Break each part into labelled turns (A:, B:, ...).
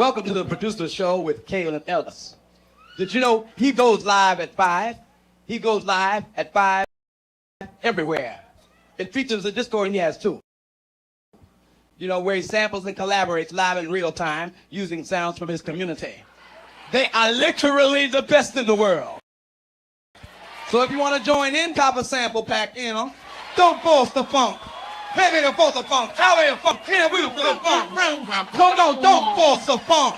A: Welcome to the Producer Show with Kalen Ellis. Did you know he goes live at 5? He goes live at 5 everywhere. It features a Discord he has too. You know, where he samples and collaborates live in real time using sounds from his community. They are literally the best in the world. So if you want to join in, cop a sample pack, you know, don't force the funk. Maybe don't force the funk. How are you funk? Here we for the funk. No, don't force the funk.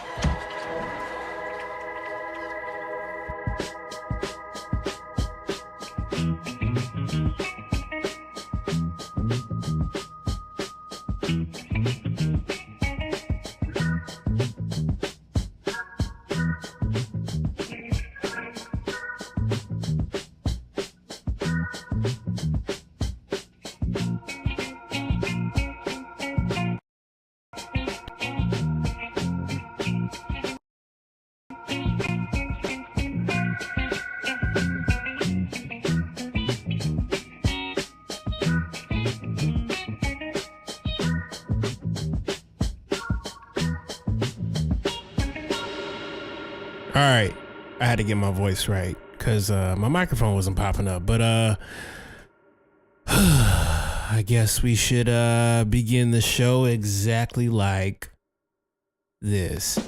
B: All right, I had to get my voice right because my microphone wasn't popping up. But I guess we should begin the show exactly like this. All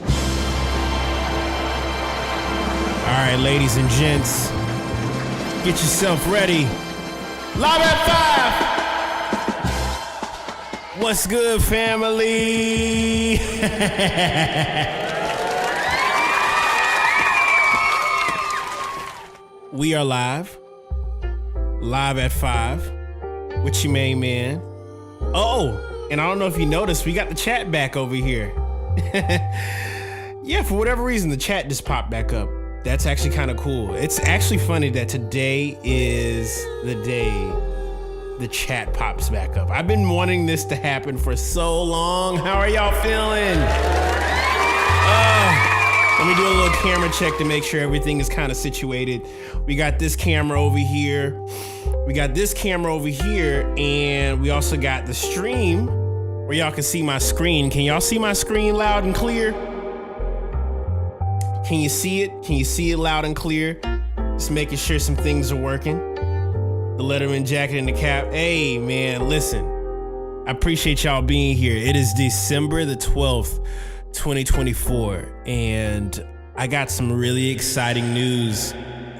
B: right, ladies and gents, get yourself ready. Live at 5. What's good, family? We are live at 5 with your main man. Oh, and I don't know if you noticed, we got the chat back over here. Yeah, for whatever reason, the chat just popped back up. That's actually kind of cool. It's actually funny that today is the day the chat pops back up. I've been wanting this to happen for so long. How are y'all feeling? Let me do a little camera check to make sure everything is kind of situated. We got this camera over here. We got this camera over here. And we also got the stream where y'all can see my screen. Can y'all see my screen loud and clear? Can you see it? Can you see it loud and clear? Just making sure some things are working. The Letterman jacket and the cap. Hey, man, listen. I appreciate y'all being here. It is December the 12th. 2024, and I got some really exciting news.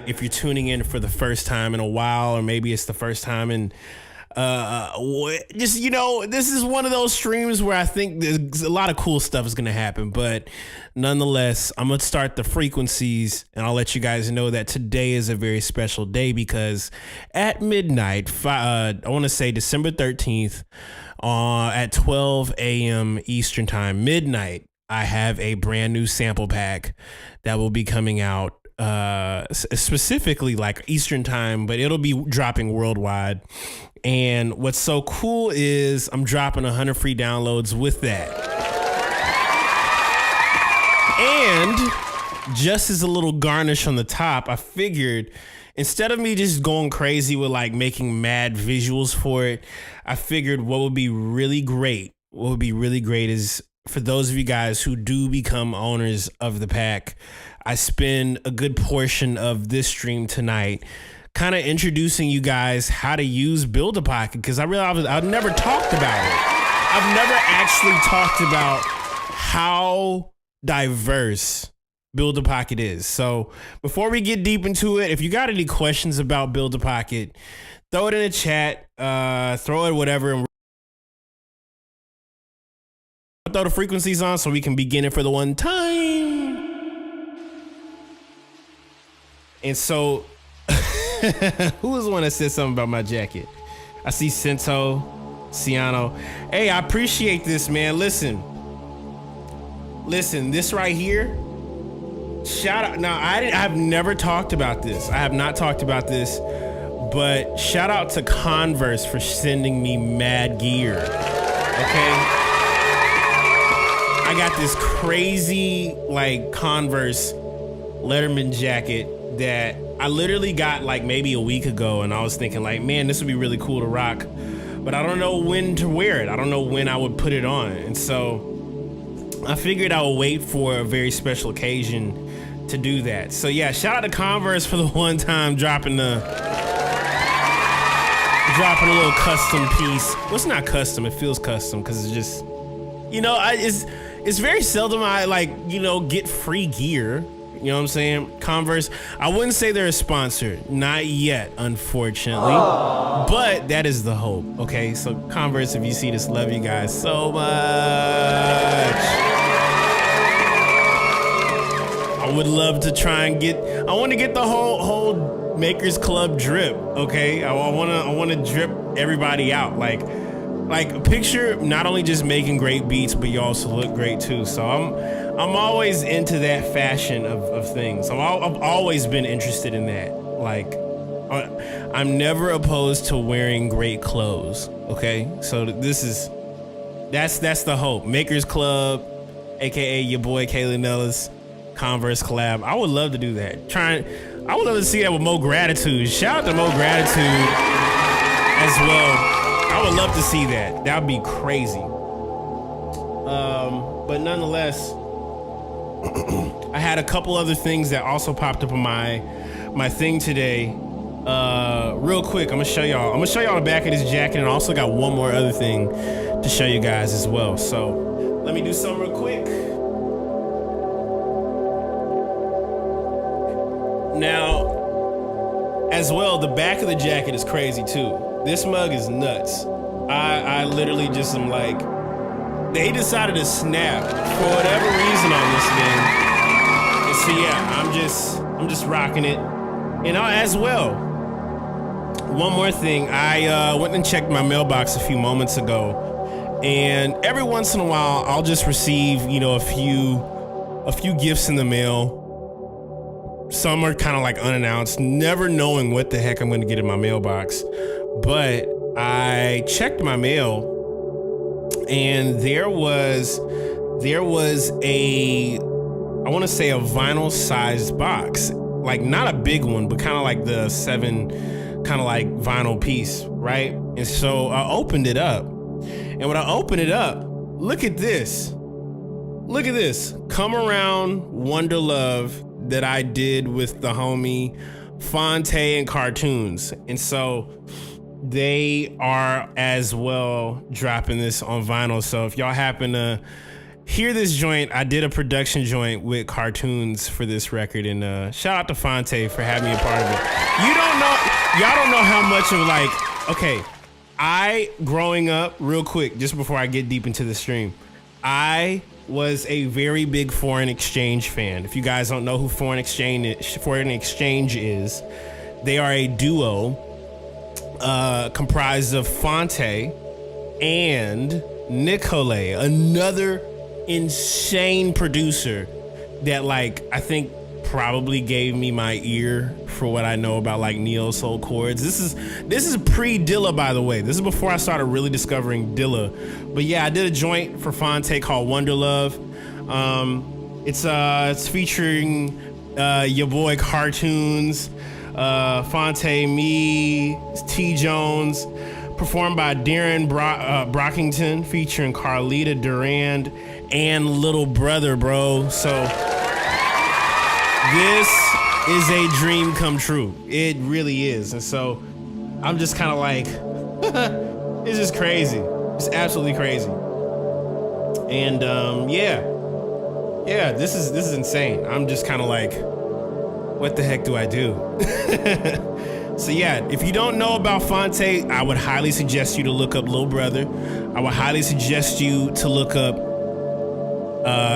B: If you're tuning in for the first time in a while, or maybe it's the first time in just, you know, this is one of those streams where I think there's a lot of cool stuff is going to happen, but nonetheless, I'm going to start the frequencies, and I'll let you guys know that today is a very special day because at midnight, I want to say December 13th, at 12 a.m. Eastern time, midnight, I have a brand new sample pack that will be coming out specifically like Eastern time, but it'll be dropping worldwide. And what's so cool is I'm dropping 100 free downloads with that. And just as a little garnish on the top, I figured instead of me just going crazy with like making mad visuals for it, I figured what would be really great is for those of you guys who do become owners of the pack, I spend a good portion of this stream tonight kind of introducing you guys how to use Build-A-Pocket, because I realized I've never talked about it. I've never actually talked about how diverse Build-A-Pocket is. So before we get deep into it, if you got any questions about Build-A-Pocket, throw it in the chat, throw it whatever, and throw the frequencies on so we can begin it for the one time. And so, who was the one that said something about my jacket? I see Cento, Ciano. Hey, I appreciate this, man. Listen, this right here. Shout out. Now, I've never talked about this. I have not talked about this, but shout out to Converse for sending me mad gear. Okay. I got this crazy like Converse Letterman jacket that I literally got like maybe a week ago, and I was thinking like, man, this would be really cool to rock, but I don't know when to wear it. I don't know when I would put it on. And so I figured I would wait for a very special occasion to do that. So yeah, shout out to Converse for the one time dropping a little custom piece. Well, it's not custom, it feels custom because it's just, it's very seldom I get free gear. You know what I'm saying? Converse, I wouldn't say they're a sponsor. Not yet, unfortunately. But that is the hope, okay? So Converse, if you see this, love you guys so much. I would love to try and I want to get the whole Makers Club drip, okay? I want to drip everybody out. Like picture not only just making great beats, but you also look great too. So I'm always into that fashion of things. I've always been interested in that. Like, I'm never opposed to wearing great clothes. Okay, so that's the hope. Makers Club, aka your boy Kayla Nellis, Converse collab. I would love to do that. I would love to see that with Mo Gratitude. Shout out to Mo Gratitude as well. I would love to see that. That would be crazy. But nonetheless, I had a couple other things that also popped up on my thing today. Real quick, I'm gonna show y'all the back of this jacket, and I also got one more other thing to show you guys as well. So let me do something real quick. Now, as well, the back of the jacket is crazy too. This mug is nuts. I literally just am like, they decided to snap for whatever reason on this thing. And so yeah, I'm just rocking it. And as well, one more thing, I went and checked my mailbox a few moments ago, and every once in a while I'll just receive, a few gifts in the mail. Some are kind of like unannounced, never knowing what the heck I'm going to get in my mailbox. But I checked my mail, and there was a, I want to say a vinyl sized box, like not a big one, but kind of like the 7 kind of like vinyl piece, right? And so I opened it up, and when I opened it up, look at this. Come Around Wonder Love that I did with the homie Fonte and Cartoons. And so they are as well dropping this on vinyl. So if y'all happen to hear this joint, I did a production joint with Cartoons for this record, and shout out to Fonte for having me a part of it. Y'all don't know how much of okay, I, growing up, real quick, just before I get deep into the stream, I was a very big Foreign Exchange fan. If you guys don't know who Foreign Exchange is, they are a duo comprised of Fonte and Nicole, another insane producer that I think probably gave me my ear for what I know about neo soul chords. This is pre Dilla, by the way. This is before I started really discovering Dilla. But yeah, I did a joint for Fonte called Wonder Love. It's featuring your boy Cartoons, Fonte, me, T Jones, performed by Darren Brockington, featuring Carlita Durand and Little Brother, bro. So this is a dream come true. It really is. And so I'm just kind of like, it's just crazy. It's absolutely crazy. And yeah, this is insane. I'm just kind of like, what the heck do I do? So yeah, if you don't know about Fonte, I would highly suggest you to look up Lil Brother. I would highly suggest you to look up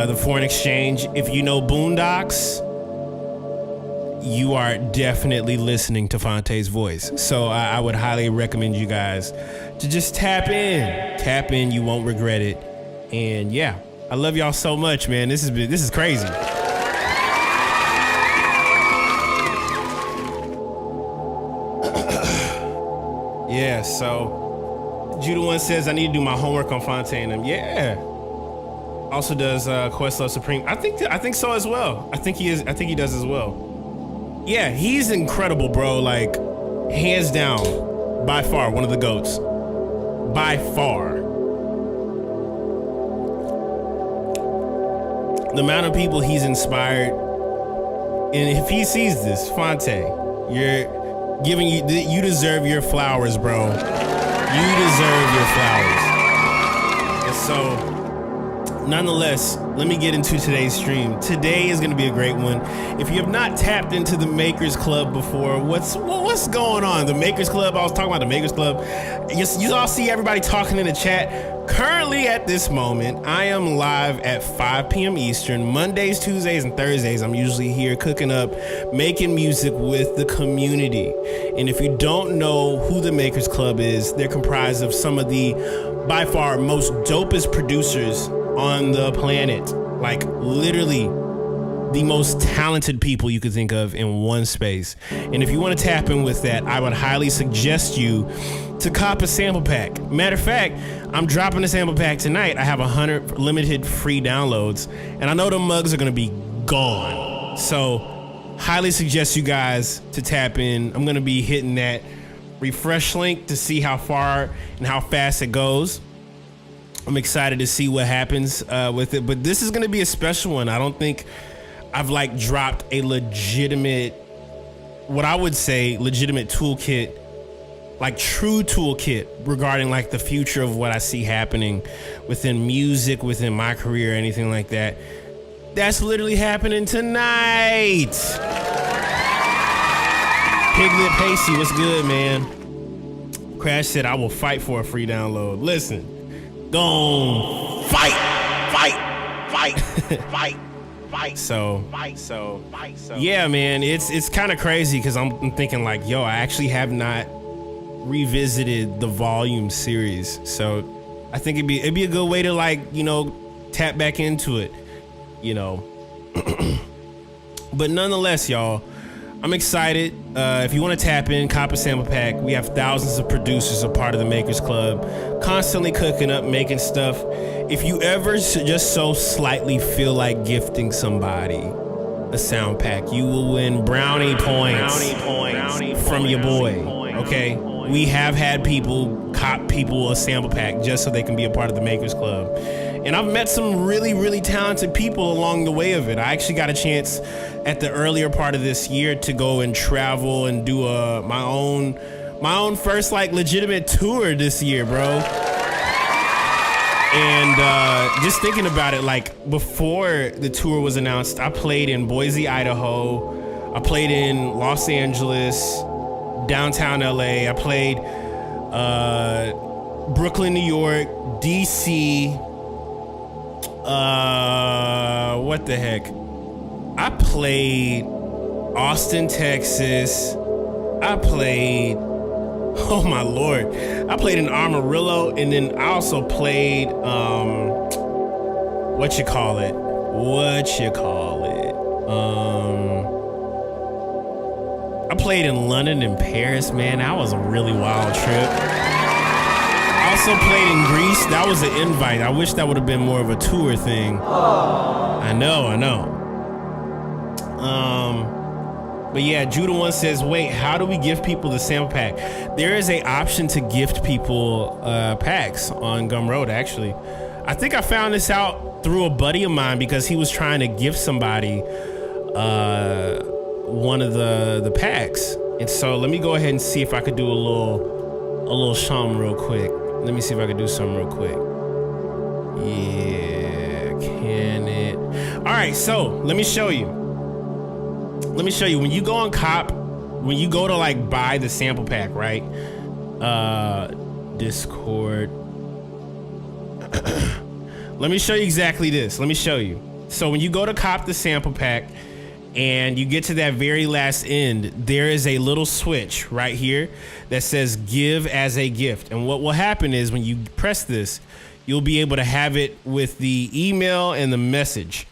B: the Foreign Exchange. If you know Boondocks, you are definitely listening to Fonte's voice. So I would highly recommend you guys to just tap in. Tap in, you won't regret it. And yeah, I love y'all so much, man. This is crazy. Yeah, so Judah One says I need to do my homework on Fonte and them. Yeah. Also does Questlove Supreme. I think so as well. I think he does as well. Yeah, he's incredible, bro. Hands down, by far one of the GOATs. By far. the amount of people he's inspired. And if he sees this, Phonte, you deserve your flowers, bro. You deserve your flowers. And so, nonetheless, let me get into today's stream. Today is going to be a great one. If you have not tapped into the Makers Club before, what's going on? The Makers Club, I was talking about the Makers Club. You all see everybody talking in the chat. Currently at this moment, I am live at 5 p.m. Eastern. Mondays, Tuesdays, and Thursdays, I'm usually here cooking up, making music with the community. And if you don't know who the Makers Club is, they're comprised of some of the, by far, most dopest producers on the planet. Like, literally the most talented people you could think of in one space. And if you want to tap in with that, I would highly suggest you to cop a sample pack. Matter of fact, I'm dropping a sample pack tonight. I have 100 limited free downloads, and I know the mugs are going to be gone. So highly suggest you guys to tap in. I'm going to be hitting that refresh link to see how far and how fast it goes. I'm excited to see what happens with it, but this is going to be a special one. I don't think I've like dropped a legitimate, what I would say legitimate toolkit, like true toolkit regarding like the future of what I see happening within music, within my career, anything like that. That's literally happening tonight. Piglet Pacey, what's good, man? Crash said, I will fight for a free download. Listen, go fight. So yeah, man, it's kind of crazy because I'm thinking like, yo, I actually have not revisited the Volume series, so I think it'd be a good way to like, you know, tap back into it, you know. But nonetheless, y'all, I'm excited. If you want to tap in, cop a sample pack. We have thousands of producers a part of the Makers Club, constantly cooking up, making stuff. If you ever just so slightly feel like gifting somebody a sound pack, you will win brownie points from your boy. Okay, we have had people cop people a sample pack just so they can be a part of the Makers Club. And I've met some really, really talented people along the way of it. I actually got a chance at the earlier part of this year to go and travel and do my own first like legitimate tour this year, bro. And just thinking about it, like before the tour was announced, I played in Boise, Idaho. I played in Los Angeles, downtown LA. I played Brooklyn, New York, DC. What the heck? I played Austin, Texas. I played, oh my Lord, I played in Amarillo, and then I also played, what you call it? I played in London and Paris, man. That was a really wild trip. I also played in Greece. That was an invite. I wish that would have been more of a tour thing. I know. But yeah, Judah One says, wait, how do we gift people the sample pack? There is a option to gift people packs on Gumroad, actually. I think I found this out through a buddy of mine because he was trying to gift somebody one of the packs. And so let me go ahead and see if I could do a little something real quick. Let me see if I could do something real quick. Yeah, can it? All right, so let me show you. When you go on Cop, when you go to like buy the sample pack, right? Discord. Let me show you exactly this. Let me show you. So when you go to cop the sample pack and you get to that very last end, there is a little switch right here that says give as a gift. And what will happen is when you press this, you'll be able to have it with the email and the message.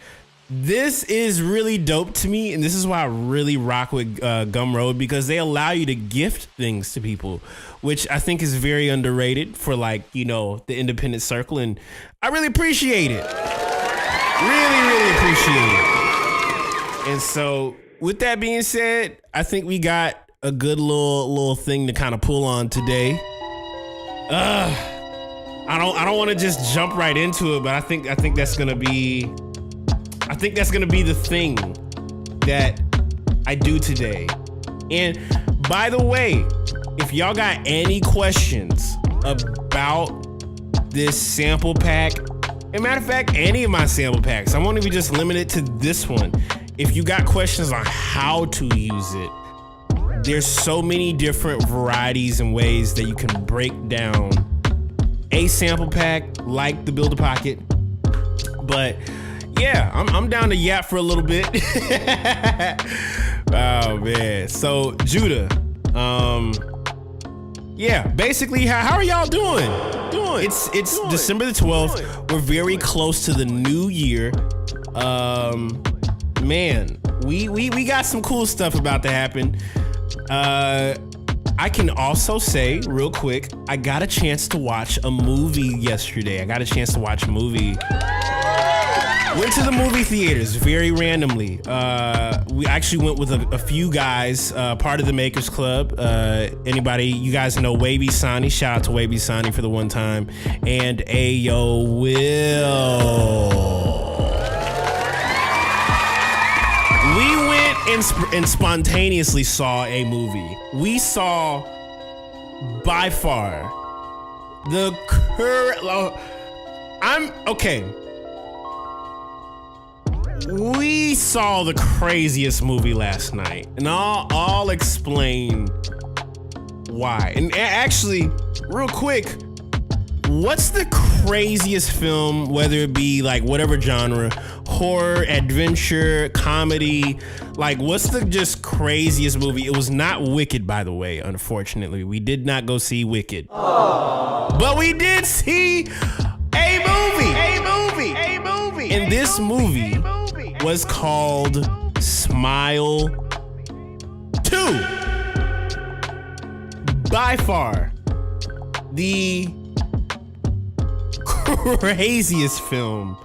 B: This is really dope to me, and this is why I really rock with Gumroad, because they allow you to gift things to people, which I think is very underrated for, like, you know, the independent circle, and I really appreciate it. Really appreciate it. And so, with that being said, I think we got a good little thing to kind of pull on today. I don't want to just jump right into it, but I think that's gonna be think that's gonna be the thing that I do today. And by the way, if y'all got any questions about this sample pack, and matter of fact, any of my sample packs, I won't even just limit it to this one. If you got questions on how to use it, there's so many different varieties and ways that you can break down a sample pack like the Build-A-Pocket. But yeah, I'm down to yap for a little bit. Oh man. So Judah, yeah, basically, how are y'all doing? It's December the 12th. We're very close to the new year. Man, we got some cool stuff about to happen. I can also say real quick, I got a chance to watch a movie yesterday. Went to the movie theaters very randomly. We actually went with a few guys, part of the Makers Club. Anybody, you guys know Wavy Sani? Shout out to Wavy Sani for the one time. And Ayo Will. We went and spontaneously saw a movie. We saw by far the we saw the craziest movie last night, and I'll explain why. And actually, real quick, what's the craziest film, whether it be like whatever genre, horror, adventure, comedy, like what's the just craziest movie? It was not Wicked, by the way, unfortunately. We did not go see Wicked. Aww. But we did see a movie. And this movie was called Smile 2. By far, the craziest film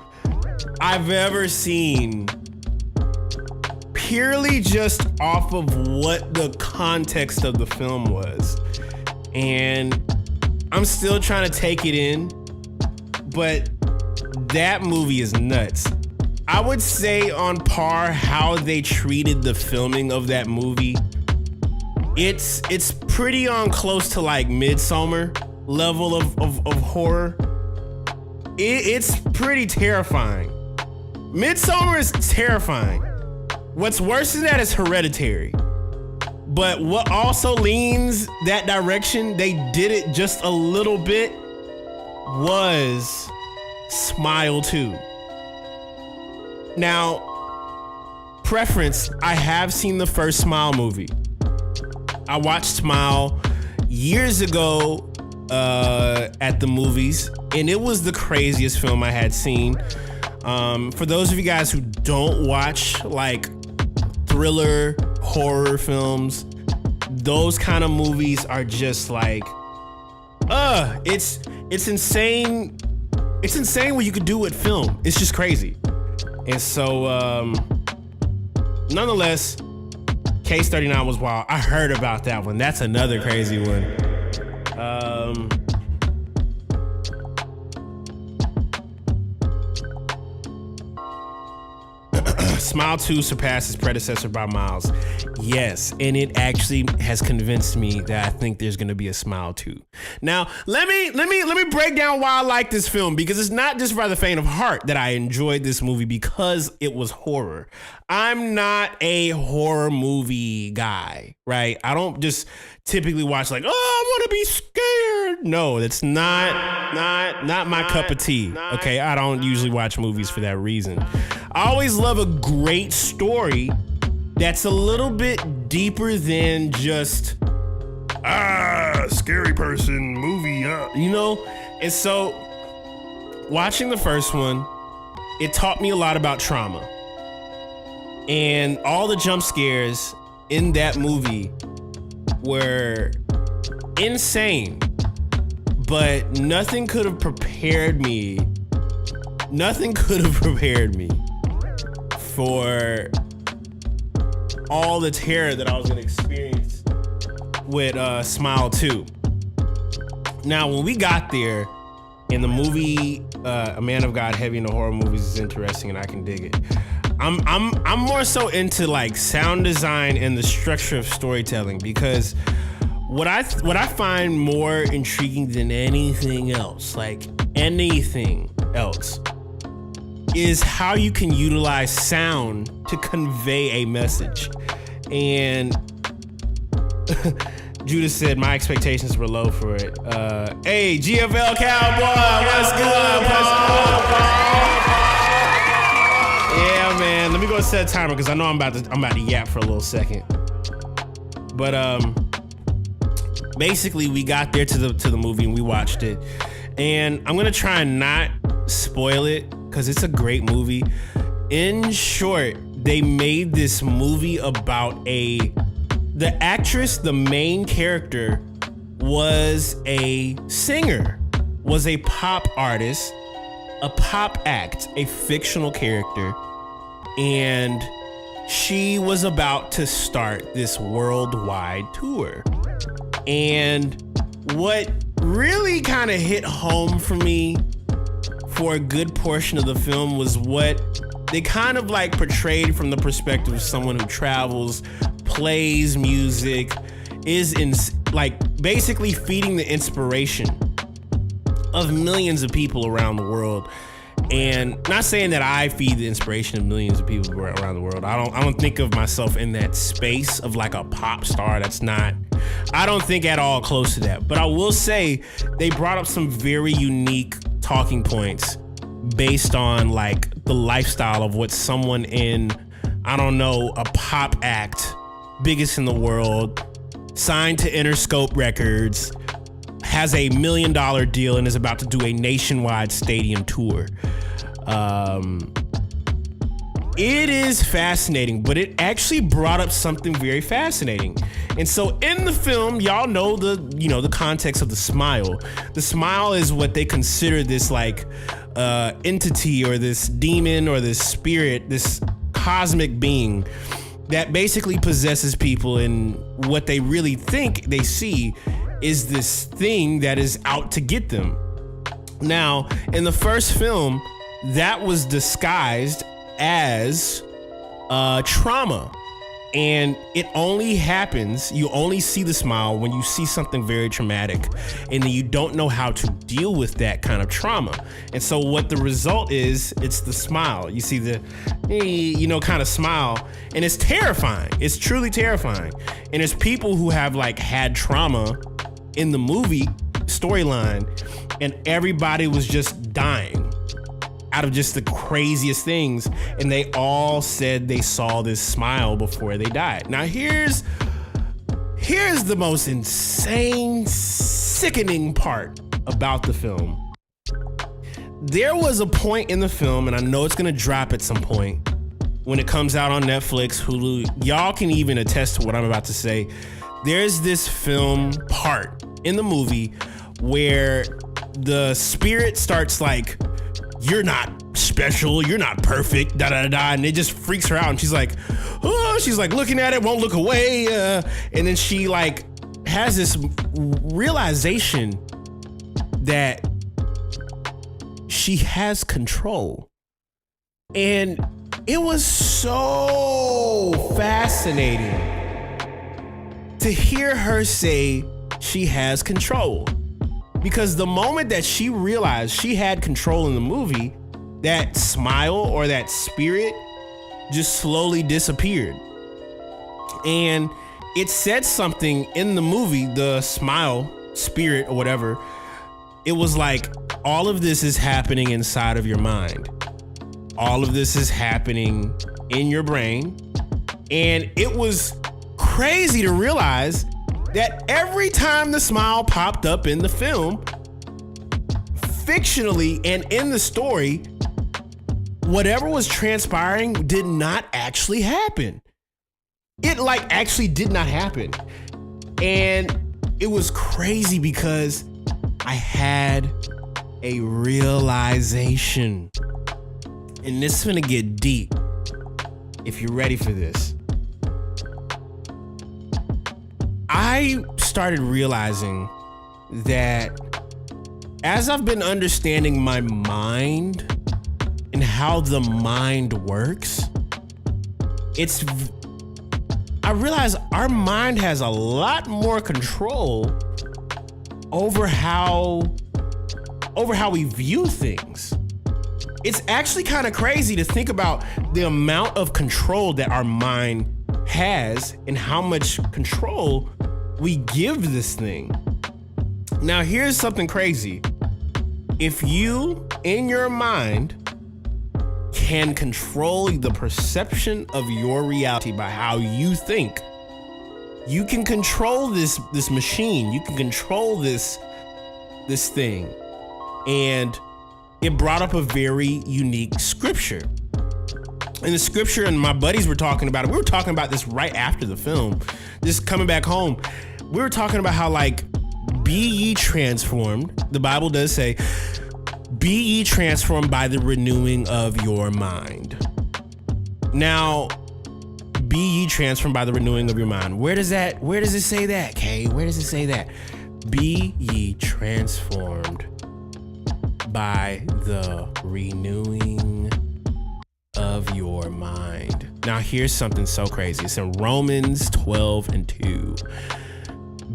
B: I've ever seen, purely just off of what the context of the film was. And I'm still trying to take it in, but that movie is nuts. I would say on par how they treated the filming of that movie. It's pretty on close to like Midsommar level of horror. It's pretty terrifying. Midsommar is terrifying. What's worse than that is Hereditary. But what also leans that direction, they did it just a little bit, was Smile 2. Now, preference, I have seen the first Smile movie. I watched Smile years ago at the movies, and it was the craziest film I had seen. For those of you guys who don't watch like thriller horror films, those kind of movies are just like, it's insane. It's insane what you could do with film. It's just crazy. And so, nonetheless, Case 39 was wild. I heard about that one. That's another crazy one. Smile 2 surpassed its predecessor by miles. Yes, and it actually has convinced me that I think there's gonna be a Smile 2. Now, let me break down why I like this film, because it's not just by the faint of heart that I enjoyed this movie because it was horror. I'm not a horror movie guy, right? I don't just typically watch like, oh, I want to be scared. No, that's not my cup of tea. Okay, I don't usually watch movies for that reason. I always love a great story that's a little bit deeper than just scary person movie, you know? And so watching the first one, it taught me a lot about trauma. And all the jump scares in that movie were insane, but nothing could have prepared me. Nothing could have prepared me for all the terror that I was gonna experience with Smile 2. Now, when we got there, in the movie, A Man of God, heavy into horror movies is interesting and I can dig it. I'm more so into like sound design and the structure of storytelling, because what I find more intriguing than anything else, is how you can utilize sound to convey a message. And Judah said my expectations were low for it. Hey, GFL Cowboy, what's good, Yeah, man. Let me go set a timer because I know I'm about to yap for a little second. But basically, we got there to the movie and we watched it, and I'm gonna try and not spoil it because it's a great movie. In short, they made this movie about the actress, the main character, was a singer, was a pop artist, a pop act, a fictional character, and she was about to start this worldwide tour. And what really kind of hit home for me for a good portion of the film was what they kind of like portrayed from the perspective of someone who travels, plays music, is in like basically feeding the inspiration of millions of people around the world. And not saying that I feed the inspiration of millions of people around the world. I don't think of myself in that space of like a pop star. I don't think at all close to that. But I will say they brought up some very unique talking points based on like the lifestyle of what someone in, I don't know, a pop act, biggest in the world, signed to Interscope Records, has a $1 million deal and is about to do a nationwide stadium tour. It is fascinating, but it actually brought up something very fascinating. And so in the film, y'all know the context of the smile. The smile is what they consider this like entity or this demon or this spirit, this cosmic being that basically possesses people, and what they really think they see is this thing that is out to get them. Now, in the first film, that was disguised as trauma. And it only happens, you only see the smile when you see something very traumatic, and then you don't know how to deal with that kind of trauma. And so what the result is, it's the smile. You see the, kind of smile, and it's terrifying. It's truly terrifying. And there's people who have like had trauma in the movie storyline, and everybody was just dying out of just the craziest things, and they all said they saw this smile before they died. Now here's the most insane, sickening part about the film. There was a point in the film, and I know it's gonna drop at some point when it comes out on Netflix, Hulu. Y'all can even attest to what I'm about to say. There's this film part in the movie where the spirit starts like, you're not special, you're not perfect, da da da, and it just freaks her out, and she's like, oh, she's like looking at it, won't look away, and then she like has this realization that she has control. And it was so fascinating to hear her say she has control. Because the moment that she realized she had control in the movie, that smile or that spirit just slowly disappeared. And it said something in the movie, the smile, spirit or whatever. It was like, all of this is happening inside of your mind. All of this is happening in your brain. And it was crazy to realize that every time the smile popped up in the film, fictionally and in the story, whatever was transpiring did not actually happen. It like actually did not happen. And it was crazy because I had a realization. And this is gonna get deep if you're ready for this. I started realizing that as I've been understanding my mind and how the mind works, I realize our mind has a lot more control over how we view things. It's actually kind of crazy to think about the amount of control that our mind has and how much control we give this thing. Now, here's something crazy. If you, in your mind, can control the perception of your reality by how you think, you can control this machine. You can control this thing. And it brought up a very unique scripture. And the scripture, and my buddies were talking about it. We were talking about this right after the film, just coming back home. We were talking about how, like, be ye transformed. The Bible does say, be ye transformed by the renewing of your mind. Now, be ye transformed by the renewing of your mind. Where does it say that, Kay? Where does it say that? Be ye transformed by the renewing of your mind. Now, here's something so crazy. It's in Romans 12:2.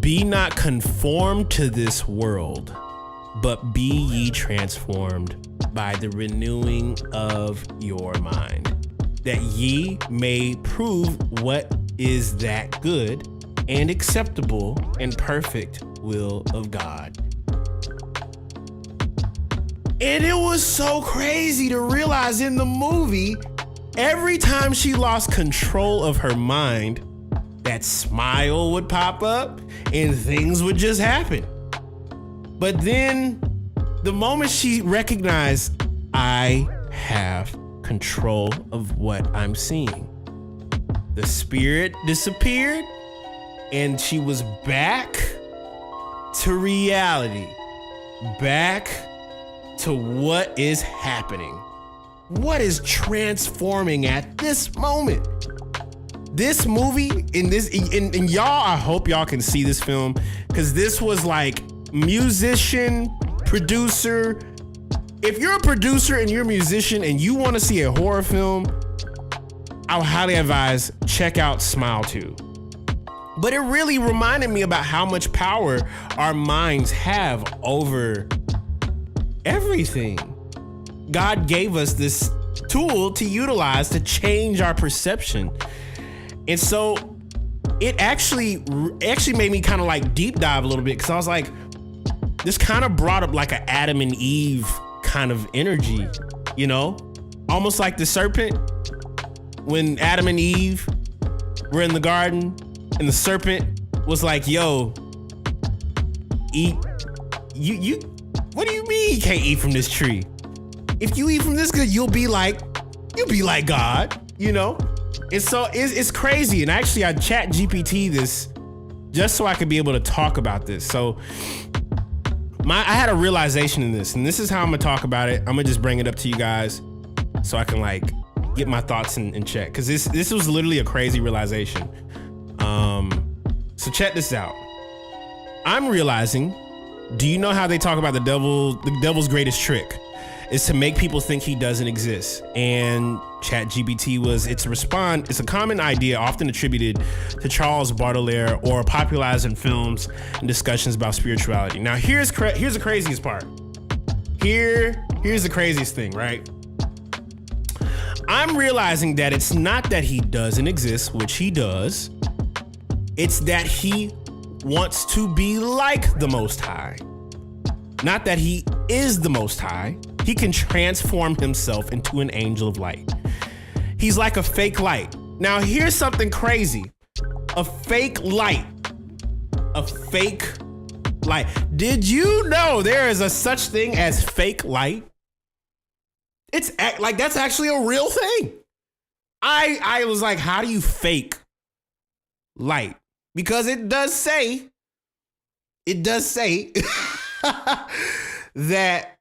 B: Be not conformed to this world, but be ye transformed by the renewing of your mind, that ye may prove what is that good and acceptable and perfect will of God. And it was so crazy to realize in the movie, every time she lost control of her mind, that smile would pop up and things would just happen. But then the moment she recognized, I have control of what I'm seeing, the spirit disappeared and she was back to reality, back to what is happening, what is transforming at this moment. This movie and y'all, I hope y'all can see this film, because this was like musician, producer. If you're a producer and you're a musician and you want to see a horror film, I would highly advise check out Smile 2. But it really reminded me about how much power our minds have over everything. God gave us this tool to utilize to change our perception. And so it actually made me kind of like deep dive a little bit, because I was like, this kind of brought up like an Adam and Eve kind of energy, you know, almost like the serpent. When Adam and Eve were in the garden and the serpent was like, yo, eat, you, what do you mean you can't eat from this tree? If you eat from this good, you'll be like God, you know? And so it's crazy. And actually I chat GPT this just so I could be able to talk about this. So I had a realization in this, and this is how I'm gonna talk about it. I'm gonna just bring it up to you guys so I can like get my thoughts in check. Cause this was literally a crazy realization. So check this out. I'm realizing, do you know how they talk about the devil's greatest trick is to make people think he doesn't exist? And ChatGPT it's a common idea often attributed to Charles Baudelaire or popularized in films and discussions about spirituality. Now here's the craziest part. Here's the craziest thing, right? I'm realizing that it's not that he doesn't exist, which he does. It's that he wants to be like the Most High. Not that he is the Most High. He can transform himself into an angel of light. He's like a fake light. Now, here's something crazy. A fake light. A fake light. Did you know there is a such thing as fake light? It's like that's actually a real thing. I was like, how do you fake light? Because it does say that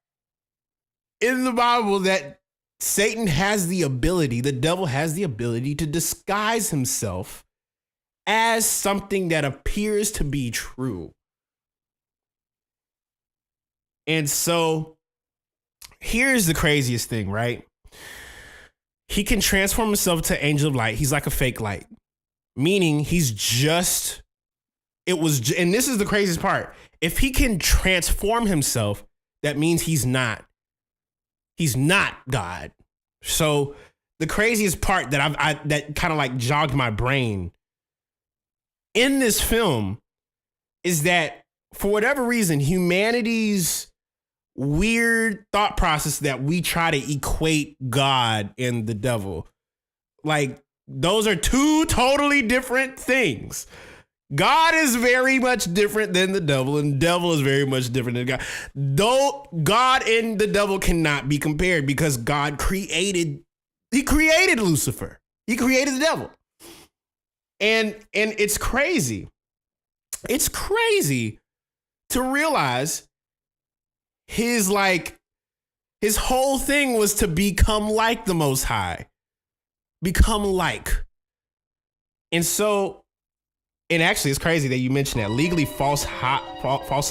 B: in the Bible that Satan has the ability, the devil has the ability to disguise himself as something that appears to be true. And so here's the craziest thing, right? he can transform himself to angel of light. He's like a fake light, meaning he's just, and this is the craziest part. If he can transform himself, that means he's not God. So the craziest part that that kind of like jogged my brain in this film is that for whatever reason, humanity's weird thought process that we try to equate God and the devil, like those are two totally different things. God is very much different than the devil, and the devil is very much different than God. Though God and the devil cannot be compared because God created Lucifer. He created the devil. And it's crazy. It's crazy to realize his whole thing was to become like the Most High. Become like. And so, and actually it's crazy that you mentioned that. Legally false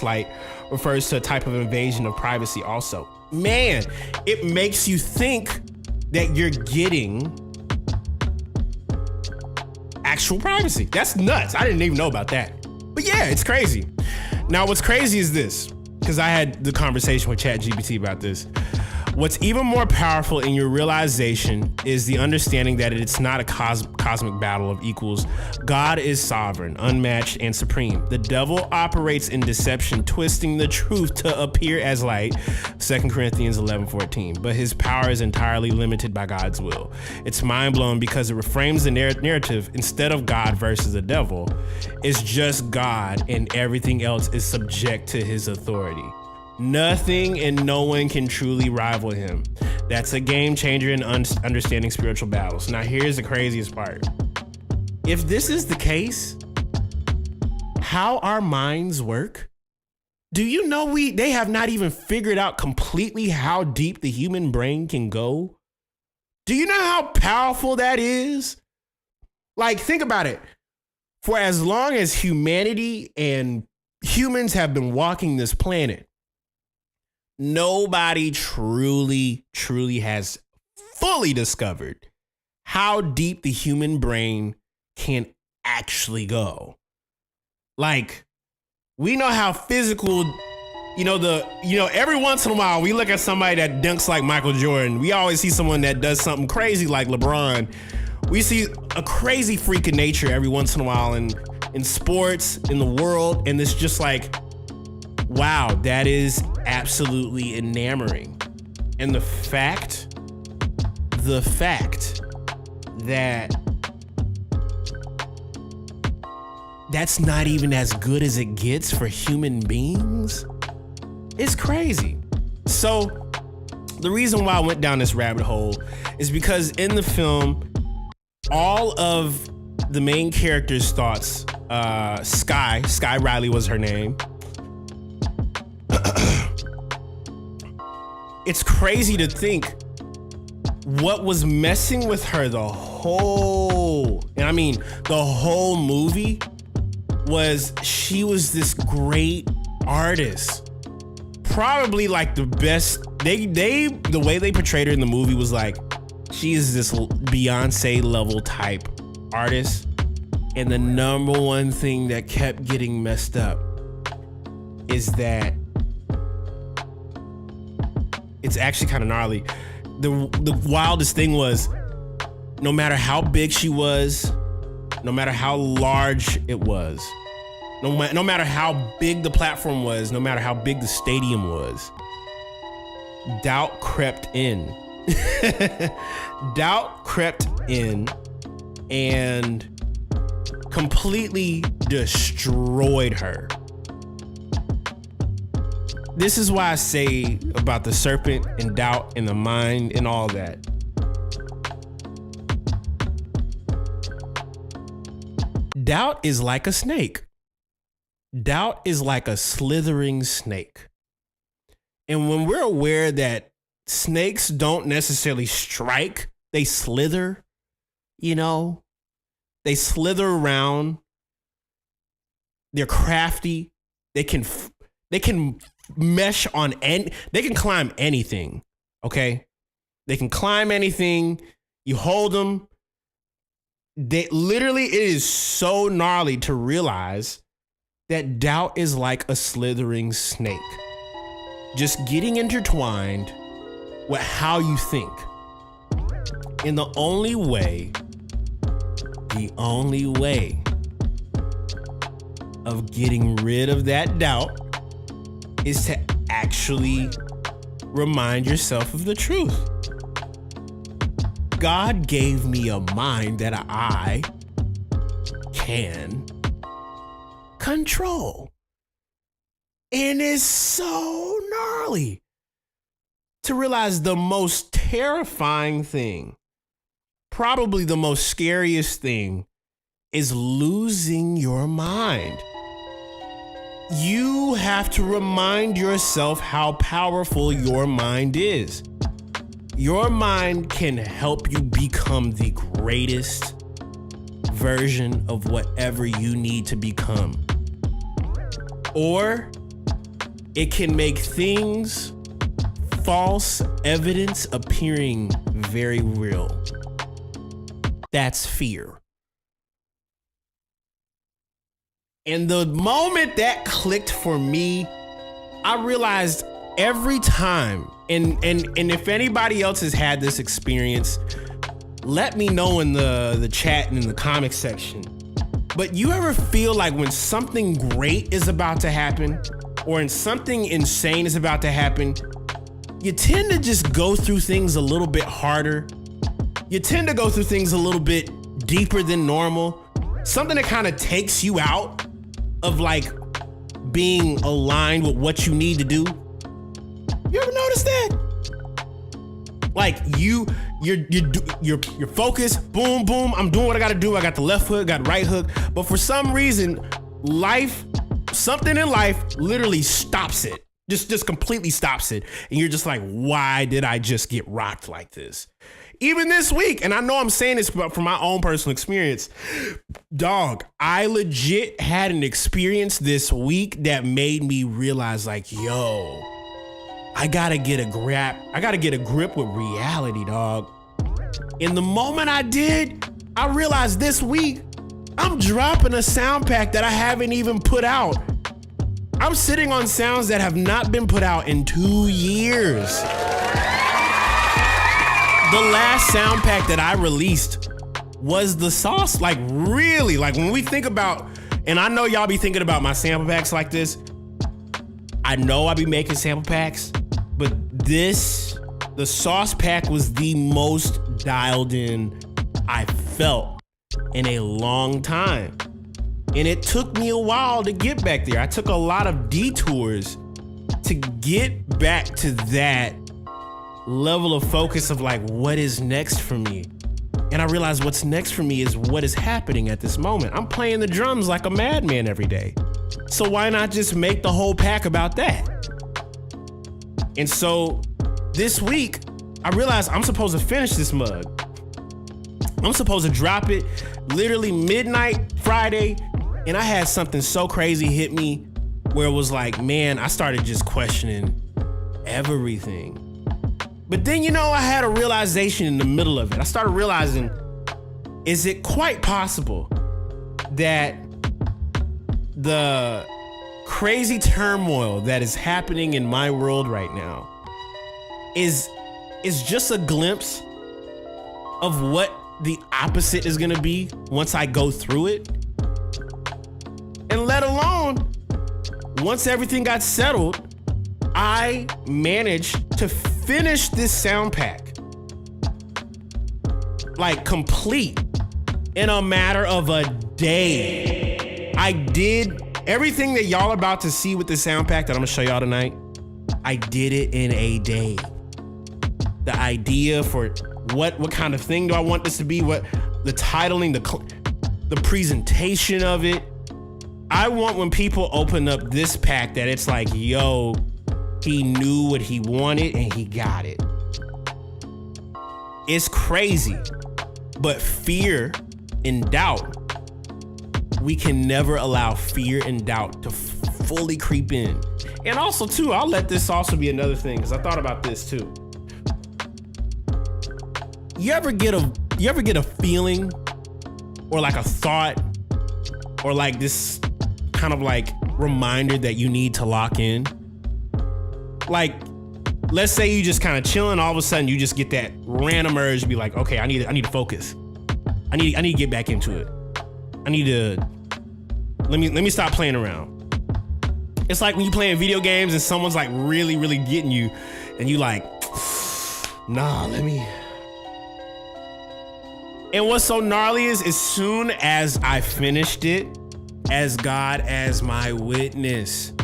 B: light refers to a type of invasion of privacy also. Man, it makes you think that you're getting actual privacy. That's nuts. I didn't even know about that. But yeah, it's crazy. Now, what's crazy is this, because I had the conversation with ChatGPT about this. What's even more powerful in your realization is the understanding that it's not a cosmic battle of equals. God is sovereign, unmatched, and supreme. The devil operates in deception, twisting the truth to appear as light, 2 Corinthians 11:14. But his power is entirely limited by God's will. It's mind-blowing because it reframes the narrative. Instead of God versus the devil, it's just God and everything else is subject to his authority. Nothing and no one can truly rival him. That's a game changer in understanding spiritual battles. Now, here's the craziest part. If this is the case, how our minds work, do you know they have not even figured out completely how deep the human brain can go? Do you know how powerful that is? Like, think about it. For as long as humanity and humans have been walking this planet, nobody truly has fully discovered how deep the human brain can actually go. Like, we know how physical, every once in a while we look at somebody that dunks like Michael Jordan. We always see someone that does something crazy like LeBron. We see a crazy freak of nature every once in a while in sports, in the world, and it's just like, wow, that is absolutely enamoring. And the fact that that's not even as good as it gets for human beings is crazy. So the reason why I went down this rabbit hole is because in the film, all of the main character's thoughts, Sky Riley was her name. It's crazy to think what was messing with her the whole movie was she was this great artist. Probably like the best. The way they portrayed her in the movie was like she is this Beyonce level type artist. And the number one thing that kept getting messed up is that it's actually kind of gnarly. The wildest thing was, no matter how big she was, no matter how large it was, no matter how big the platform was, no matter how big the stadium was, doubt crept in. Doubt crept in and completely destroyed her. This is why I say about the serpent and doubt and the mind and all that. Doubt is like a snake. Doubt is like a slithering snake. And when we're aware that snakes don't necessarily strike, they slither, they slither around. They're crafty. They can mesh they can climb anything. Okay. They can climb anything. You hold them. They literally, it is so gnarly to realize that doubt is like a slithering snake, just getting intertwined with how you think. And the only way of getting rid of that doubt is to actually remind yourself of the truth. God gave me a mind that I can control. And it's so gnarly to realize the most terrifying thing, probably the most scariest thing, is losing your mind. You have to remind yourself how powerful your mind is. Your mind can help you become the greatest version of whatever you need to become. Or it can make things, false evidence appearing very real. That's fear. And the moment that clicked for me, I realized every time, and if anybody else has had this experience, let me know in the chat and in the comment section. But you ever feel like when something great is about to happen, or when something insane is about to happen, you tend to just go through things a little bit harder. You tend to go through things a little bit deeper than normal. Something that kind of takes you out of like being aligned with what you need to do. You ever notice that? Like you're focused, boom, boom, I'm doing what I gotta do. I got the left hook, got right hook. But for some reason, something in life literally stops it. Just completely stops it. And you're just like, why did I just get rocked like this? Even this week, and I know I'm saying this from my own personal experience, dog, I legit had an experience this week that made me realize like, yo, I gotta get a grip with reality, dog. And the moment I did, I realized this week, I'm dropping a sound pack that I haven't even put out. I'm sitting on sounds that have not been put out in 2 years. The last sound pack that I released was the sauce. Like really, like when we think about, and I know y'all be thinking about my sample packs like this. I know I be making sample packs, but the sauce pack was the most dialed in I felt in a long time. And it took me a while to get back there. I took a lot of detours to get back to that level of focus of like, what is next for me? And I realized what's next for me is what is happening at this moment. I'm playing the drums like a madman every day. So why not just make the whole pack about that? And so this week, I realized I'm supposed to finish this mug. I'm supposed to drop it literally midnight Friday. And I had something so crazy hit me where it was like, man, I started just questioning everything. But then, you know, I had a realization in the middle of it. I started realizing, is it quite possible that the crazy turmoil that is happening in my world right now is just a glimpse of what the opposite is gonna be once I go through it? And let alone, once everything got settled, I managed to finish this sound pack, like complete, in a matter of a day. I did everything that y'all are about to see with this sound pack that I'm gonna show y'all tonight. I did it in a day. The idea for what kind of thing do I want this to be, what the titling, the presentation of it. I want when people open up this pack that it's like, yo, he knew what he wanted and he got it. It's crazy, but fear and doubt, we can never allow fear and doubt to fully creep in. And also too, I'll let this also be another thing, because I thought about this too. you ever get a feeling or like a thought or like this kind of like reminder that you need to lock in? Like, let's say you just kind of chilling, all of a sudden you just get that random urge to be like, okay, I need to focus. I need to get back into it. I need to let me stop playing around. It's like when you playing video games and someone's like really, really getting you, and you like, nah, let me. And what's so gnarly is, as soon as I finished it, as God as my witness,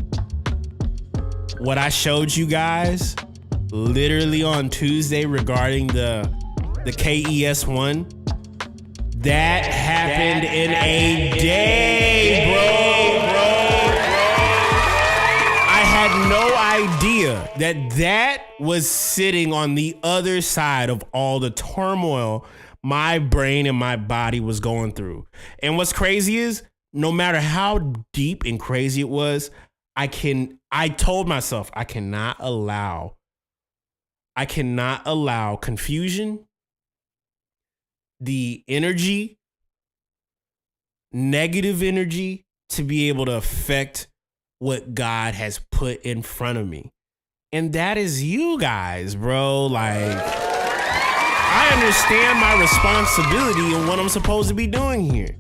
B: what I showed you guys literally on Tuesday regarding the KES1, that happened in a day, bro. I had no idea that was sitting on the other side of all the turmoil my brain and my body was going through. And what's crazy is, no matter how deep and crazy it was, I told myself I cannot allow confusion, the energy, negative energy, to be able to affect what God has put in front of me. And that is you guys, bro. Like, I understand my responsibility and what I'm supposed to be doing here.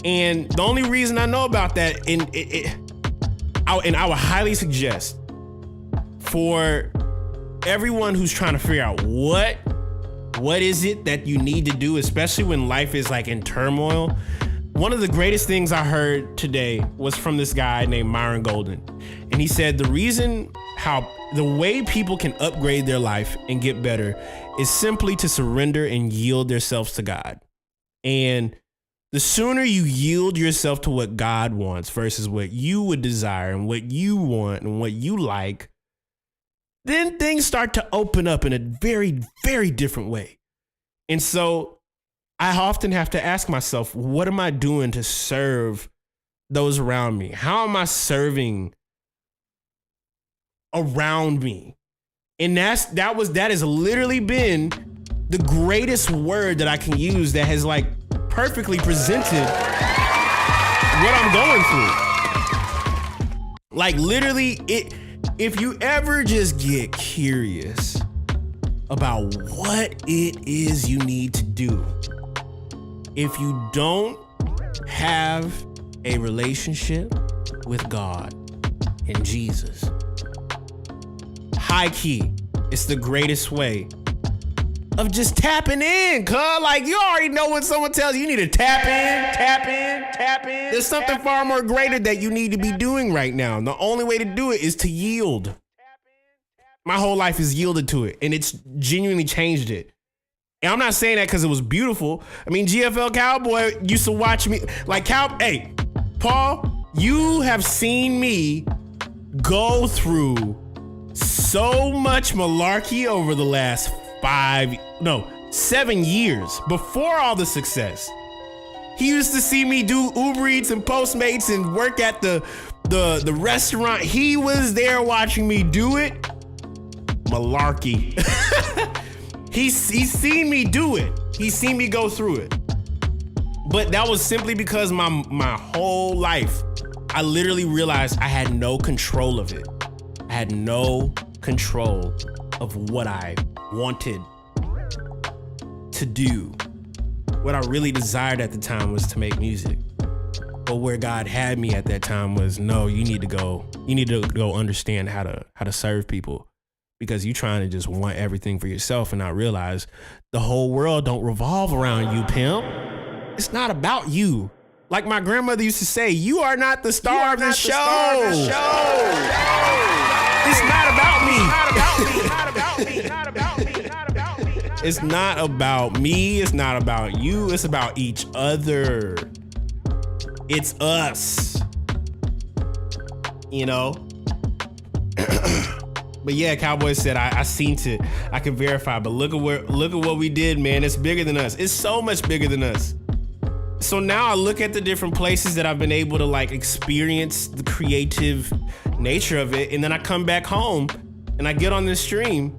B: And the only reason I know about that, and I would highly suggest for everyone who's trying to figure out what is it that you need to do, especially when life is like in turmoil. One of the greatest things I heard today was from this guy named Myron Golden. And he said the way people can upgrade their life and get better is simply to surrender and yield themselves to God. And the sooner you yield yourself to what God wants versus what you would desire and what you want and what you like, then things start to open up in a very, very different way. And so I often have to ask myself, what am I doing to serve those around me? How am I serving around me? And that has literally been the greatest word that I can use that has like perfectly presented what I'm going through. Like, literally, if you ever just get curious about what it is you need to do, if you don't have a relationship with God and Jesus, high key, it's the greatest way of just tapping in, cuz. Like, you already know when someone tells you need to tap in. There's something far more greater that you need to be doing right now. And the only way to do it is to yield. My whole life is yielded to it, and it's genuinely changed it. And I'm not saying that because it was beautiful. I mean, GFL Cowboy used to watch me like hey, Paul, you have seen me go through so much malarkey over the last 7 years before all the success. He used to see me do Uber Eats and Postmates and work at the restaurant. He was there watching me do it. Malarkey. He's seen me do it. He's seen me go through it. But that was simply because my whole life, I literally realized I had no control of it. I had no control of what I wanted to do. What I really desired at the time was to make music. But where God had me at that time was, no, you need to go understand how to serve people, because you're trying to just want everything for yourself and not realize the whole world don't revolve around you, pimp. It's not about you. Like my grandmother used to say, you are not the star of the show. It's not about me. It's not about me. It's not about you. It's about each other. It's us. You know? But yeah, Cowboy said, I seen it. I can verify, but look at what we did, man. It's bigger than us. It's so much bigger than us. So now I look at the different places that I've been able to like experience the creative nature of it. And then I come back home and I get on this stream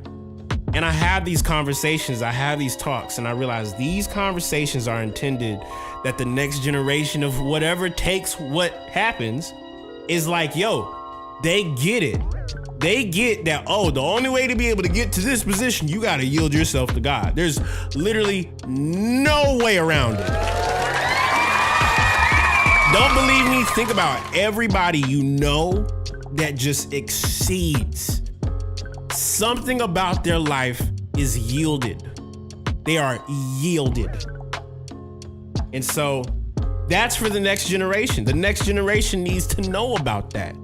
B: And I have these conversations, I have these talks, and I realize these conversations are intended that the next generation of whatever takes what happens is like, yo, they get it. They get that, oh, the only way to be able to get to this position, you got to yield yourself to God. There's literally no way around it. Don't believe me? Think about everybody you know that just exceeds. Something about their life is yielded. They are yielded. And so that's for the next generation. The next generation needs to know about that.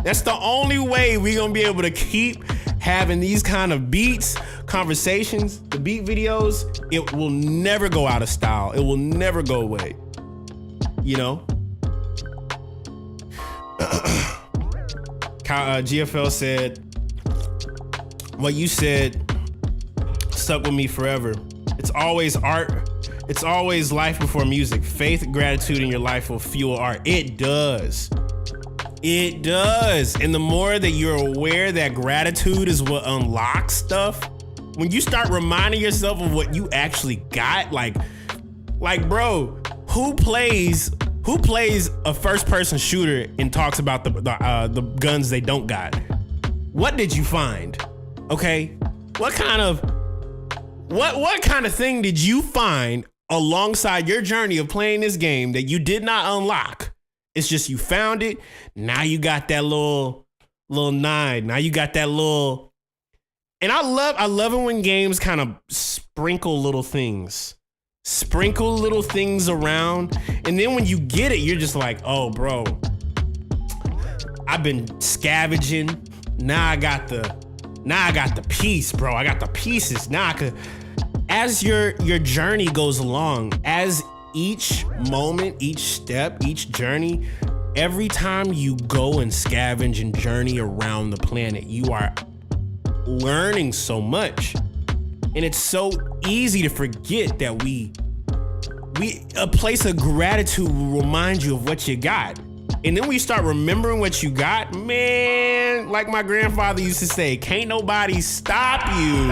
B: That's the only way we're gonna be able to keep having these kind of beats, conversations, the beat videos. It will never go out of style. It will never go away. You know? GFL said, what you said stuck with me forever. It's always art. It's always life before music. Faith, gratitude in your life will fuel art. It does. It does. And the more that you're aware that gratitude is what unlocks stuff, when you start reminding yourself of what you actually got, like bro, who plays a first-person shooter and talks about the guns they don't got? What did you find? Okay, what kind of thing did you find alongside your journey of playing this game that you did not unlock? It's just you found it. Now you got that little 9. Now you got that little. And I love it when games kind of sprinkle little things around, and then when you get it, you're just like, oh, bro, I've been scavenging. Now I got the piece, bro. I got the pieces. Now I could, as your journey goes along, as each moment, each step, each journey, every time you go and scavenge and journey around the planet, you are learning so much. And it's so easy to forget that a place of gratitude will remind you of what you got. And then when you start remembering what you got, man, like my grandfather used to say, can't nobody stop you.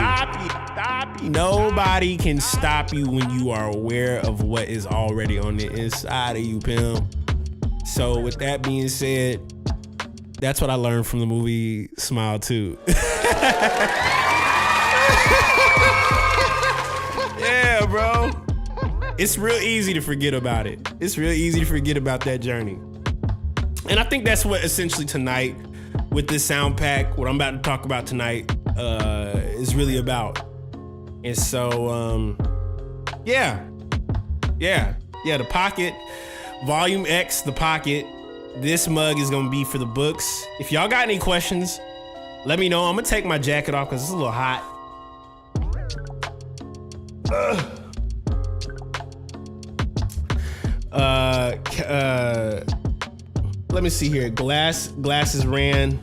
B: Nobody can stop you when you are aware of what is already on the inside of you, pimp. So with that being said, that's what I learned from the movie Smile 2. Yeah, bro. It's real easy to forget about it. It's real easy to forget about that journey. And I think that's what essentially tonight, with this sound pack, what I'm about to talk about tonight, is really about. And so, yeah, The Pocket, Volume X, The Pocket. This mug is gonna be for the books. If y'all got any questions, let me know. I'm gonna take my jacket off because it's a little hot. Let me see here. Glasses ran.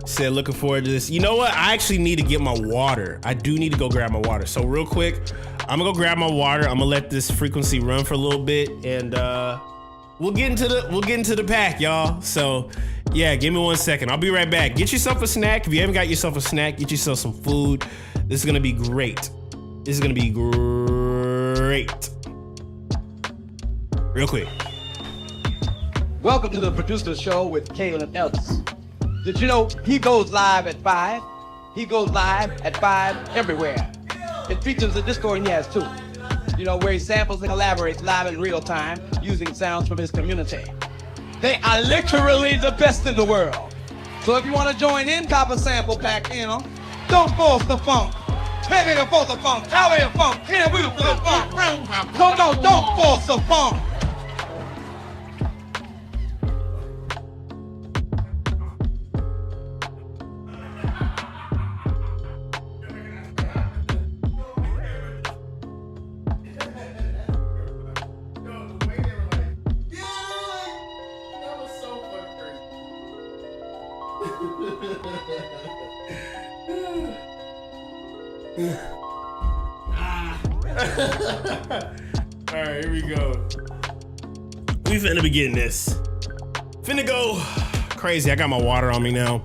B: Said looking forward to this. You know what? I actually need to get my water. I do need to go grab my water. So real quick, I'm gonna go grab my water. I'm gonna let this frequency run for a little bit, and we'll get into the pack, y'all. So yeah, give me 1 second. I'll be right back. Get yourself a snack. If you haven't got yourself a snack, get yourself some food. This is gonna be great. This is gonna be great. Real quick.
A: Welcome to the Producer Show with Caleb Ellis. Did you know he goes live at 5? He goes live at 5 everywhere. It features a Discord he has too. You know, where he samples and collaborates live in real time using sounds from his community. They are literally the best in the world. So if you want to join in, cop a sample pack, you know. Don't force the funk. Maybe you force the funk. How are you funk? Here we for the funk. No, don't force the funk.
B: All right, here we go. We finna be getting this. Finna go crazy. I got my water on me now.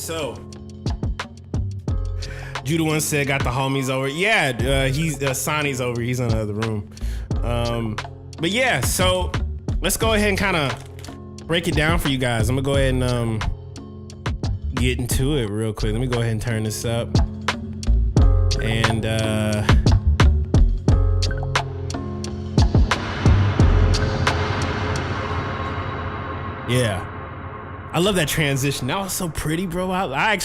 B: So, Judah One said, got the homies over. Yeah, he's Sonny's over. He's in the other room. But yeah, so let's go ahead and kind of break it down for you guys. I'm gonna go ahead and get into it real quick. Let me go ahead and turn this up. And yeah. I love that transition. That was so pretty, bro. I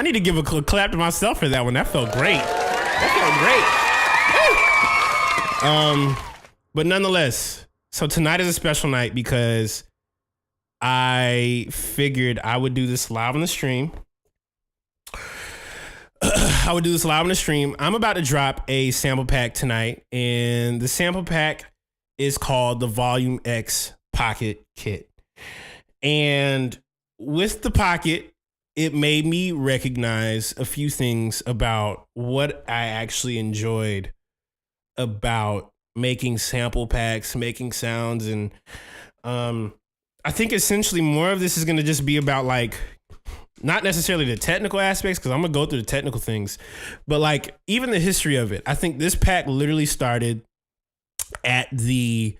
B: need to give a clap to myself for that one. That felt great. But nonetheless, so tonight is a special night because I figured I would do this live on the stream. I'm about to drop a sample pack tonight, and the sample pack is called the Volume X Pocket Kit. And with the Pocket, it made me recognize a few things about what I actually enjoyed about making sample packs, making sounds. And I think essentially more of this is going to just be about like, not necessarily the technical aspects, because I'm going to go through the technical things, but like even the history of it. I think this pack literally started at the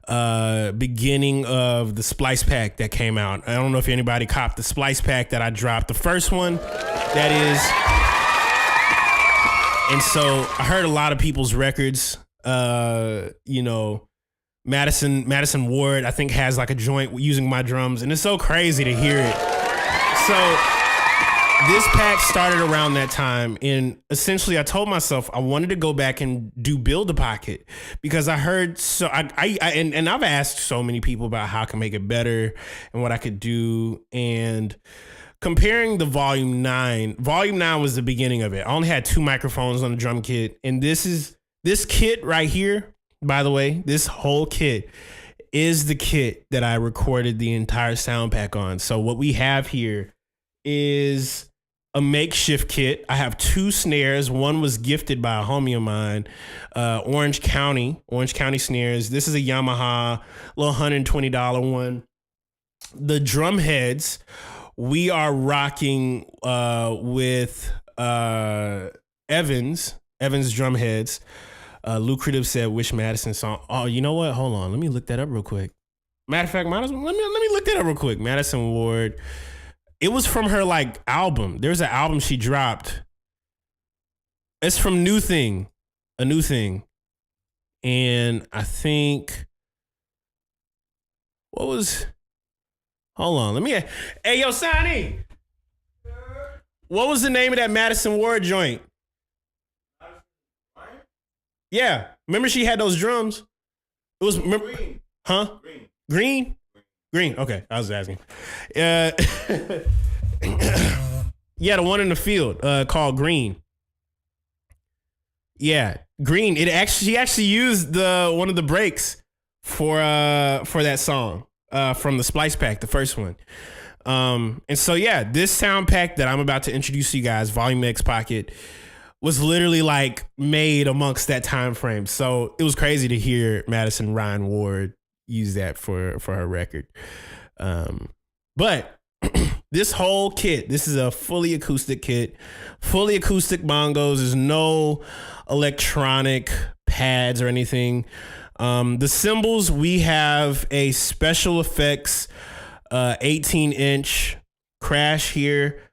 B: beginning of the Splice pack that came out. I don't know if anybody copped the Splice pack that I dropped. The first one, that is. And so I heard a lot of people's records. Madison Ward, I think, has like a joint using my drums, and it's so crazy to hear it. So this pack started around that time, and essentially I told myself I wanted to go back and do Build a Pocket because I heard and I've asked so many people about how I can make it better and what I could do, and comparing the Volume 9 was the beginning of it. I only had 2 microphones on the drum kit, and this kit right here, by the way, this whole kit is the kit that I recorded the entire sound pack on. So what we have here is a makeshift kit. I have 2 snares. One was gifted by a homie of mine, Orange County snares. This is a Yamaha, little $120 one. The drum heads, we are rocking with Evans drum heads. Lucrative said, "Wish Madison song." Oh, you know what? Hold on. Let me look that up real quick. Matter of fact, let me look that up real quick. Madison Ward. It was from her like album. There's an album she dropped. It's from A New Thing. And I think hold on. Hey, yo, Sonny. What was the name of that Madison Ward joint? Yeah. Remember she had those drums? It was Green. Huh? Green? Okay, I was asking. Yeah, the one in the field called Green. Yeah, Green. She actually used one of the breaks for that song from the Splice pack, the first one. And so yeah, this sound pack that I'm about to introduce to you guys, Volume X Pocket, was literally like made amongst that time frame. So it was crazy to hear Madison Ryan Ward use that for her record. But this whole kit, this is a fully acoustic kit, fully acoustic bongos. There's no electronic pads or anything. The cymbals, we have a special effects 18-inch crash here.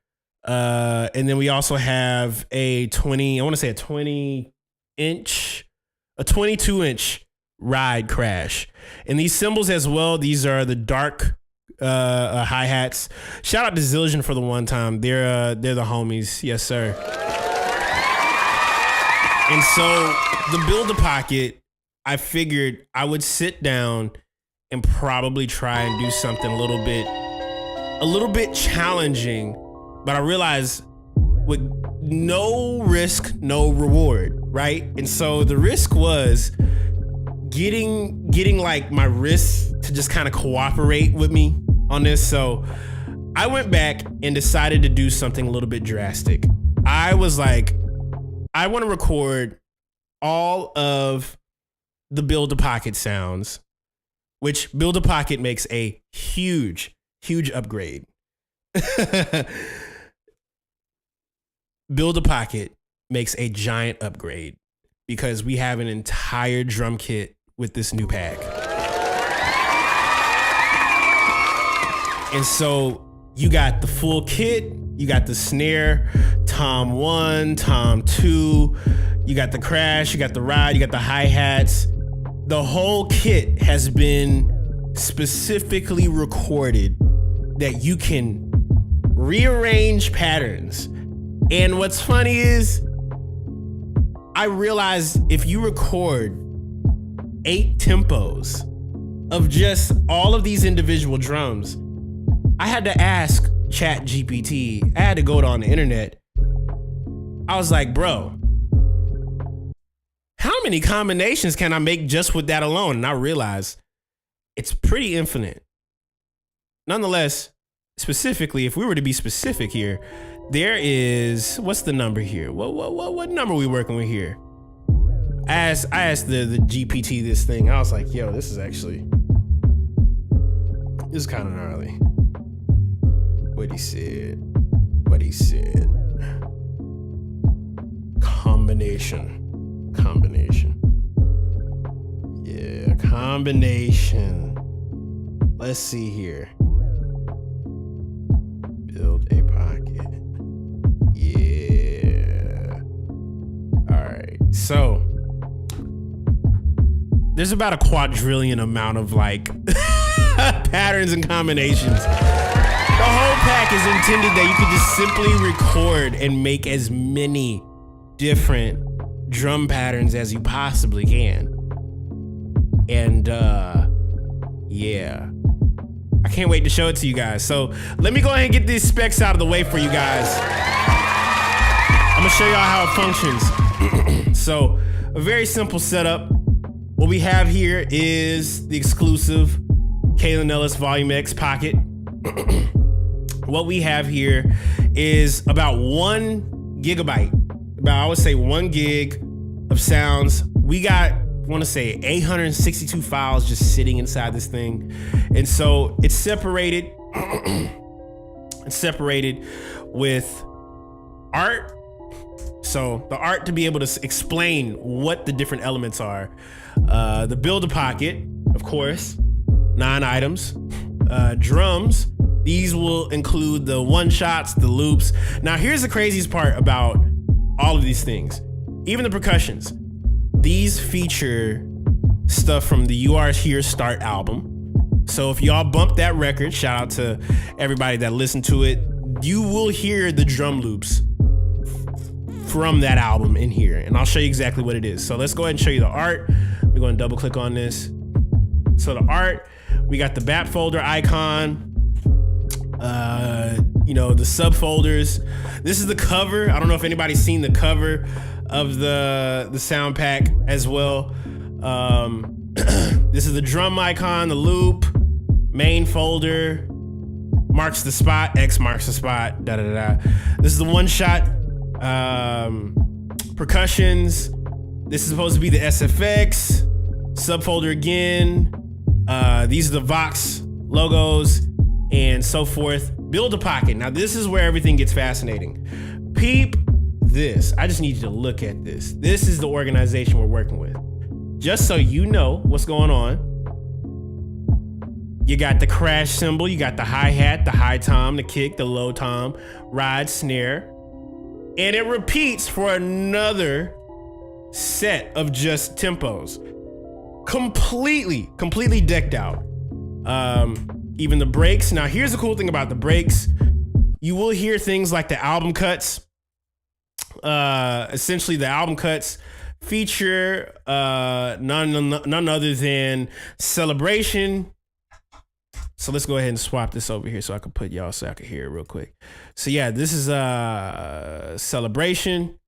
B: And then we also have a 22-inch ride crash. And these cymbals as well, these are the dark hi-hats. Shout out to Zildjian for the one time. They're the homies. Yes, sir. And so the Build a Pocket, I figured I would sit down and probably try and do something a little bit challenging, but I realized with no risk, no reward, right? And so the risk was getting like my wrists to just kind of cooperate with me on this. So I went back and decided to do something a little bit drastic. I was like, I want to record all of the Build a Pocket sounds, which Build a Pocket makes a huge upgrade. Build a Pocket makes a giant upgrade because we have an entire drum kit with this new pack. And so you got the full kit, you got the snare, tom 1, tom 2, you got the crash, you got the ride, you got the hi-hats. The whole kit has been specifically recorded that you can rearrange patterns. And what's funny is, I realized if you record 8 tempos of just all of these individual drums, I had to ask ChatGPT. I had to go on the internet. I was like, bro, how many combinations can I make just with that alone? And I realized it's pretty infinite. Nonetheless, specifically, if we were to be specific here, there is, what's the number here? What number are we working with here? I asked the GPT this thing. I was like, yo, this is kind of gnarly. What he said. Combination. Yeah, combination. Let's see here. Build a pocket. Yeah. All right. So there's about a quadrillion amount of like patterns and combinations. The whole pack is intended that you could just simply record and make as many different drum patterns as you possibly can. And yeah, I can't wait to show it to you guys. So let me go ahead and get these specs out of the way for you guys. I'm gonna show y'all how it functions. So a very simple setup. What we have here is the exclusive Kalen Ellis Volume X Pocket. What we have here is about 1 gigabyte, about I would say 1 gig of sounds. We got, I want to say 862 files just sitting inside this thing. And so it's separated. It's separated with art. So the art to be able to explain what the different elements are. The Build a Pocket, of course, 9 items. Drums. These will include the one-shots, the loops. Now, here's the craziest part about all of these things. Even the percussions. These feature stuff from the You Are Here Start album. So if y'all bump that record, shout out to everybody that listened to it, you will hear the drum loops from that album in here. And I'll show you exactly what it is. So let's go ahead and show you the art. We're going to double click on this. So the art, we got the BAP folder icon. The subfolders. This is the cover. I don't know if anybody's seen the cover of the sound pack as well. This is the drum icon, the loop, main folder, marks the spot, X marks the spot, This is the one shot, percussions. This is supposed to be the SFX, subfolder again. These are the Vox logos and so forth. Build a Pocket. Now this is where everything gets fascinating. Peep this. I just need you to look at this. This is the organization we're working with. Just so you know what's going on. You got the crash cymbal, you got the hi-hat, the high tom, the kick, the low tom, ride, snare. And it repeats for another set of just tempos. Completely decked out. Even the breaks. Now here's the cool thing about the breaks. You will hear things like the album cuts. Essentially the album cuts feature none other than Celebration. So let's go ahead and swap this over here so I can put y'all so I can hear it real quick. So yeah, this is Celebration.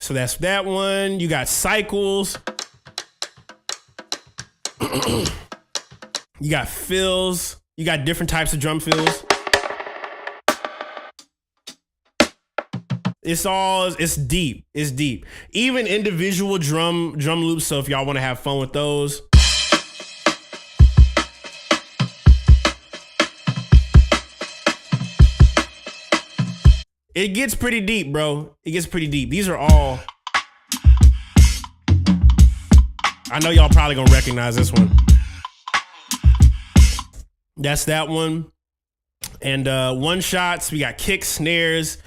B: So that's that one. You got Cycles. You got fills. You got different types of drum fills. It's deep. It's deep. Even individual drum loops. So if y'all want to have fun with those. It gets pretty deep, bro. It gets pretty deep. These are all. I know y'all probably gonna recognize this one. That's that one. And one shots. We got kicks, snares.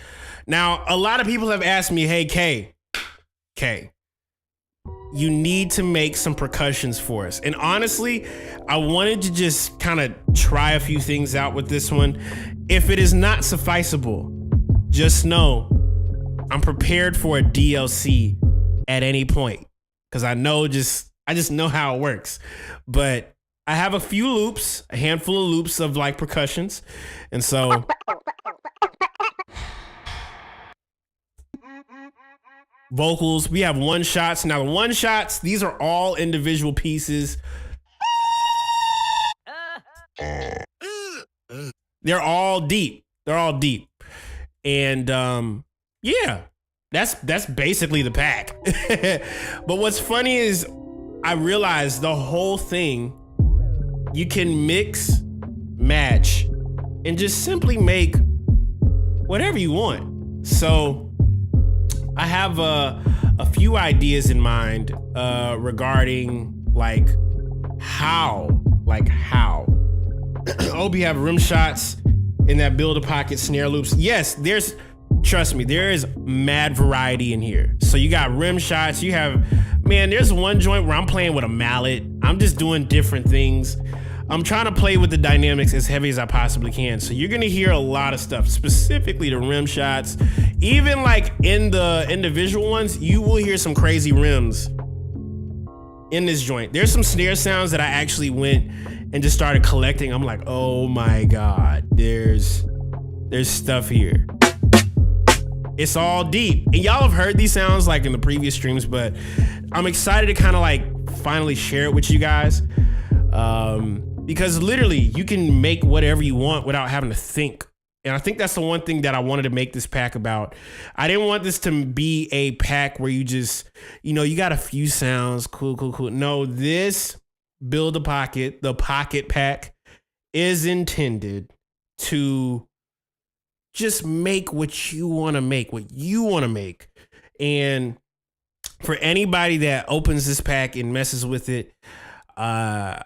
B: Now, a lot of people have asked me, hey, K, you need to make some percussions for us. And honestly, I wanted to just kind of try a few things out with this one. If it is not sufficeable, just know I'm prepared for a DLC at any point. Because I just know how it works. But I have a few loops, a handful of loops of like percussions. And so vocals, we have one shots. Now the one shots, these are all individual pieces. They're all deep. And yeah, that's basically the pack. But what's funny is I realized the whole thing, you can mix, match, and just simply make whatever you want. So I have a few ideas in mind regarding like how. Hope you have rim shots in that Build-A-Pocket snare loops. Yes, trust me, there is mad variety in here. So you got rim shots, there's one joint where I'm playing with a mallet. I'm just doing different things. I'm trying to play with the dynamics as heavy as I possibly can. So you're gonna hear a lot of stuff, specifically the rim shots. Even like in the individual ones, you will hear some crazy rims in this joint. There's some snare sounds that I actually went and just started collecting. I'm like, oh my God, there's stuff here. It's all deep. And y'all have heard these sounds like in the previous streams, but I'm excited to kind of like finally share it with you guys. Because literally you can make whatever you want without having to think. And I think that's the one thing that I wanted to make this pack about. I didn't want this to be a pack where you just, you got a few sounds, cool. No, this Build-A-Pocket, the Pocket Pack, is intended to just make what you want to make, And for anybody that opens this pack and messes with it, I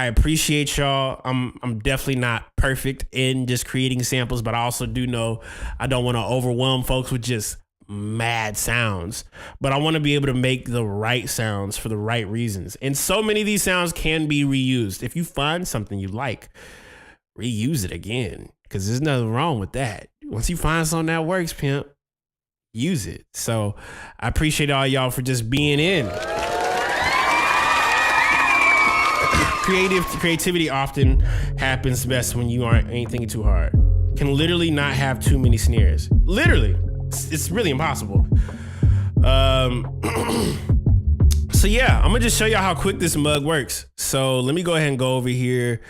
B: appreciate y'all. I'm definitely not perfect in just creating samples, but I also do know I don't want to overwhelm folks with just mad sounds, but I want to be able to make the right sounds for the right reasons. And so many of these sounds can be reused. If you find something you like, reuse it again, because there's nothing wrong with that. Once you find something that works, pimp, use it. So I appreciate all y'all for just being in. Creativity often happens best when you ain't thinking too hard. Can literally not have too many snares. Literally. It's really impossible. So yeah, I'm gonna just show y'all how quick this mug works. So let me go ahead and go over here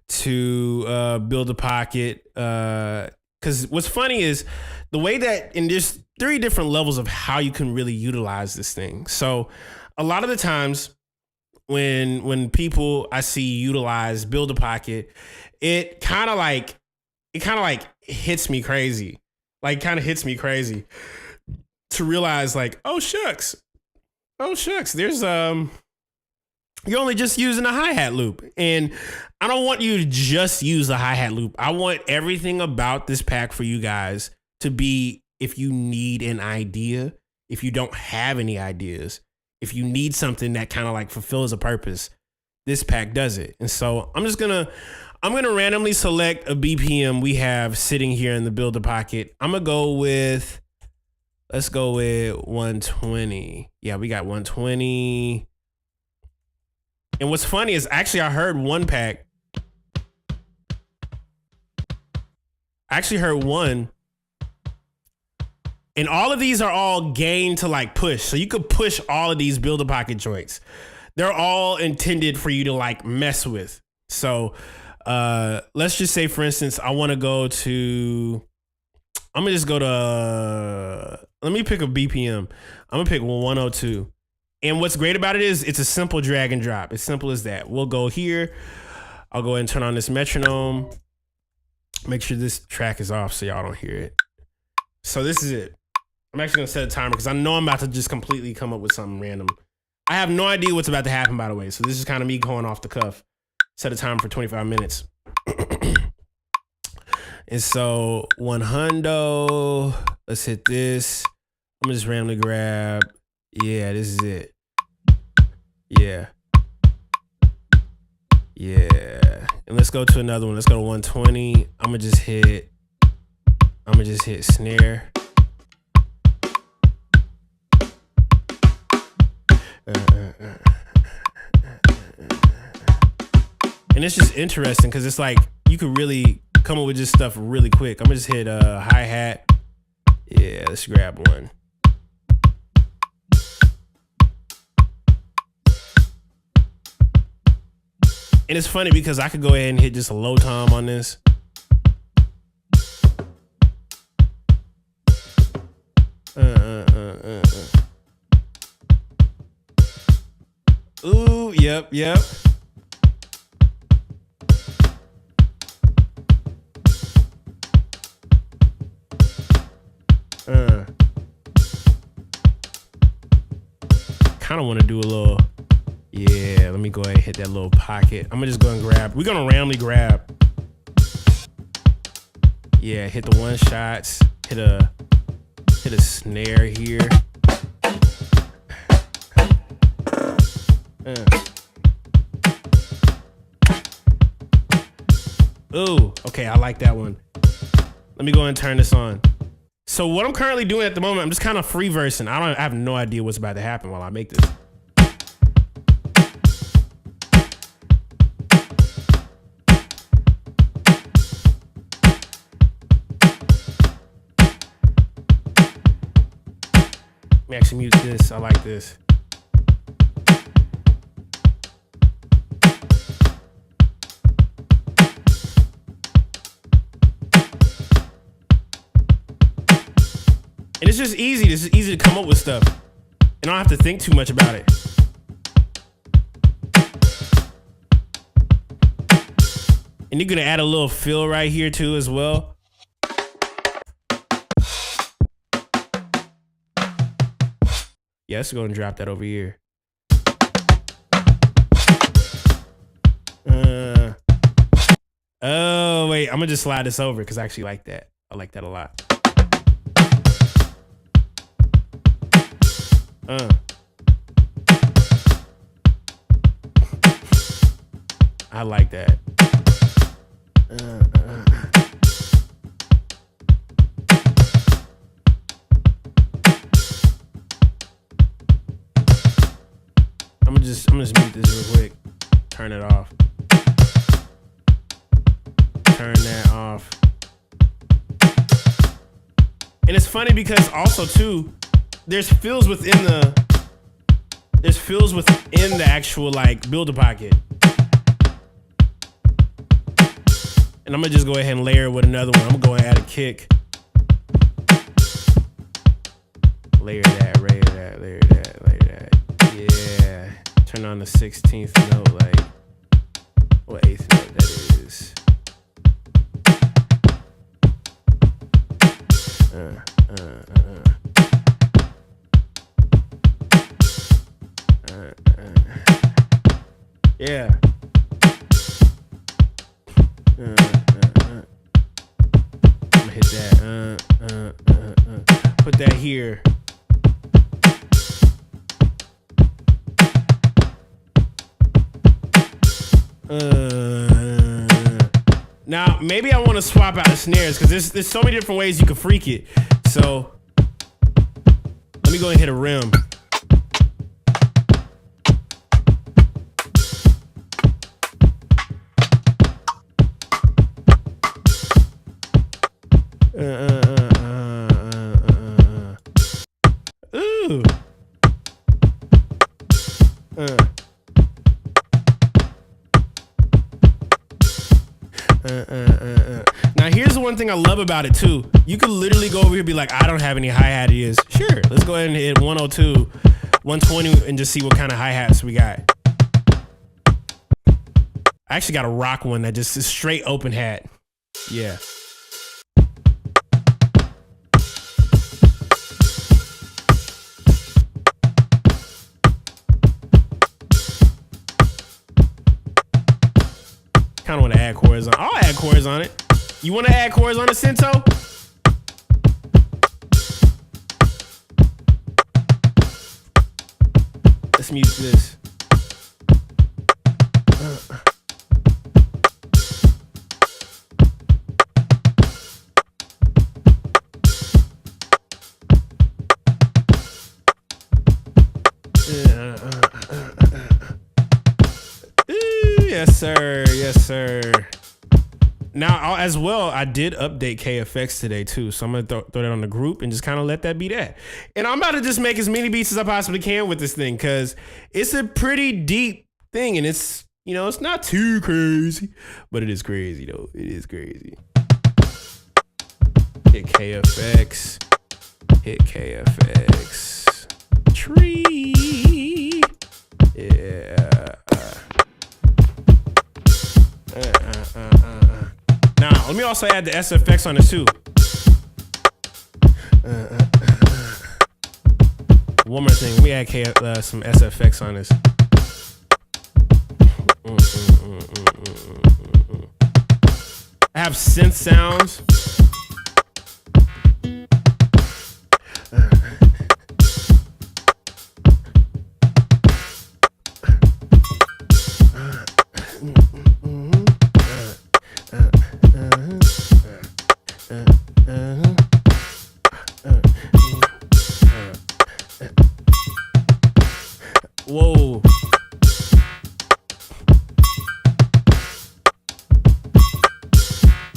B: to Build-A-Pocket. Because what's funny is the way that, and there's 3 different levels of how you can really utilize this thing. So a lot of the times when people I see utilize Build-A-Pocket, it kind of like hits me crazy. To realize like, oh shucks, there's you're only just using a hi-hat loop. And I don't want you to just use a hi-hat loop. I want everything about this pack for you guys to be, if you need an idea, if you don't have any ideas, if you need something that kind of like fulfills a purpose, this pack does it. And so I'm gonna randomly select a BPM we have sitting here in the Build-A-Pocket. Let's go with 120. Yeah, we got 120. And what's funny is actually I heard one pack. And all of these are all gain to like push. So you could push all of these Build-A-Pocket joints. They're all intended for you to like mess with. So let's just say, for instance, I want to go to, let me pick a BPM. I'm gonna pick 102. And what's great about it is it's a simple drag and drop. As simple as that. We'll go here. I'll go ahead and turn on this metronome. Make sure this track is off so y'all don't hear it. So this is it. I'm actually gonna set a timer because I know I'm about to just completely come up with something random. I have no idea what's about to happen, by the way. So this is kind of me going off the cuff. Set a timer for 25 minutes. And so 100. Let's hit this. I'm gonna just randomly grab. Yeah, this is it. Yeah. Yeah. And let's go to another one. Let's go to 120. I'm gonna just hit snare. And it's just interesting because it's like you could really come up with just stuff really quick. I'm gonna just hit hi-hat. Yeah, let's grab one. And it's funny because I could go ahead and hit just a low tom on this. Ooh, yep. Kind of want to do a little, yeah, let me go ahead and hit that little pocket. I'm gonna just go and grab, we're gonna randomly grab. Yeah, hit the one shots, hit a snare here. Ooh, okay, I like that one. Let me go and turn this on. So what I'm currently doing at the moment, I'm just kind of free versing. I have no idea what's about to happen while I make this. Let me actually mute this. I like this. And it's just easy. This is easy to come up with stuff. And I don't have to think too much about it. And you're gonna add a little fill right here too as well. Yeah, let's go and drop that over here. Oh, wait, I'm gonna just slide this over because I actually like that. I like that a lot. I like that. I'm gonna just mute this real quick. Turn it off. Turn that off. And it's funny because also too, there's fills within the actual like builder pocket. And I'm gonna just go ahead and layer it with another one. I'm gonna go and add a kick. Layer that, layer that, layer that, layer that. Yeah. Turn on the 16th note, like what 8th note that is. Yeah. I'm gonna hit that. Put that here. Now maybe I want to swap out the snares because there's so many different ways you can freak it. So let me go and hit a rim. Ooh. Now here's the one thing I love about it too. You could literally go over here and be like, I don't have any hi-hat ideas. Sure, let's go ahead and hit 102, 120 and just see what kind of hi-hats we got. I actually got a rock one that just is straight open hat. Yeah. Kind of want to add chords on. I'll add chords on it. You want to add chords on it, Cinto? Let's mute this. Yes, sir. Yes, sir. Now, as well, I did update KFX today, too. So I'm going to throw that on the group and just kind of let that be that. And I'm about to just make as many beats as I possibly can with this thing because it's a pretty deep thing. And it's, you know, it's not too crazy, but it is crazy, though. It is crazy. Hit KFX. Hit KFX. Tree. Yeah. Now, let me also add the SFX on it too. One more thing, let me add some SFX on this. I have synth sounds. Whoa.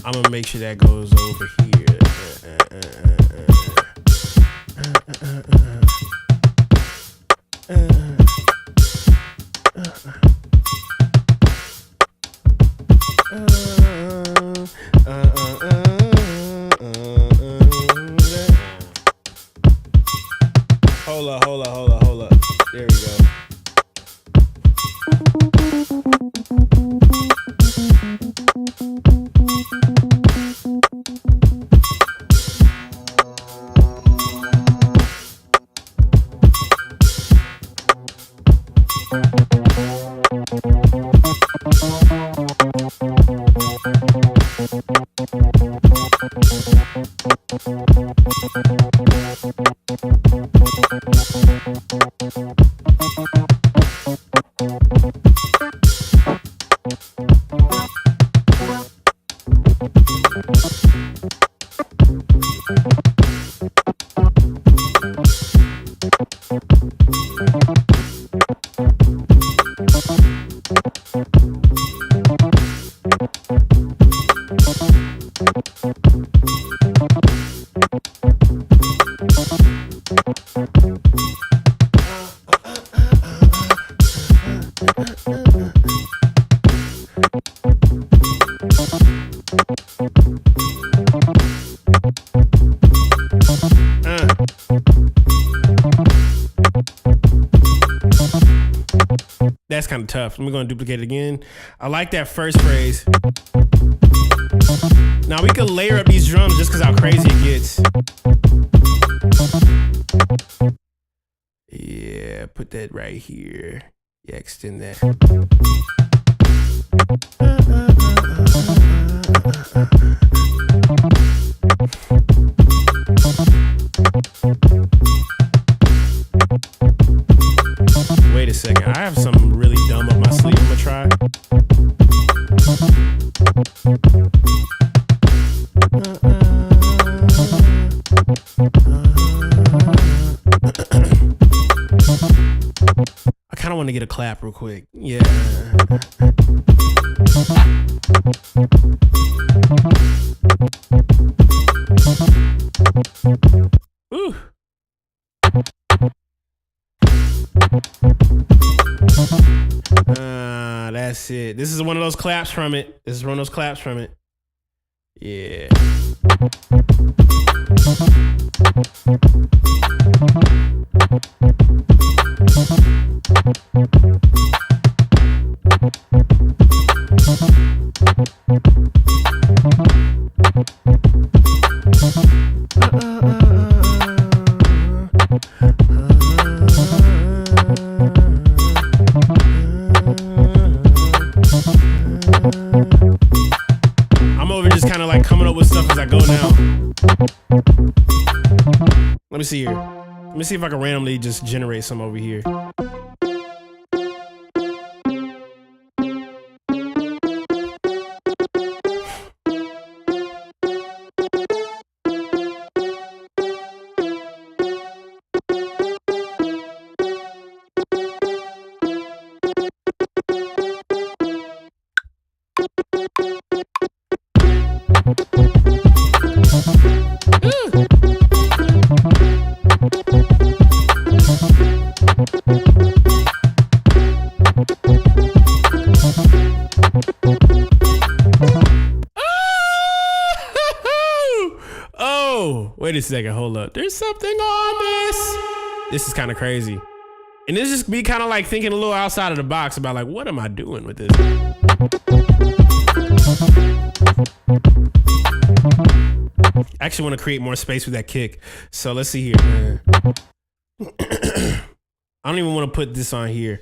B: I'm gonna make sure that goes over here. Hold up. There we go. That's kind of tough. I'm going to duplicate it again. I like that first phrase. Now we can layer up these drums just because how crazy it gets. Yeah, put that right here. Yeah, extend that. Wait a second, I have something really dumb up my sleeve. I'm gonna try. I kind of want to get a clap real quick. Yeah. Ooh. That's it. This is one of those claps from it. Yeah. me see here. Let me see if I can randomly just generate some over here. Oh, wait a second, hold up. There's something on this. This is kind of crazy. And this just me kind of like thinking a little outside of the box about like, what am I doing with this? I actually want to create more space with that kick. So let's see here. I don't even want to put this on here.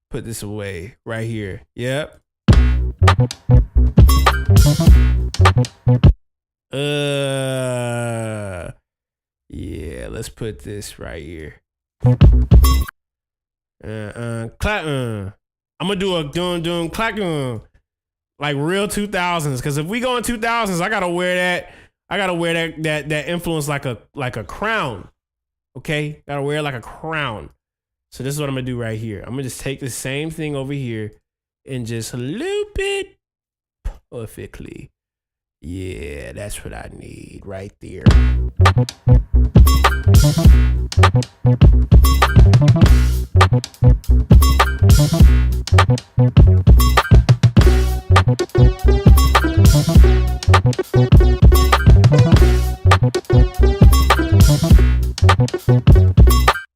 B: Put this away right here. Yep. Yeah, let's put this right here. Clap. I'm gonna do a doom clack like real 2000s. Cause if we go in 2000s, I gotta wear that. I gotta wear that influence like a crown. Okay, gotta wear it like a crown. So this is what I'm gonna do right here. I'm gonna just take the same thing over here and just loop it perfectly. Yeah, that's what I need right there.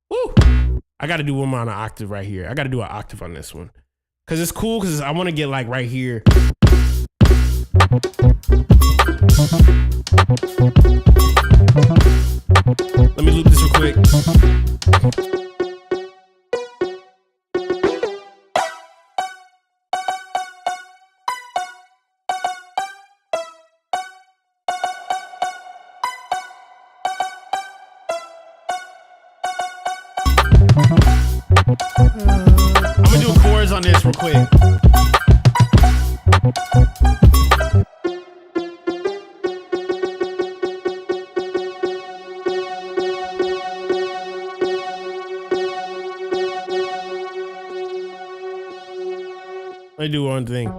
B: Woo! I gotta do one more on an octave right here. I gotta do an octave on this one. Cause it's cool, cause I wanna get like right here. Let me loop this real quick. I'm gonna do chords on this real quick. Let me do one thing.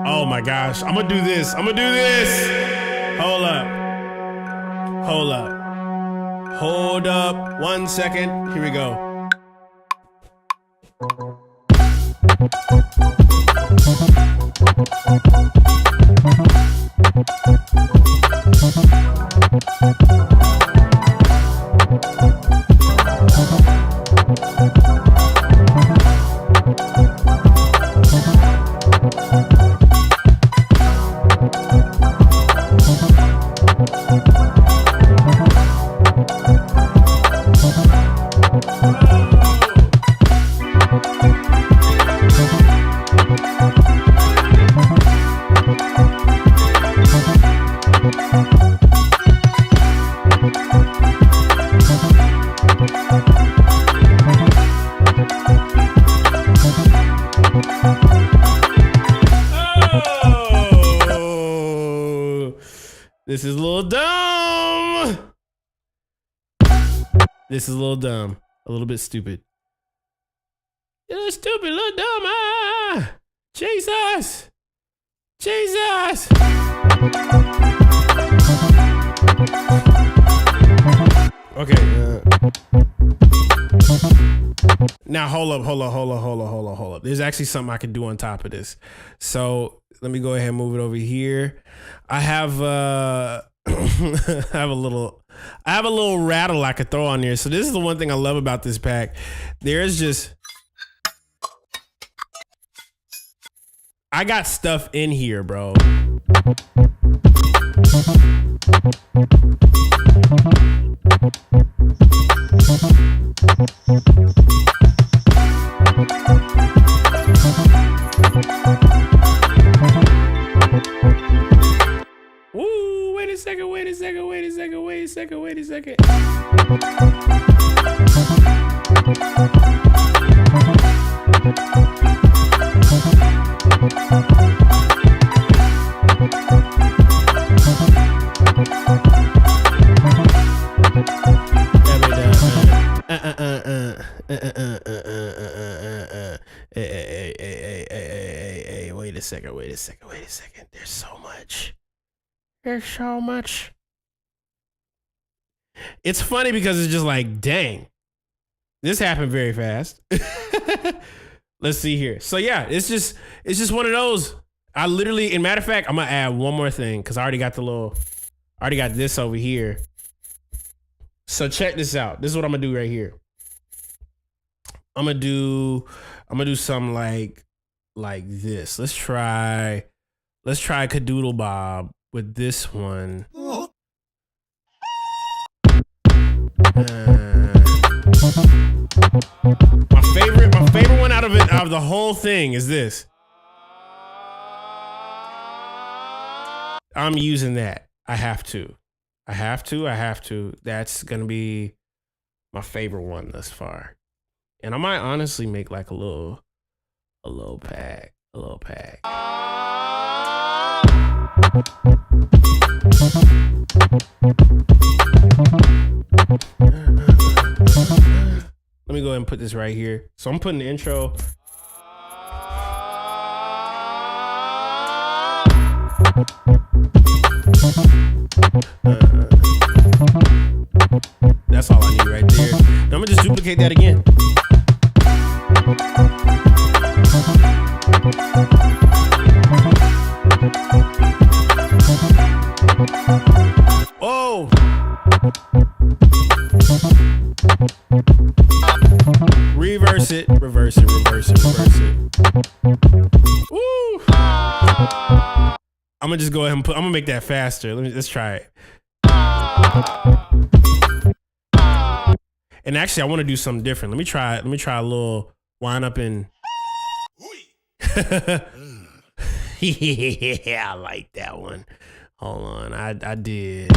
B: Oh my gosh, I'm gonna do this. I'm gonna do this. Hold up. Hold up. Hold up. 1 second. Here we go. This is a little dumb. This is a little dumb. A little bit stupid. You're a little stupid, little dumb. Ah! Jesus! Jesus! Okay. Now hold up. There's actually something I can do on top of this. So let me go ahead and move it over here. I have I have a little rattle I could throw on there. So this is the one thing I love about this pack. There's just I got stuff in here, bro. second. Wait a second. Hey, wait a second. There's so much. It's funny because it's just like, dang, this happened very fast. Let's see here. So yeah, it's just one of those. I literally, in matter of fact, I'm gonna add one more thing because I already got this over here. So check this out. This is what I'm gonna do right here. I'm gonna do something like this. Let's try Cadoodle Bob with this one. My favorite one out of the whole thing is this. I'm using that. I have to. That's gonna be my favorite one thus far. And I might honestly make like a little pack. Let me go ahead and put this right here. So I'm putting the intro. That's all I need right there. Now I'm gonna just duplicate that again. Oh! Reverse it. Woo! I'm gonna just go ahead and I'm gonna make that faster. Let's try it. And actually, I want to do something different. Let me try a little wind up in. Yeah, I like that one. Hold on, I did.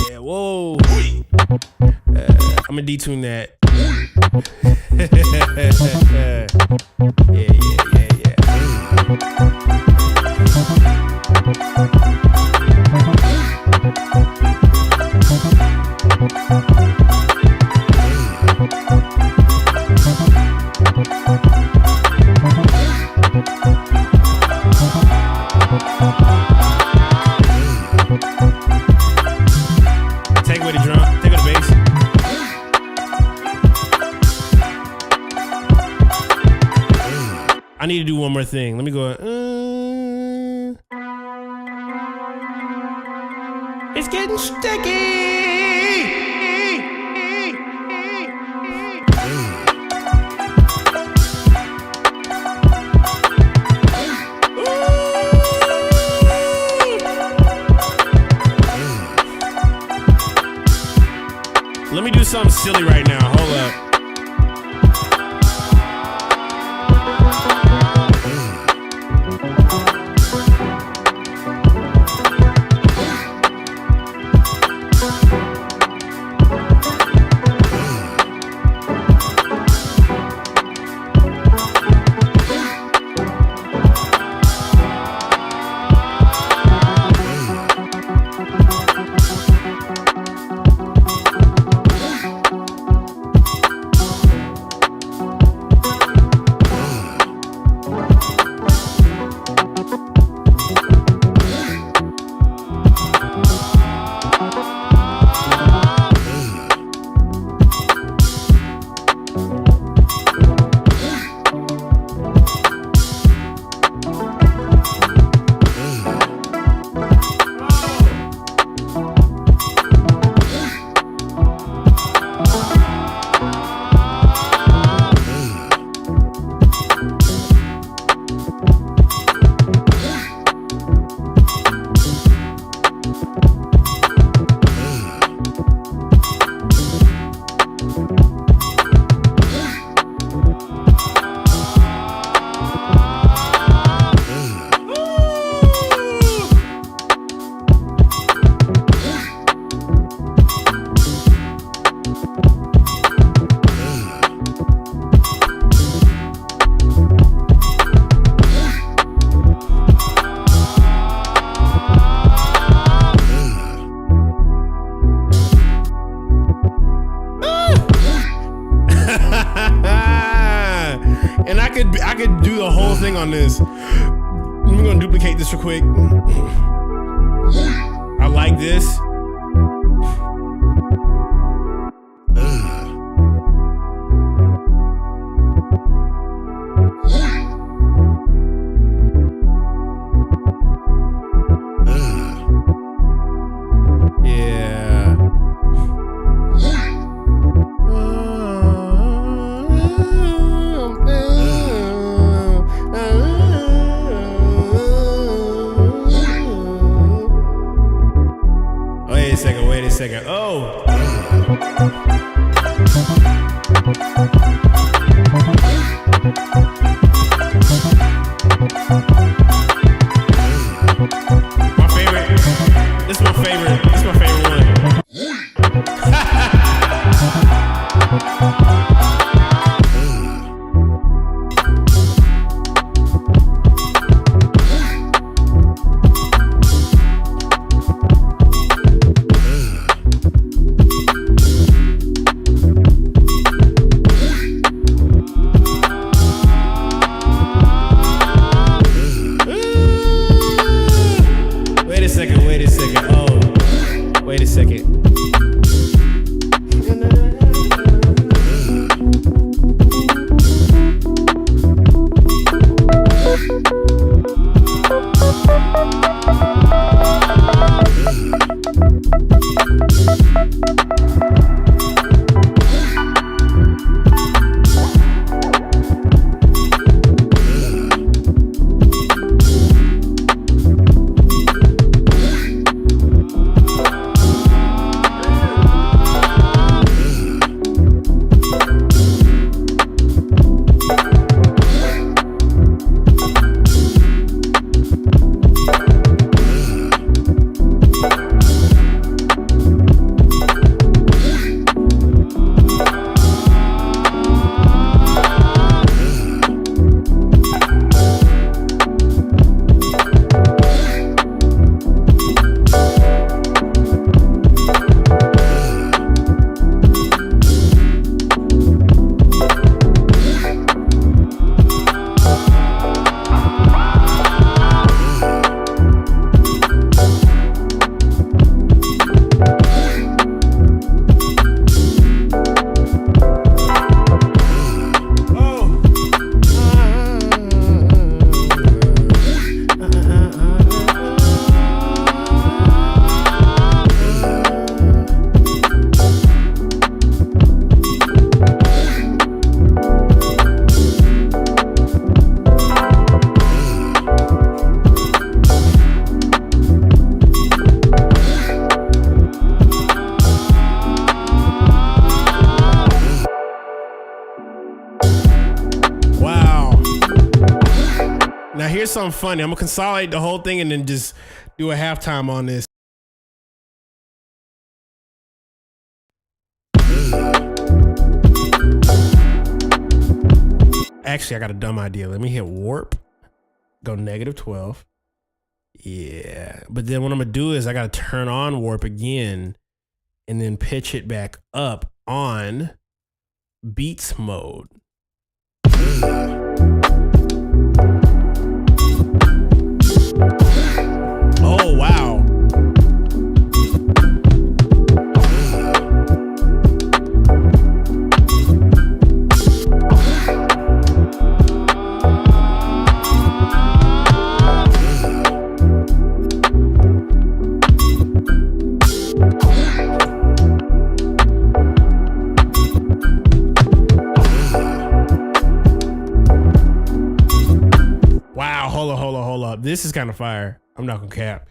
B: Yeah. Whoa. I'm gonna detune that. Yeah. Take away the drum, take away the bass. I need to do one more thing. Let me go. It's getting sticky. Let me do something silly right now. Hold up. the whole thing on this. I'm gonna duplicate this real quick. I like this. Wait a second. Oh. My favorite. This is my favorite. This is my favorite one. Wait a second. Oh, wait a second. Now here's something funny. I'm gonna consolidate the whole thing and then just do a halftime on this. Actually, I got a dumb idea. Let me hit warp, go -12. Yeah, but then what I'm gonna do is I gotta turn on warp again and then pitch it back up on beats mode. Oh, wow. Wow, hold up. This is kind of fire. I'm not gonna cap.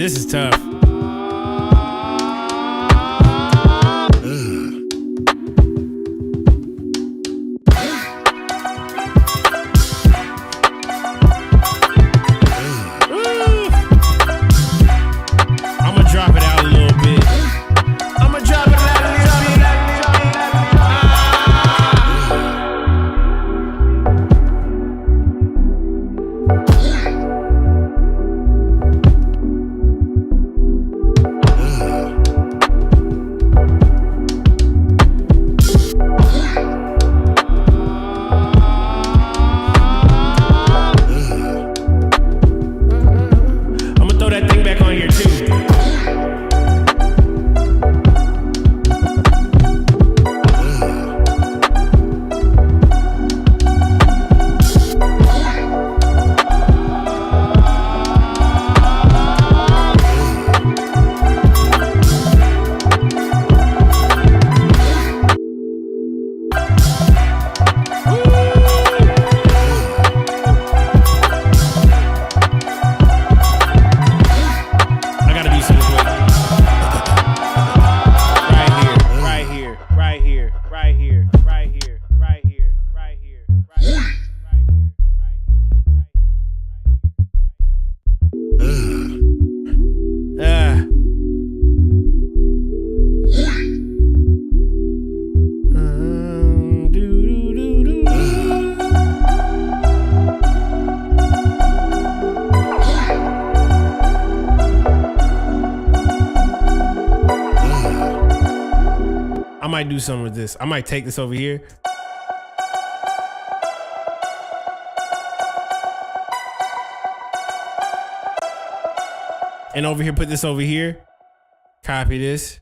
B: this is tough. I might do something with this. I might take this over here. And over here, put this over here. Copy this.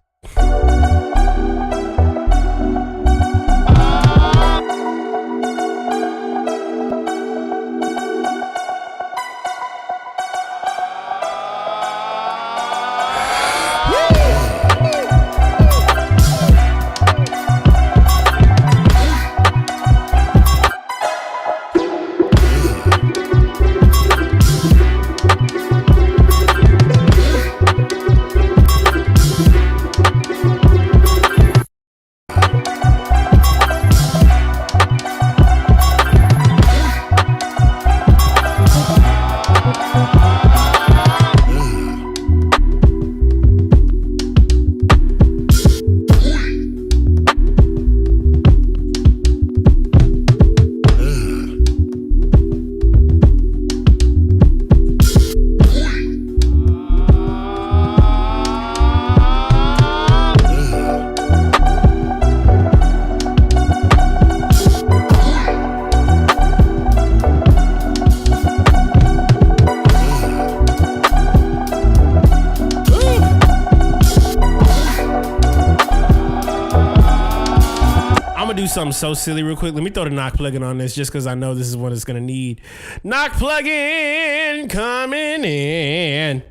B: Do something so silly real quick. Let me throw the knock plugin on this just because I know this is what it's gonna need. Knock plugin coming in. Let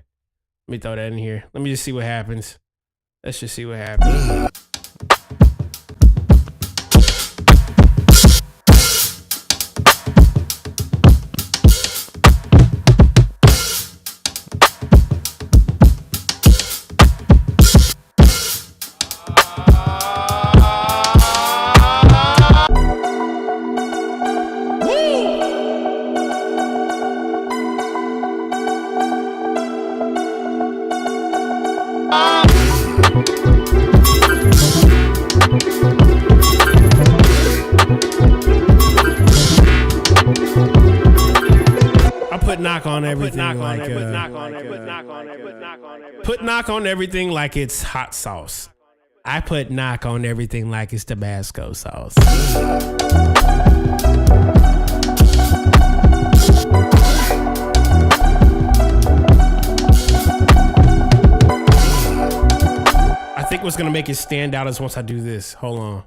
B: me throw that in here. Let me just see what happens. Let's just see what happens. Put knock on everything like it's hot sauce. I put knock on everything like it's Tabasco sauce. I think what's gonna make it stand out is once I do this. Hold on.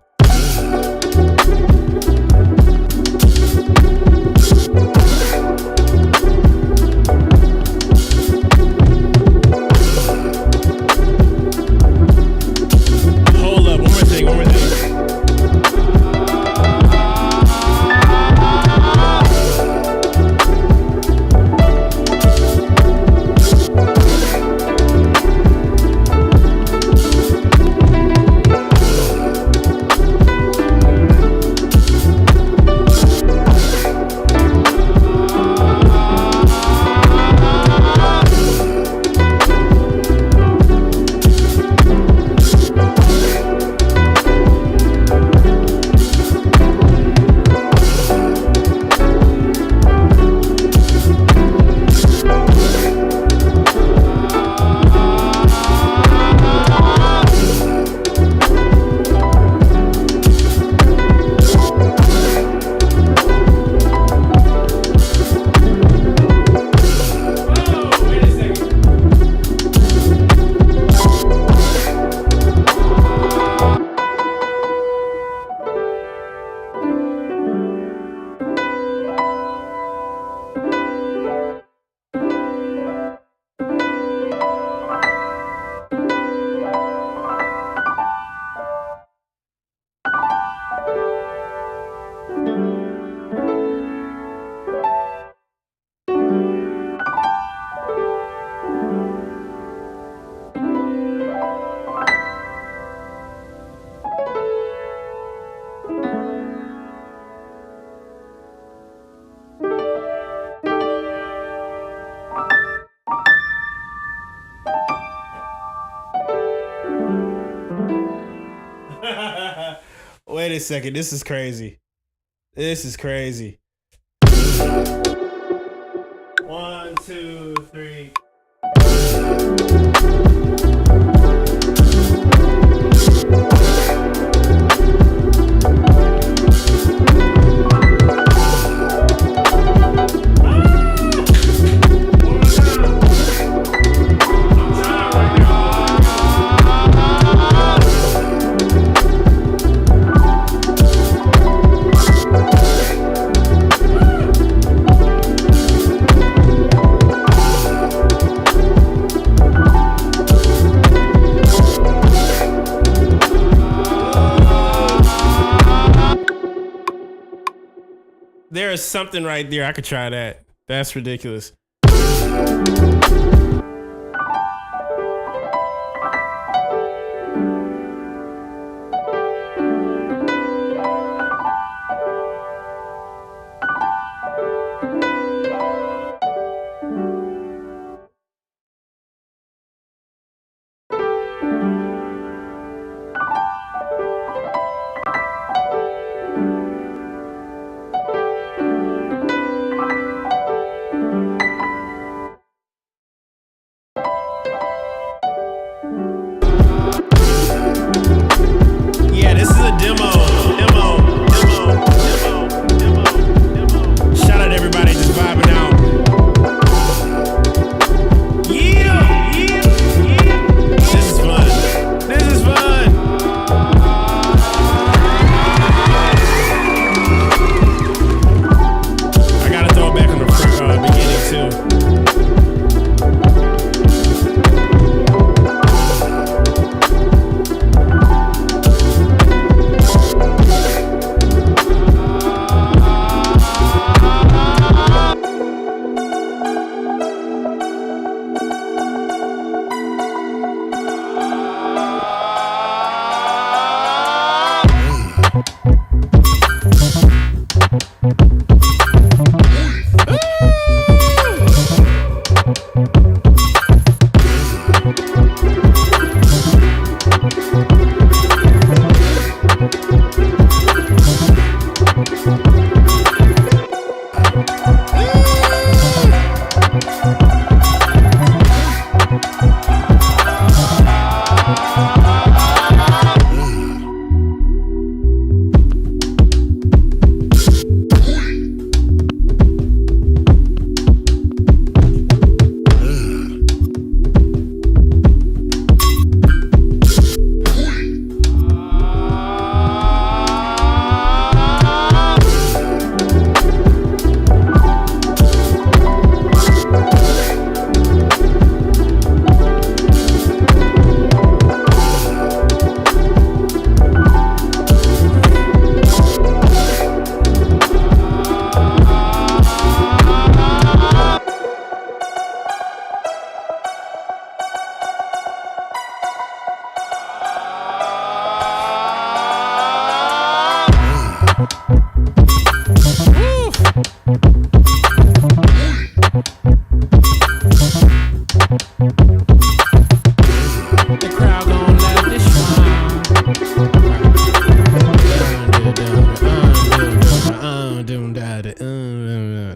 B: Wait a second. This is crazy. This is crazy. 1, 2, 3. There is something right there. I could try that. That's ridiculous. Shout out to everybody just vibing out. This is fun. This is fun. I gotta throw it back on the beginning too.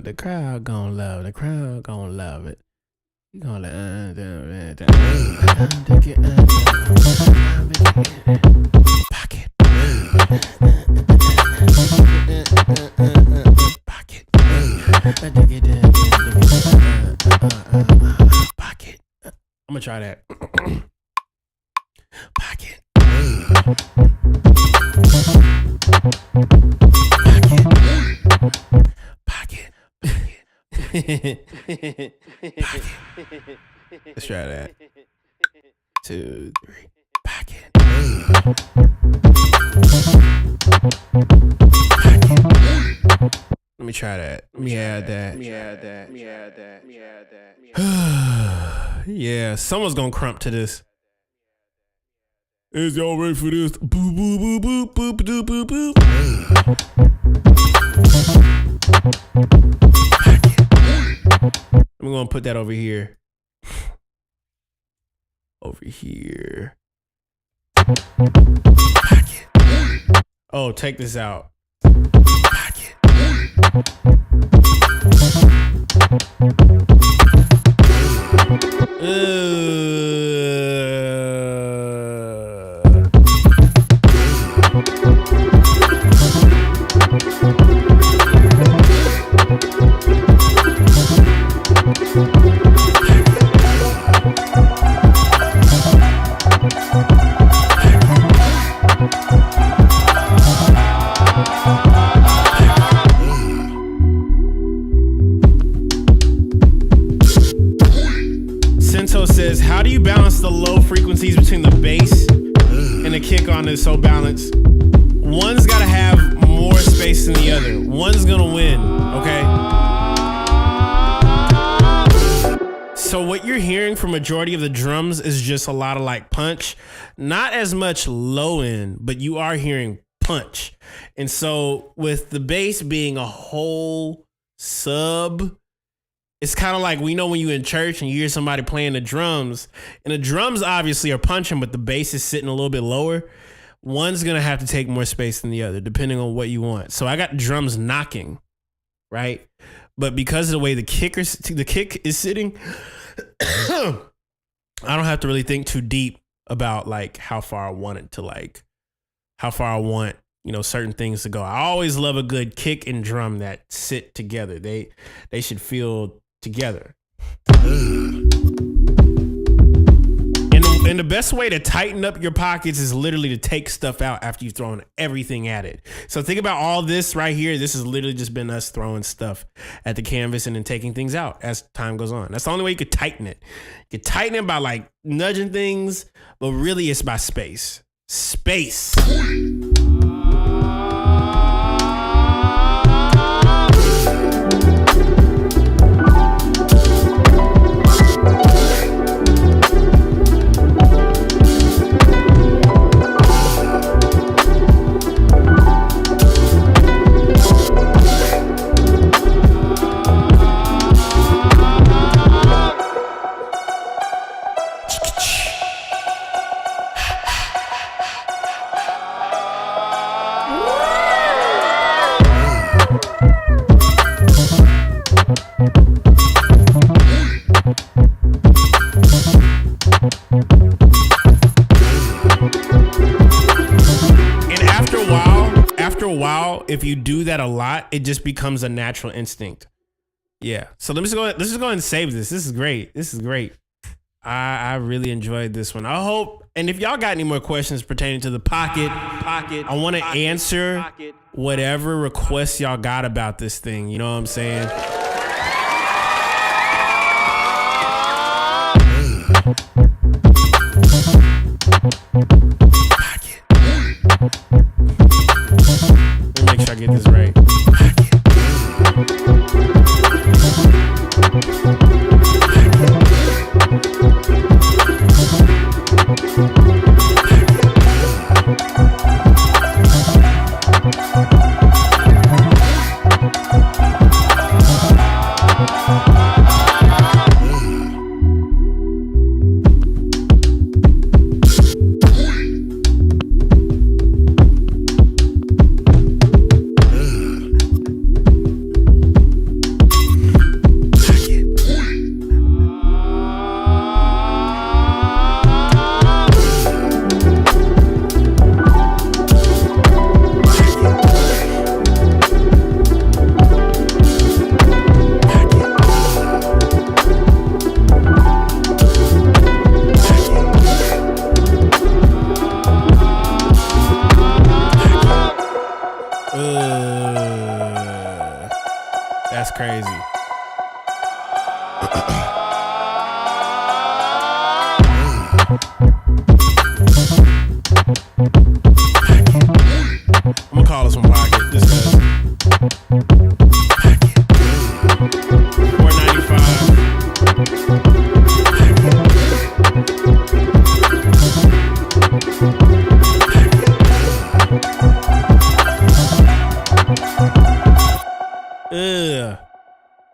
B: The crowd gonna love. The crowd gonna love it. You gonna pocket. Pocket. Pocket. I'm gonna try that. Pocket. Pocket. Pocket. Let's try that. 2, 3. Pocket. Pocket. Let me try that. Let me add that. Yeah, someone's gonna crump to this. Is y'all ready for this? Boo boo boo boo boo boo boo boo. I'm gonna put that over here. Over here. Pocket. Oh, take this out. Sento says, how do you balance the low frequencies between the bass and the kick on this so balanced? One's got to have more space than the other. One's going to win, okay? So what you're hearing from majority of the drums is just a lot of like punch. Not as much low end, but you are hearing punch. And so with the bass being a whole sub, it's kind of like, we know when you in church and you hear somebody playing the drums, and the drums obviously are punching, but the bass is sitting a little bit lower. One's going to have to take more space than the other, depending on what you want. So I got drums knocking, right? But because of the way the kick is sitting, I don't have to really think too deep about like how far I want it to like, how far I want, you know, certain things to go. I always love a good kick and drum that sit together. They should feel together. And the best way to tighten up your pockets is literally to take stuff out after you've thrown everything at it. So think about all this right here. This has literally just been us throwing stuff at the canvas and then taking things out as time goes on. That's the only way you could tighten it. You could tighten it by like nudging things, but really it's by space. Space. If you do that a lot, it just becomes a natural instinct. Yeah. So let's just go and save this. This is great. This is great. I really enjoyed this one. I hope, and if y'all got any more questions pertaining to the pocket, I want to answer whatever requests y'all got about this thing. You know what I'm saying? Make sure I get this right. That's crazy. I'm gonna call this one pocket. This is 495.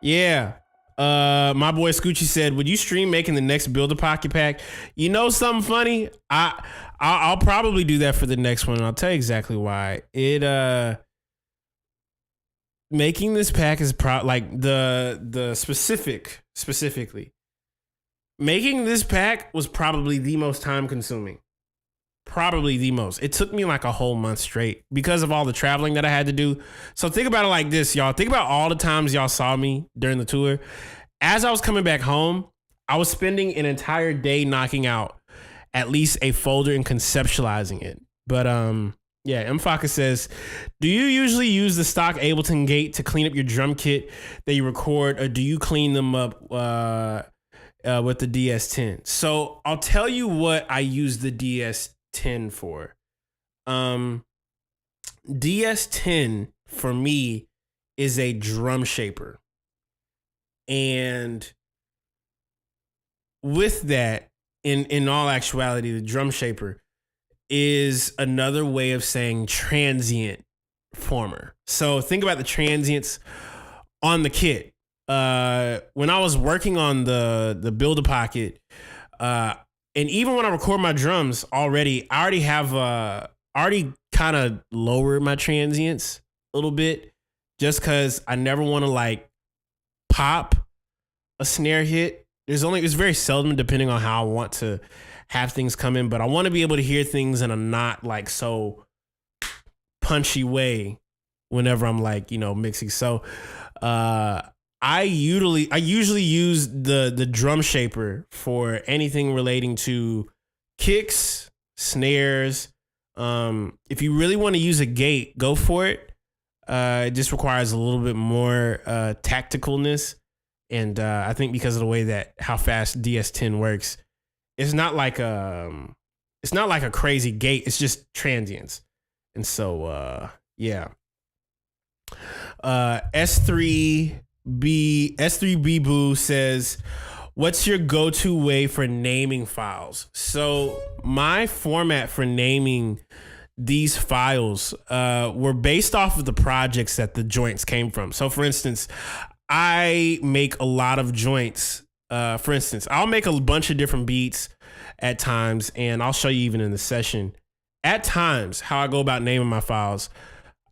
B: Yeah. My boy Scoochie said, "Would you stream making the next Builder Pocket Pack?" You know something funny? I'll probably do that for the next one. And I'll tell you exactly why. Making this pack is like the specifically. Making this pack was probably the most time consuming. Probably the most. It took me like a whole month straight because of all the traveling that I had to do. So think about it like this, y'all. Think about all the times y'all saw me during the tour. As I was coming back home, I was spending an entire day knocking out at least a folder and conceptualizing it. But yeah, Mfaka says, do you usually use the stock Ableton Gate to clean up your drum kit that you record, or do you clean them up with the DS10? So I'll tell you what I use the DS10 for. DS10 for me is a drum shaper. And with that, in all actuality, the drum shaper is another way of saying transient former. So think about the transients on the kit. When I was working on the Builder Pocket, and even when I record my drums already, I already kind of lowered my transients a little bit, just because I never want to like pop a snare hit. It's very seldom, depending on how I want to have things come in, but I want to be able to hear things in a not like so punchy way whenever I'm like, mixing. So I usually use the drum shaper for anything relating to kicks, snares. If you really want to use a gate, go for it. It just requires a little bit more tacticalness. And I think because of the way how fast DS10 works, it's not like a crazy gate. It's just transients. And so yeah. S3B Boo says, what's your go-to way for naming files? So my format for naming these files were based off of the projects that the joints came from. So for instance, I make a lot of joints. For instance, I'll make a bunch of different beats at times, and I'll show you even in the session. At times, how I go about naming my files,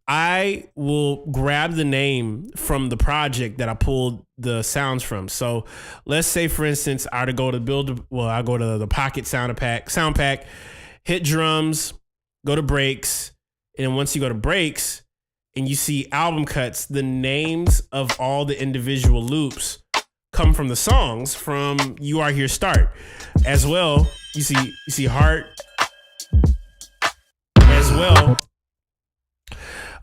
B: I will grab the name from the project that I pulled the sounds from. So let's say, for instance, I go to the Pocket sound pack, hit drums, go to breaks. And then once you go to breaks and you see album cuts, the names of all the individual loops come from the songs from You Are Here Start. As well, you see Heart as well.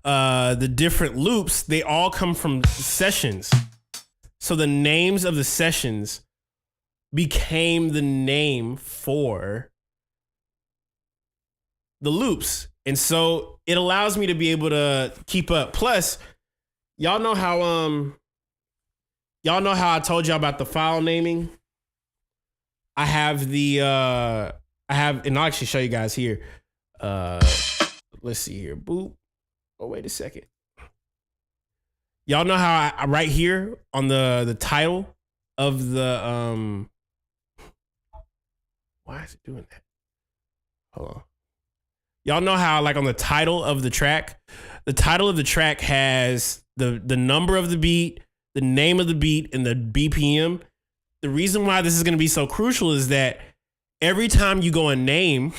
B: The different loops, they all come from sessions. So the names of the sessions became the name for the loops. And so it allows me to be able to keep up. Plus, y'all know how I told y'all about the file naming? And I'll actually show you guys here. Let's see here. Boop. Oh, wait a second. Y'all know how I right here on the title of the why is it doing that? Hold on. Y'all know how like on the title of the track has the number of the beat, the name of the beat, and the BPM. The reason why this is going to be so crucial is that every time you go and name,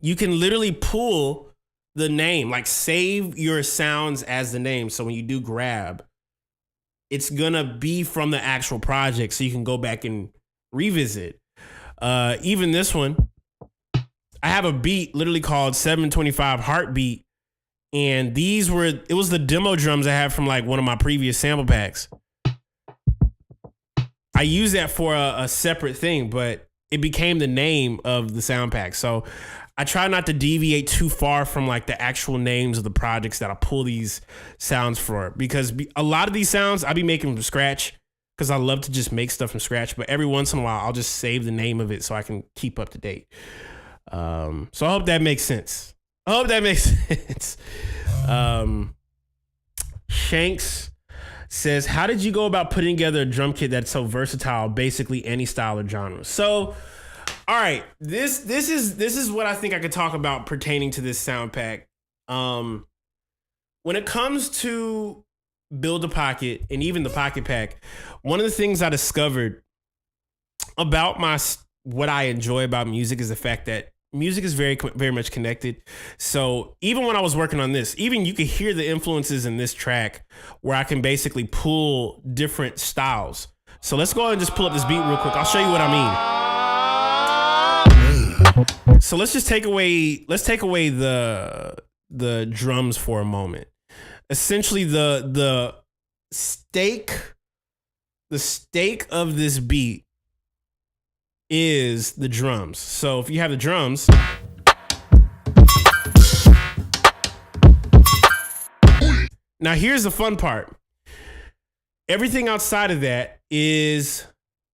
B: you can literally pull the name, like save your sounds as the name. So when you do grab, it's gonna be from the actual project, so you can go back and revisit. Even this one, I have a beat literally called 725 Heartbeat, and it was the demo drums I had from like one of my previous sample packs. I use that for a separate thing, but it became the name of the sound pack. So I try not to deviate too far from like the actual names of the projects that I pull these sounds for, because a lot of these sounds I be making from scratch because I love to just make stuff from scratch. But every once in a while, I'll just save the name of it so I can keep up to date. So I hope that makes sense. Shanks says, how did you go about putting together a drum kit that's so versatile, basically any style or genre? So, all right, this is what I think I could talk about pertaining to this sound pack. When it comes to Build a Pocket and even the Pocket Pack, one of the things I discovered about what I enjoy about music is the fact that music is very, very much connected. So even when I was working on this, even you could hear the influences in this track where I can basically pull different styles. So let's go ahead and just pull up this beat real quick. I'll show you what I mean. So let's take away the drums for a moment. Essentially the stake of this beat is the drums. So if you have the drums, now here's the fun part. Everything outside of that is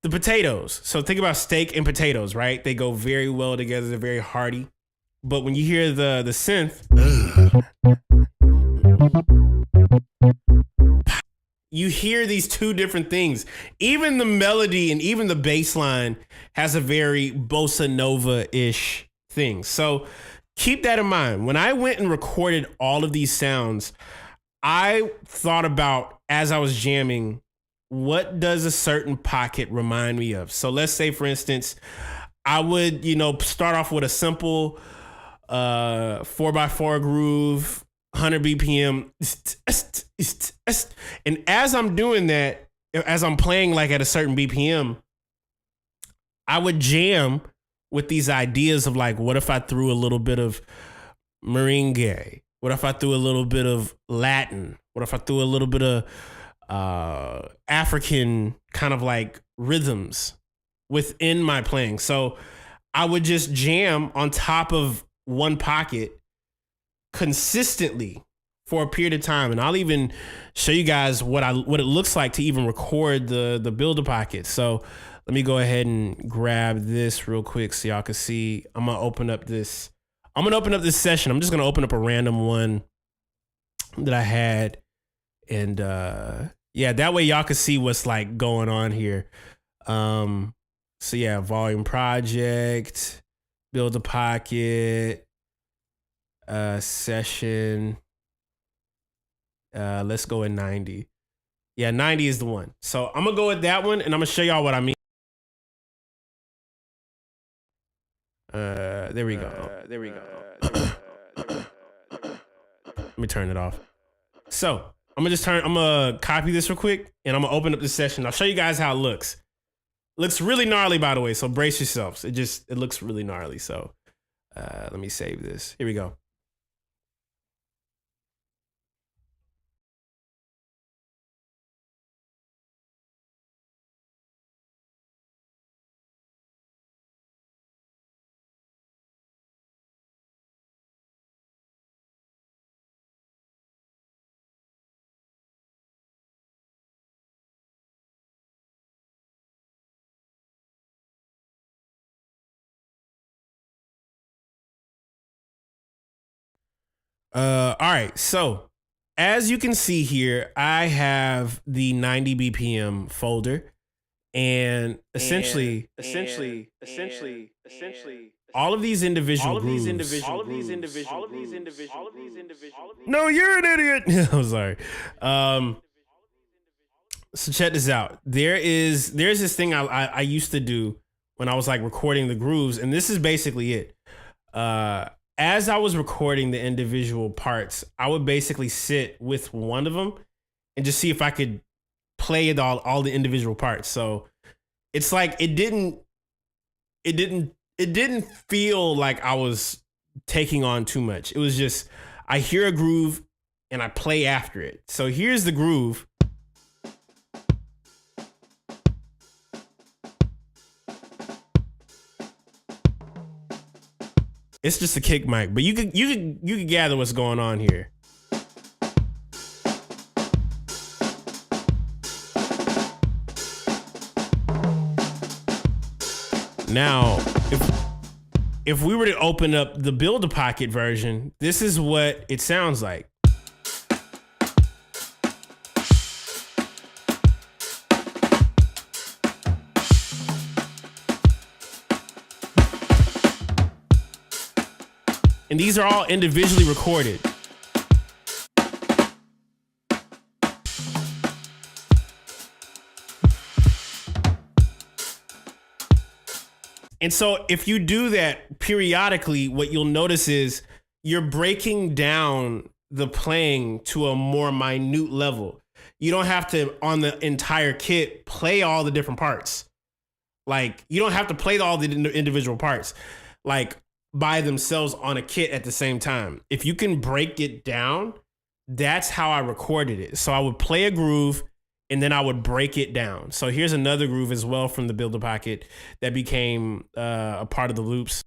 B: the potatoes. So think about steak and potatoes, right? They go very well together. They're very hearty. But when you hear the synth, you hear these two different things. Even the melody and even the bass line has a very bossa nova-ish thing. So keep that in mind. When I went and recorded all of these sounds, I thought about, as I was jamming, what does a certain pocket remind me of? So let's say, for instance, I would, start off with a simple 4x4 groove, 100 BPM. And as I'm doing that, as I'm playing like at a certain BPM, I would jam with these ideas of like, what if I threw a little bit of merengue? What if I threw a little bit of Latin? What if I threw a little bit of African kind of like rhythms within my playing? So I would just jam on top of one pocket consistently for a period of time. And I'll even show you guys what it looks like to even record the Build a Pocket. So let me go ahead and grab this real quick so y'all can see. I'm gonna open up this session. I'm just gonna open up a random one that I had. And yeah, that way y'all can see what's like going on here. So yeah, Volume Project, Build a Pocket, session. Let's go in 90. Yeah, 90 is the one. So I'm gonna go with that one and I'm gonna show y'all what I mean. There we go. Let me turn it off. So I'm gonna copy this real quick and I'm gonna open up this session. I'll show you guys how it looks. Looks really gnarly, by the way, so brace yourselves. It looks really gnarly. So let me save this. Here we go. All right, so as you can see here, I have the 90 BPM folder, and essentially, all of these individual grooves. No, you're an idiot. I'm sorry. So check this out. There's this thing I used to do when I was like recording the grooves, and this is basically it. As I was recording the individual parts, I would basically sit with one of them and just see if I could play it all the individual parts. So it's like it didn't feel like I was taking on too much. It was just I hear a groove and I play after it. So here's the groove. It's just a kick mic, but you could gather what's going on here. Now, if we were to open up the Build a Pocket version, this is what it sounds like. And these are all individually recorded. And so if you do that periodically, what you'll notice is you're breaking down the playing to a more minute level. You don't have to, on the entire kit, play all the different parts. Like, you don't have to play all the individual parts, like, by themselves on a kit at the same time. If you can break it down, that's how I recorded it. So I would play a groove, and then I would break it down. So here's another groove as well from the Build-A-Pocket that became a part of the loops.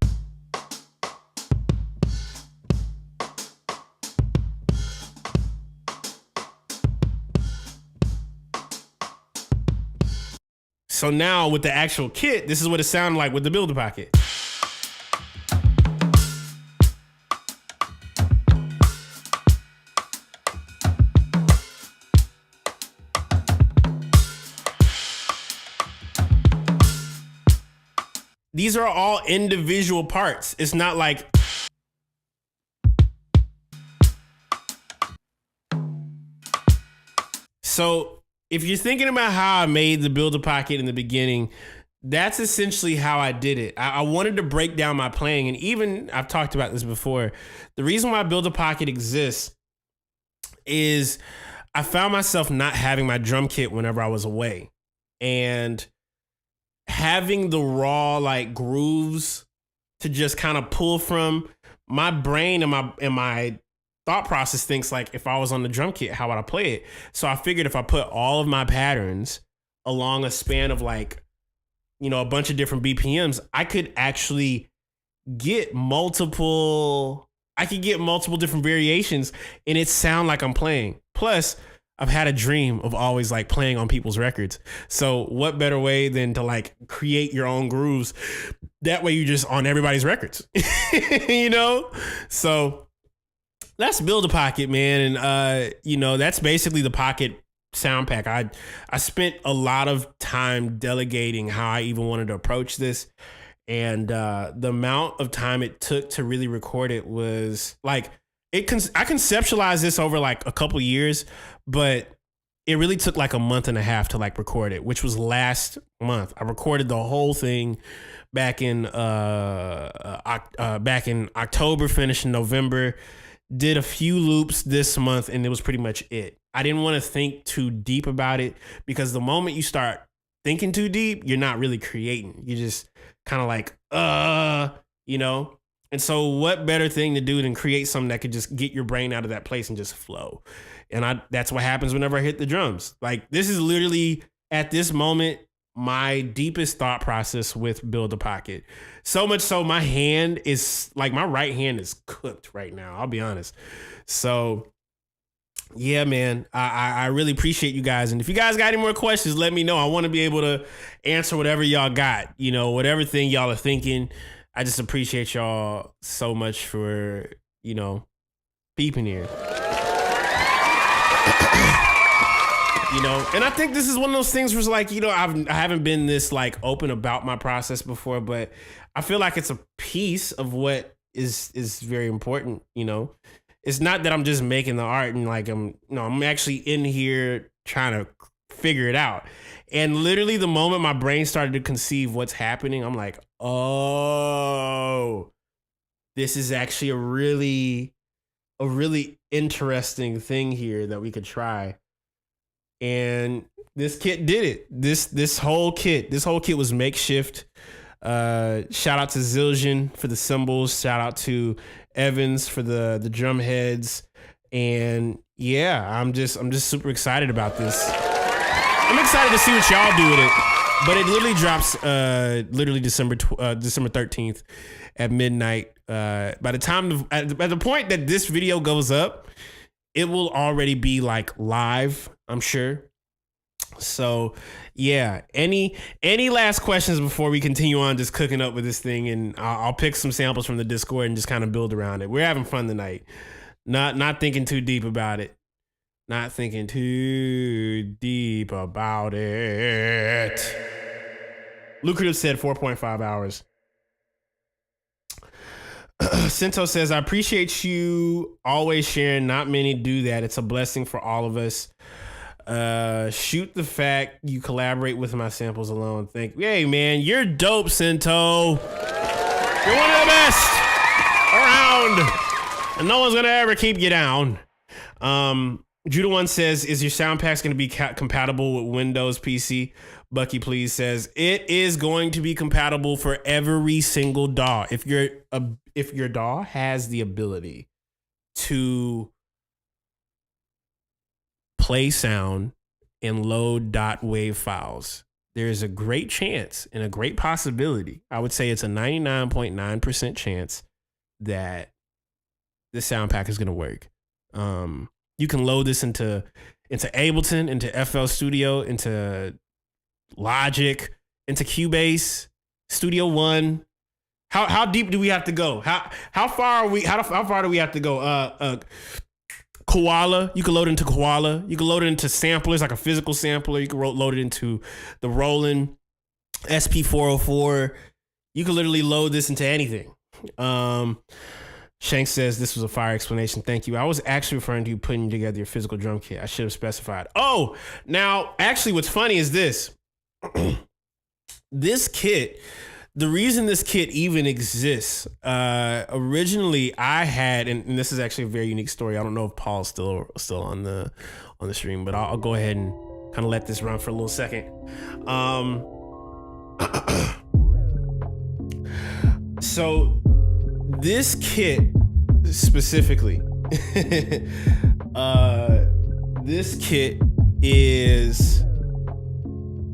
B: So now with the actual kit, this is what it sounded like with the Build-A-Pocket. These are all individual parts. It's not like so if you're thinking about how I made the Build-A-Pocket in the beginning, that's essentially how I did it. I wanted to break down my playing, and even I've talked about this before. The reason why Build-A-Pocket exists is I found myself not having my drum kit whenever I was away, and having the raw like grooves to just kind of pull from. My brain and my thought process thinks like, if I was on the drum kit, how would I play it? So I figured if I put all of my patterns along a span of like, you know, a bunch of different BPMs, I could actually get multiple different variations and it sound like I'm playing. Plus, I've had a dream of always like playing on people's records. So what better way than to like create your own grooves? That way you just on everybody's records, you know? So that's Build-A-Pocket, man. And, you know, that's basically the Pocket sound pack. I spent a lot of time delegating how I even wanted to approach this. And the amount of time it took to really record it was like, I conceptualized this over like a couple years, but it really took like a month and a half to like record it, which was last month. I recorded the whole thing back in October, finished in November, did a few loops this month, and it was pretty much it. I didn't want to think too deep about it because the moment you start thinking too deep, you're not really creating. You just kind of like, you know? And so what better thing to do than create something that could just get your brain out of that place and just flow. And that's what happens whenever I hit the drums. Like, this is literally at this moment, my deepest thought process with Build-A-Pocket. So much so my hand is like, my right hand is cooked right now. I'll be honest. So yeah, man, I really appreciate you guys. And if you guys got any more questions, let me know. I want to be able to answer whatever y'all got, you know, whatever thing y'all are thinking. I just appreciate y'all so much for, you know, peeping here. You know, and I think this is one of those things where it's like, you know, I haven't been this like open about my process before, but I feel like it's a piece of what is very important. You know, it's not that I'm just making the art and like I'm actually in here trying to figure it out. And literally the moment my brain started to conceive what's happening, I'm like, oh, this is actually a really interesting thing here that we could try. And this kit did it. This whole kit was makeshift. Shout out to Zildjian for the cymbals. Shout out to Evans for the drum heads. And yeah, I'm just super excited about this. I'm excited to see what y'all do with it. But it literally drops December 13th at midnight. By the time at the point that this video goes up, it will already be like live, I'm sure. So yeah, any last questions before we continue on just cooking up with this thing? And I'll pick some samples from the Discord and just kind of build around it. We're having fun tonight. Not thinking too deep about it. Not thinking too deep about it. Lucrative said 4.5 hours. Sento says, I appreciate you always sharing. Not many do that. It's a blessing for all of us. Shoot the fact you collaborate with my samples alone. Thank you. Hey, man, you're dope, Sento. You're one of the best around. And no one's going to ever keep you down. Judah One says, is your sound packs going to be compatible with Windows PC? Bucky Please says, it is going to be compatible for every single DAW. If your DAW has the ability to play sound and load .wav files, there's a great chance and a great possibility. I would say it's a 99.9% chance that the sound pack is going to work. You can load this into Ableton, into FL Studio, into Logic, into Cubase, Studio One. How deep do we have to go? How far do we have to go? Koala, you can load into Koala. You can load it into samplers, like a physical sampler. You can load it into the Roland SP404. You can literally load this into anything. Shank says, this was a fire explanation. Thank you. I was actually referring to you putting together your physical drum kit. I should have specified. Oh, now, actually, what's funny is this. This kit, the reason this kit even exists, originally I had, and this is actually a very unique story. I don't know if Paul's still on the stream, but I'll go ahead and kind of let this run for a little second. So this kit specifically, this kit is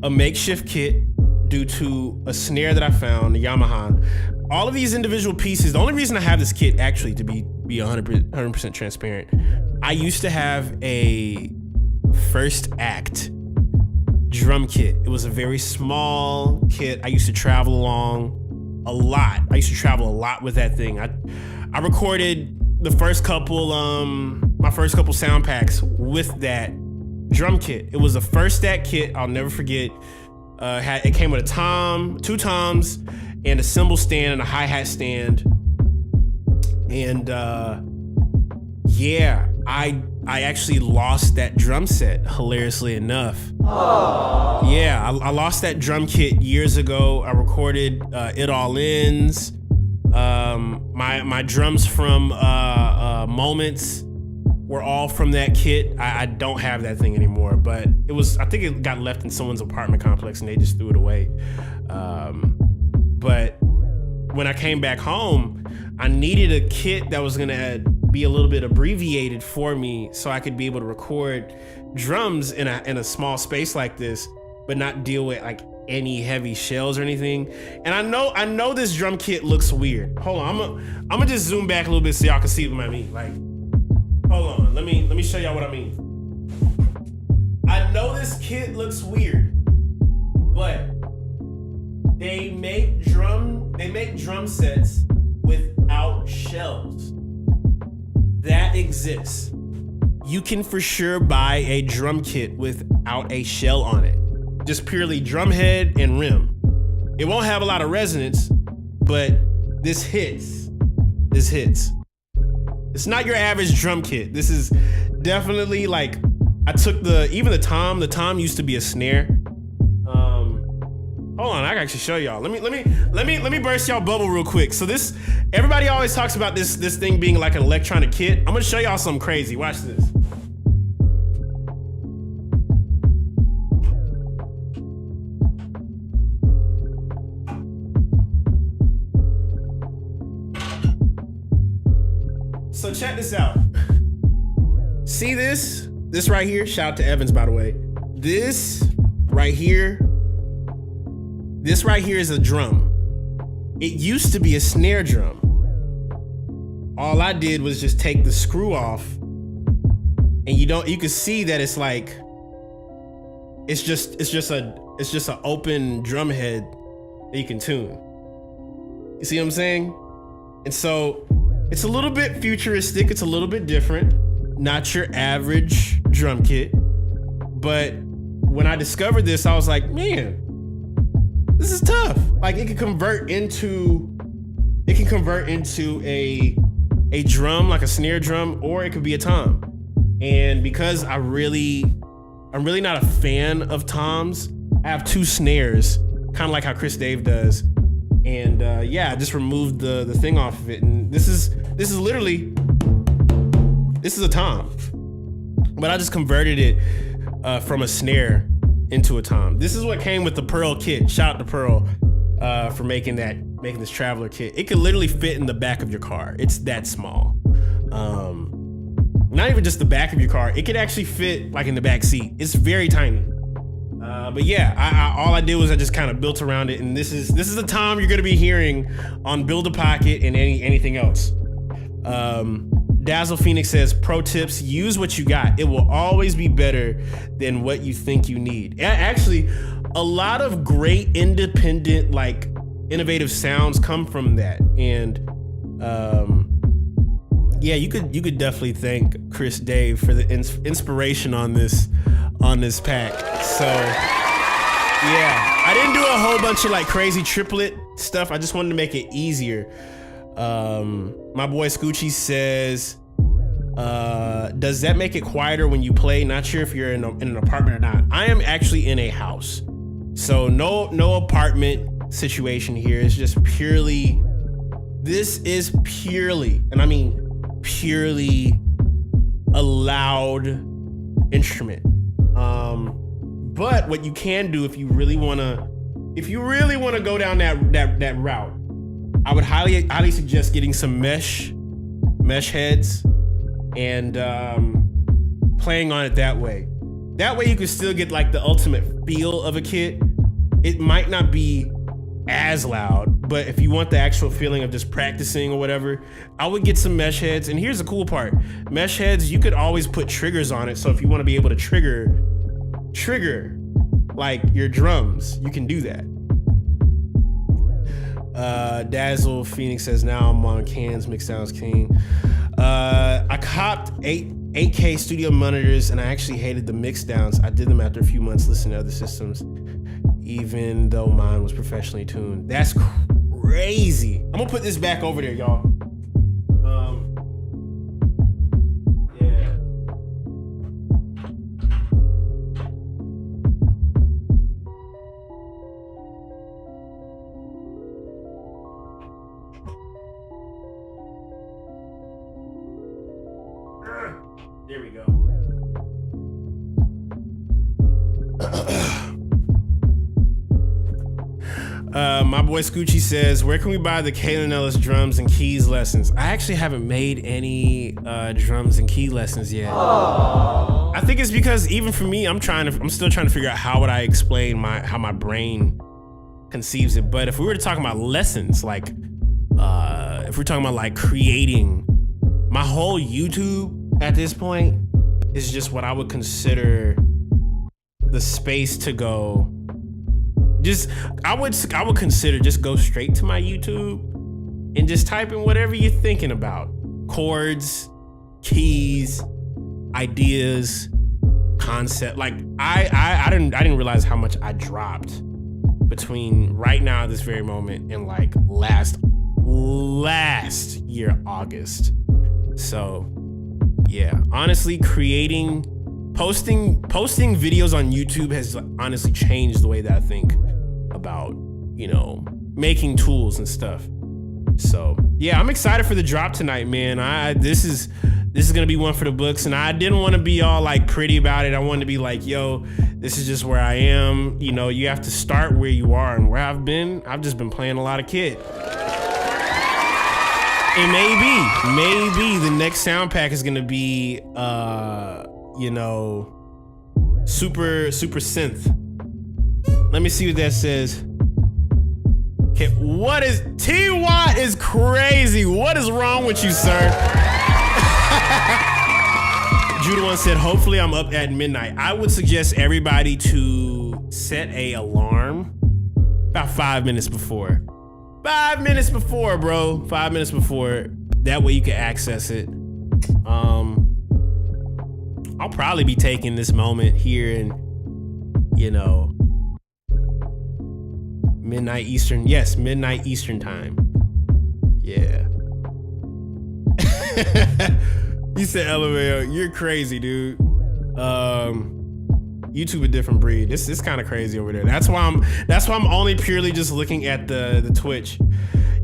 B: a makeshift kit due to a snare that I found, a Yamaha. All of these individual pieces, the only reason I have this kit, actually, to be 100% transparent, I used to have a First Act drum kit. It was a very small kit. I used to travel along a lot. I used to travel a lot with that thing. I recorded the first couple, my first couple sound packs with that drum kit. It was a First Act kit. I'll never forget. It came with a tom, 2 toms, and a cymbal stand and a hi-hat stand. And yeah, I actually lost that drum set, hilariously enough. Aww. Yeah, I lost that drum kit years ago. I recorded It All Ends. My drums from Moments were all from that kit. I don't have that thing anymore, but I think it got left in someone's apartment complex and they just threw it away. But when I came back home, I needed a kit that was gonna be a little bit abbreviated for me so I could be able to record drums in a small space like this, but not deal with like any heavy shells or anything. And I know this drum kit looks weird. Hold on, I'm gonna just zoom back a little bit so y'all can see what I mean. Like, hold on, let me show y'all what I mean. I know this kit looks weird, but they make drum sets without shells. That exists. You can for sure buy a drum kit without a shell on it. Just purely drum head and rim. It won't have a lot of resonance, but this hits. This hits. It's not your average drum kit. This is definitely like, I took the tom used to be a snare. Hold on, I can actually show y'all. Let me burst y'all bubble real quick. So everybody always talks about this thing being like an electronic kit. I'm gonna show y'all something crazy. Watch this. So check this out. See this? This right here, shout out to Evans, by the way. This right here is a drum. It used to be a snare drum. All I did was just take the screw off, and you can see that it's like, it's just an open drum head that you can tune. You see what I'm saying? And so it's a little bit futuristic. It's a little bit different. Not your average drum kit. But when I discovered this, I was like, man, this is tough. Like, it could convert into it can convert into a drum, like a snare drum, or it could be a tom. And because I'm really not a fan of toms, I have 2 snares, kind of like how Chris Dave does. And I just removed the thing off of it. And this is a tom, but I just converted it from a snare into a tom. This is what came with the Pearl kit. Shout out to Pearl for making this Traveler kit. It could literally fit in the back of your car. It's that small. Not even just the back of your car. It could actually fit like in the back seat. It's very tiny. But yeah, all I did was I just kind of built around it, and this is the tom you're gonna be hearing on Build a Pocket and anything else. Dazzle Phoenix says, pro tips, use what you got. It will always be better than what you think you need. Actually, a lot of great independent, like innovative sounds come from that. And you could definitely thank Chris Dave for the inspiration on this pack. So yeah, I didn't do a whole bunch of like crazy triplet stuff. I just wanted to make it easier. My boy Scoochie says, does that make it quieter when you play? Not sure if you're in an apartment or not. I am actually in a house, so no apartment situation here. It's just purely, and I mean purely, a loud instrument. But what you can do if you really wanna go down that route, I would highly suggest getting some mesh heads and playing on it that way. That way you can still get like the ultimate feel of a kit. It might not be as loud, but if you want the actual feeling of just practicing or whatever, I would get some mesh heads. And here's the cool part. Mesh heads, you could always put triggers on it. So if you want to be able to trigger like your drums, you can do that. Dazzle Phoenix says, now I'm on Can's Mix Sounds King. I copped 8K studio monitors and I actually hated the mix downs. I did them after a few months listening to other systems, even though mine was professionally tuned. That's crazy. I'm gonna put this back over there, y'all. There we go. My boy Scoochie says, where can we buy the Kalen Ellis drums and keys lessons? I actually haven't made any drums and key lessons yet. Aww. I think it's because even for me, I'm still trying to figure out how would I explain how my brain conceives it. But if we were to talk about lessons, like if we're talking about like creating, my whole YouTube at this point is just what I would consider the space to go. I would consider just go straight to my YouTube and just type in whatever you're thinking about. Chords, keys, ideas, concept. Like I didn't realize how much I dropped between right now, this very moment, and like last year, August. So yeah, honestly, posting videos on YouTube has honestly changed the way that I think about, making tools and stuff. So yeah, I'm excited for the drop tonight, man. This is gonna be one for the books, and I didn't want to be all like pretty about it. I wanted to be like, yo, this is just where I am. You have to start where you are, and where I've just been playing a lot of kit. And maybe the next sound pack is gonna be super synth. Let me see what that says. Okay, what is T-Watt is crazy. What is wrong with you, sir? Judah One said, hopefully I'm up at midnight. I would suggest everybody to set a alarm about 5 minutes before. 5 minutes before, bro. 5 minutes before. That way you can access it. I'll probably be taking this moment here in, midnight Eastern. Yes, midnight Eastern time. Yeah. You said LMAO. You're crazy, dude. YouTube a different breed. This is kind of crazy over there. That's why I'm only purely just looking at the Twitch.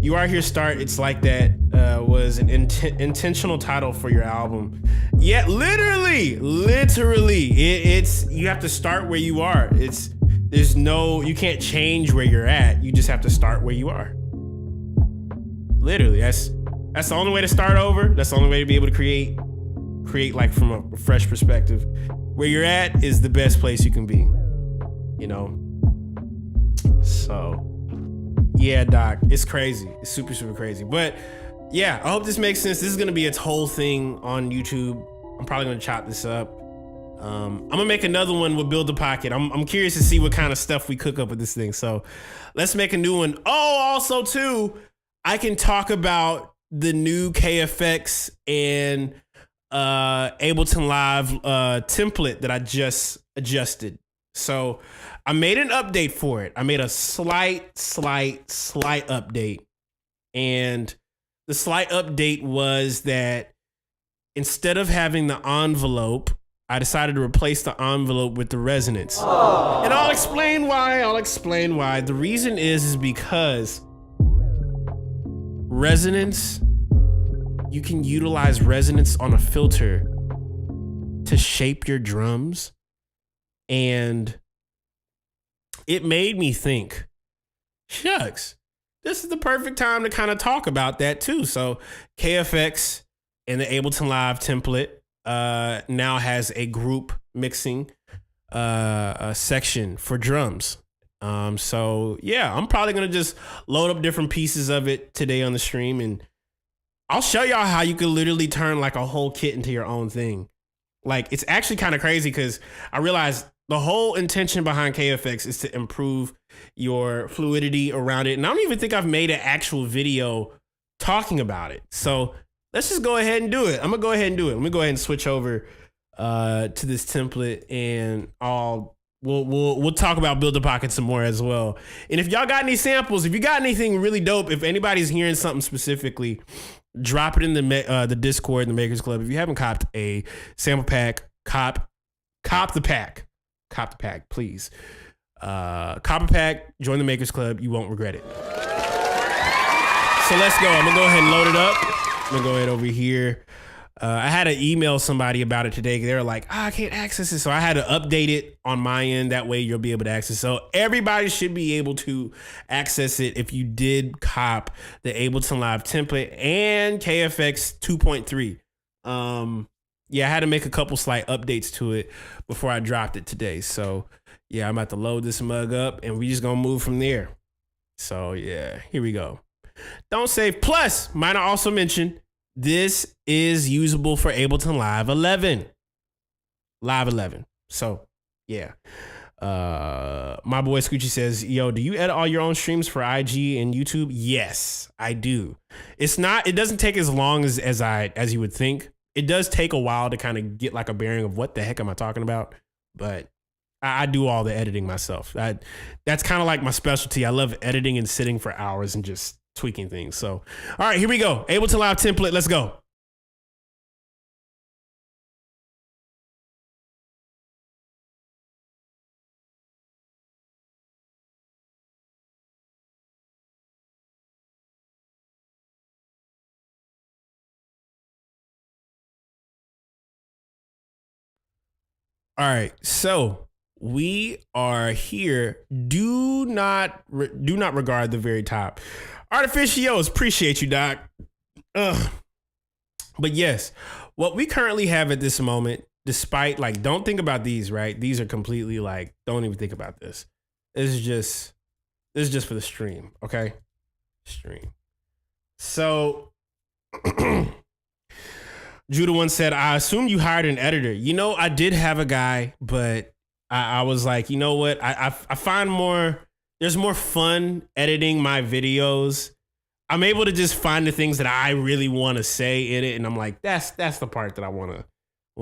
B: You Are Here Start, It's Like That was an intentional title for your album. Yeah, literally, it's you have to start where you are. You can't change where you're at. You just have to start where you are. Literally, that's the only way to start over. That's the only way to be able to create like from a fresh perspective. Where you're at is the best place you can be, you know? So, yeah, Doc, it's crazy. It's super, super crazy. But yeah, I hope this makes sense. This is gonna be its whole thing on YouTube. I'm probably gonna chop this up. I'm gonna make another one with Build the Pocket. I'm curious to see what kind of stuff we cook up with this thing. So let's make a new one. Oh, also too, I can talk about the new KFX and Ableton Live template that I just adjusted. So I made an update for it. I made a slight update. And the slight update was that instead of having the envelope, I decided to replace the envelope with the resonance. Aww. And I'll explain why. The reason is because resonance, you can utilize resonance on a filter to shape your drums. And it made me think, shucks, this is the perfect time to kind of talk about that too. So KFX and the Ableton Live template now has a group mixing section for drums. So yeah, I'm probably gonna just load up different pieces of it today on the stream, and I'll show y'all how you can literally turn like a whole kit into your own thing. Like, it's actually kind of crazy because I realized the whole intention behind KFX is to improve your fluidity around it. And I don't even think I've made an actual video talking about it. So let's just go ahead and do it. I'm gonna go ahead and do it. Let me go ahead and switch over to this template, and we'll talk about Build the Pocket some more as well. And if y'all got any samples, if you got anything really dope, if anybody's hearing something specifically, drop it in the Discord, the Makers Club. If you haven't copped a sample pack, cop the pack. Cop the pack, please. Cop a pack, join the Makers Club. You won't regret it. So let's go. I'm gonna go ahead and load it up. I'm gonna go ahead over here. I had to email somebody about it today. They were like, I can't access it. So I had to update it on my end. That way you'll be able to access it. So everybody should be able to access it if you did cop the Ableton Live template and KFX 2.3. Yeah, I had to make a couple slight updates to it before I dropped it today. So yeah, I'm about to load this mug up and we just gonna move from there. So yeah, here we go. Don't save. Plus, might I also mention, this is usable for Ableton Live 11. Live 11. So, yeah. My boy Scoochie says, yo, do you edit all your own streams for IG and YouTube? Yes, I do. It doesn't take as long as you would think. It does take a while to kind of get like a bearing of what the heck am I talking about, but I do all the editing myself. That's kind of like my specialty. I love editing and sitting for hours and just tweaking things. So, all right, here we go. Ableton Live template. Let's go. All right, so we are here. Do not regard the very top. Artificios, appreciate you, Doc. But yes, what we currently have at this moment, despite like, don't think about these, right? These are completely like, don't even think about this. This is just for the stream, okay? Stream. So Judah once said, I assume you hired an editor. You know, I did have a guy, but I was like, you know what? I find there's more fun editing my videos. I'm able to just find the things that I really want to say in it. And I'm like, that's the part that I want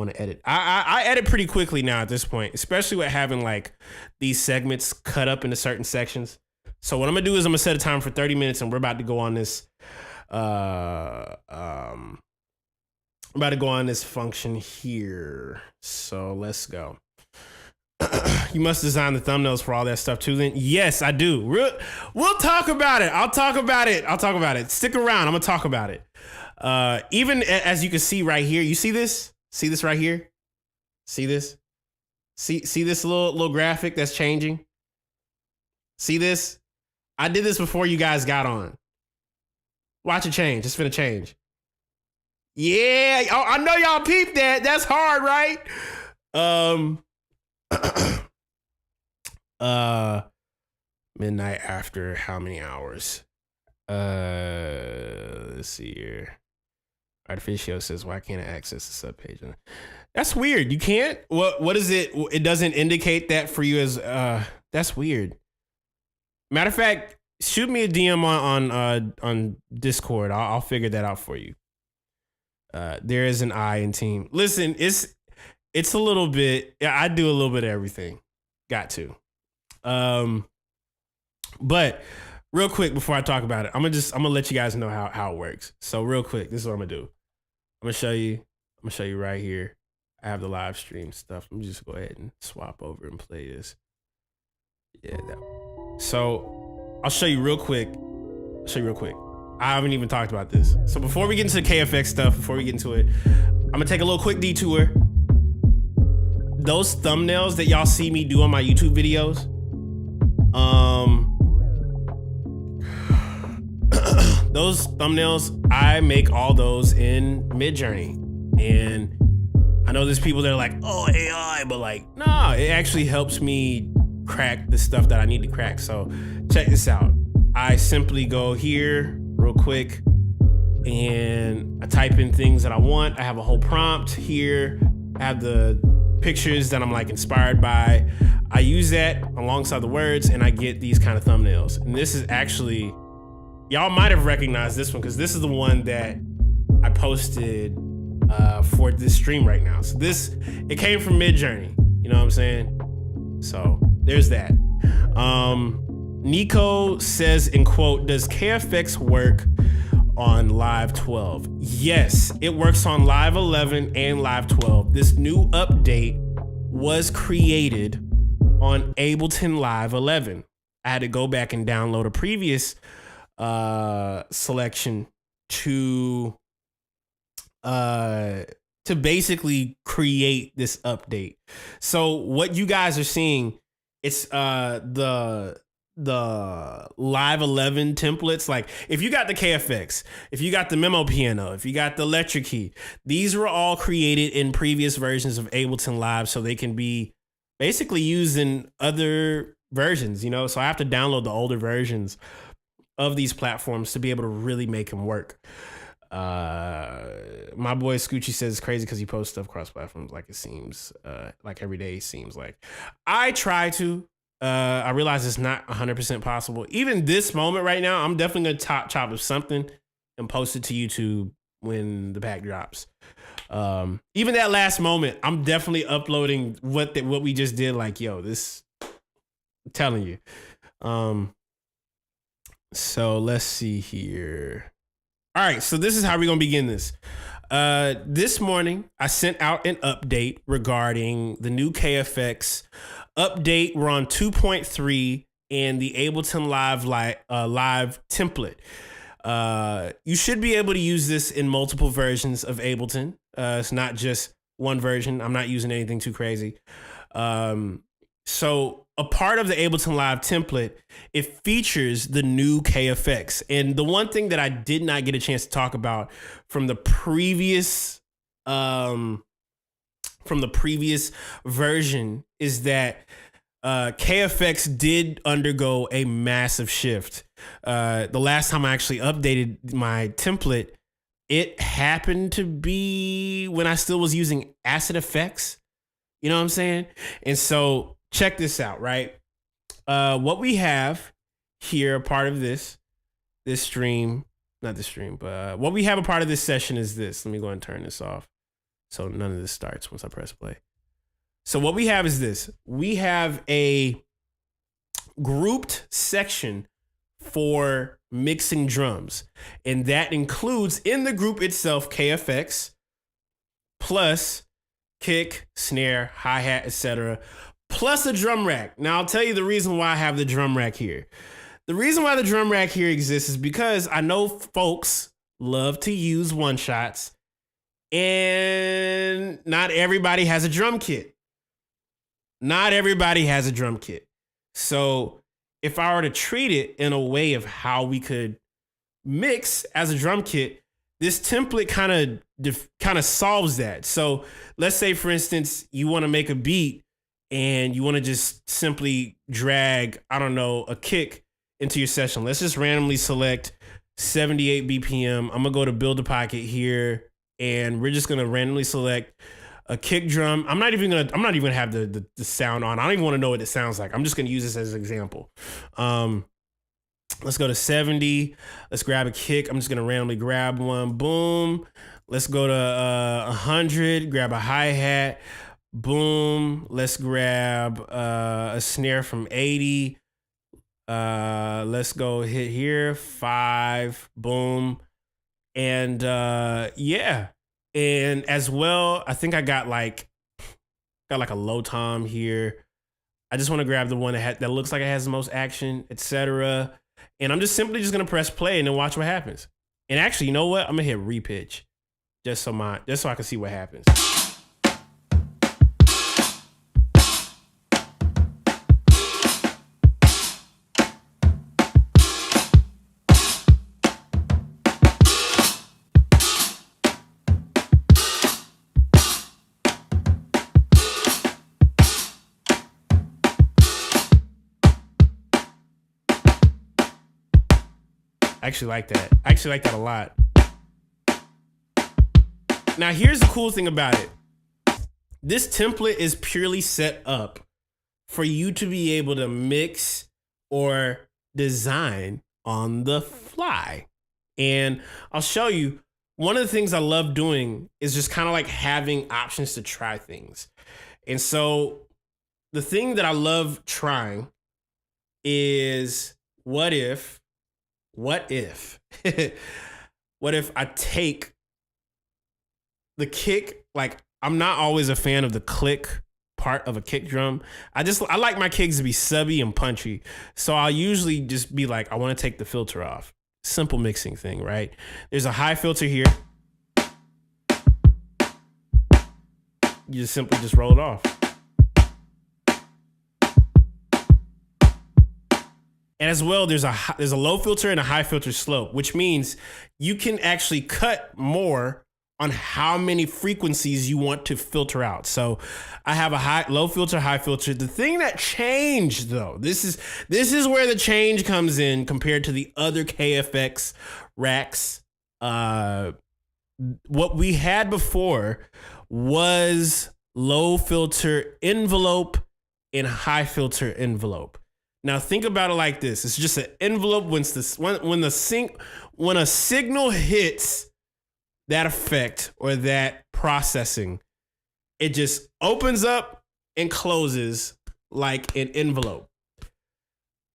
B: to edit. I edit pretty quickly now at this point, especially with having like these segments cut up into certain sections. So what I'm gonna do is I'm gonna set a time for 30 minutes and we're about to go on this I'm about to go on this function here. So let's go. You must design the thumbnails for all that stuff too, then? Yes, I do. We'll talk about it. I'll talk about it. Stick around. I'm gonna talk about it. Even as you can see right here, you see this? See this right here? See this? See this little graphic that's changing? See this? I did this before you guys got on. Watch it change. It's finna change. Yeah, I know y'all peeped that. That's hard, right? Midnight after how many hours? Let's see here. Artificio says, why can't I access the subpage? That's weird. You can't? What is it? It doesn't indicate that for you as that's weird. Matter of fact, shoot me a DM on Discord. I'll figure that out for you. There is an I in team. Listen, it's a little bit. I do a little bit of everything. Got to. But real quick before I talk about it, I'm gonna let you guys know how it works. So real quick, this is what I'm gonna do. I'm gonna show you right here. I have the live stream stuff. Let me just go ahead and swap over and play this. Yeah. So I'll show you real quick. I haven't even talked about this. So before we get into the KFX stuff, before we get into it, I'm gonna take a little quick detour. Those thumbnails that y'all see me do on my YouTube videos, those thumbnails, I make all those in Midjourney. And I know there's people that are like, oh, AI, but like, nah, it actually helps me crack the stuff that I need to crack. So check this out. I simply go here real quick and I type in things that I want. I have a whole prompt here. I have the pictures that I'm like inspired by. I use that alongside the words and I get these kind of thumbnails. And this is actually, y'all might have recognized this one because this is the one that I posted for this stream right now. So it came from Midjourney. You know what I'm saying? So there's that. Nico says, in quote, does KFX work on Live 12? Yes, it works on Live 11 and Live 12. This new update was created on Ableton Live 11. I had to go back and download a previous selection to basically create this update. So what you guys are seeing, it's the Live 11 templates. Like if you got the KFX, if you got the Memo Piano, if you got the Electric Key, these were all created in previous versions of Ableton Live so they can be basically used in other versions, you know? So I have to download the older versions of these platforms to be able to really make them work. My boy Scoochie says it's crazy because he posts stuff cross platforms like it seems like every day seems like. I try to. I realize it's not 100% possible. Even this moment right now, I'm definitely going to chop of something and post it to YouTube when the pack drops. Even that last moment, I'm definitely uploading what we just did. Like, yo, this, I'm telling you. So let's see here. All right, so this is how we're going to begin this. This morning, I sent out an update regarding the new KFX update. We're on 2.3 and the Ableton Live template. You should be able to use this in multiple versions of Ableton. It's not just one version. I'm not using anything too crazy. So a part of the Ableton Live template, it features the new KFX. And the one thing that I did not get a chance to talk about from the previous version is that KFX did undergo a massive shift. The last time I actually updated my template, it happened to be when I still was using Acid Effects. You know what I'm saying? And so check this out, right? What we have here, part of this stream, not the stream, but what we have a part of this session is this. Let me go and turn this off so none of this starts once I press play. So what we have is this. We have a grouped section for mixing drums. And that includes in the group itself KFX plus kick, snare, hi-hat, etc., plus a drum rack. Now I'll tell you the reason why I have the drum rack here. The reason why the drum rack here exists is because I know folks love to use one-shots, and not everybody has a drum kit. Not everybody has a drum kit. So if I were to treat it in a way of how we could mix as a drum kit, this template kind of solves that. So let's say, for instance, you want to make a beat and you want to just simply drag, I don't know, a kick into your session. Let's just randomly select 78 BPM. I'm gonna go to Build a Pocket here, and we're just gonna randomly select a kick drum. I'm not even gonna have the sound on. I don't even want to know what it sounds like. I'm just gonna use this as an example. Let's go to 70. Let's grab a kick. I'm just gonna randomly grab one. Boom. Let's go to 100. Grab a hi-hat. Boom. Let's grab a snare from 80. Let's go hit here. 5. Boom. And yeah. And as well, I think I got like a low tom here. I just want to grab the one that looks like it has the most action, etc. And I'm just simply gonna press play and then watch what happens. And actually, you know what? I'm gonna hit repitch just so I can see what happens. I actually like that. I actually like that a lot. Now, here's the cool thing about it. This template is purely set up for you to be able to mix or design on the fly. And I'll show you, one of the things I love doing is just kind of like having options to try things. And so the thing that I love trying is what if I take the kick, like I'm not always a fan of the click part of a kick drum. I like my kicks to be subby and punchy. So I'll usually just be like, I want to take the filter off. Simple mixing thing, right? There's a high filter here. You just simply roll it off. And as well, there's a low filter and a high filter slope, which means you can actually cut more on how many frequencies you want to filter out. So I have a low filter, high filter. The thing that changed though, this is where the change comes in compared to the other KFX racks. What we had before was low filter envelope and high filter envelope. Now think about it like this. It's just an envelope when a signal hits that effect or that processing, it just opens up and closes like an envelope.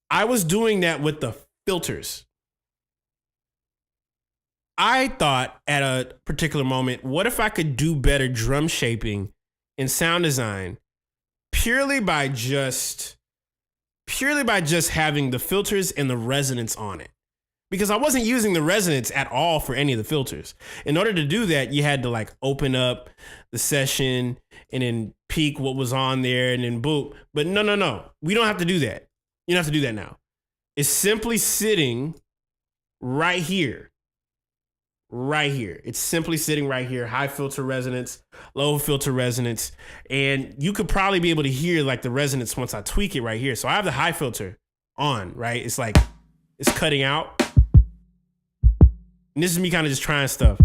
B: I was doing that with the filters. I thought at a particular moment, what if I could do better drum shaping and sound design purely by just having the filters and the resonance on it? Because I wasn't using the resonance at all for any of the filters. In order to do that, you had to like open up the session and then peek what was on there and then boop. But no. We don't have to do that. You don't have to do that now. It's simply sitting right here. Right here. It's simply sitting right here. High filter resonance, low filter resonance. And you could probably be able to hear like the resonance once I tweak it right here. So I have the high filter on, right? It's like, it's cutting out. And this is me kind of just trying stuff.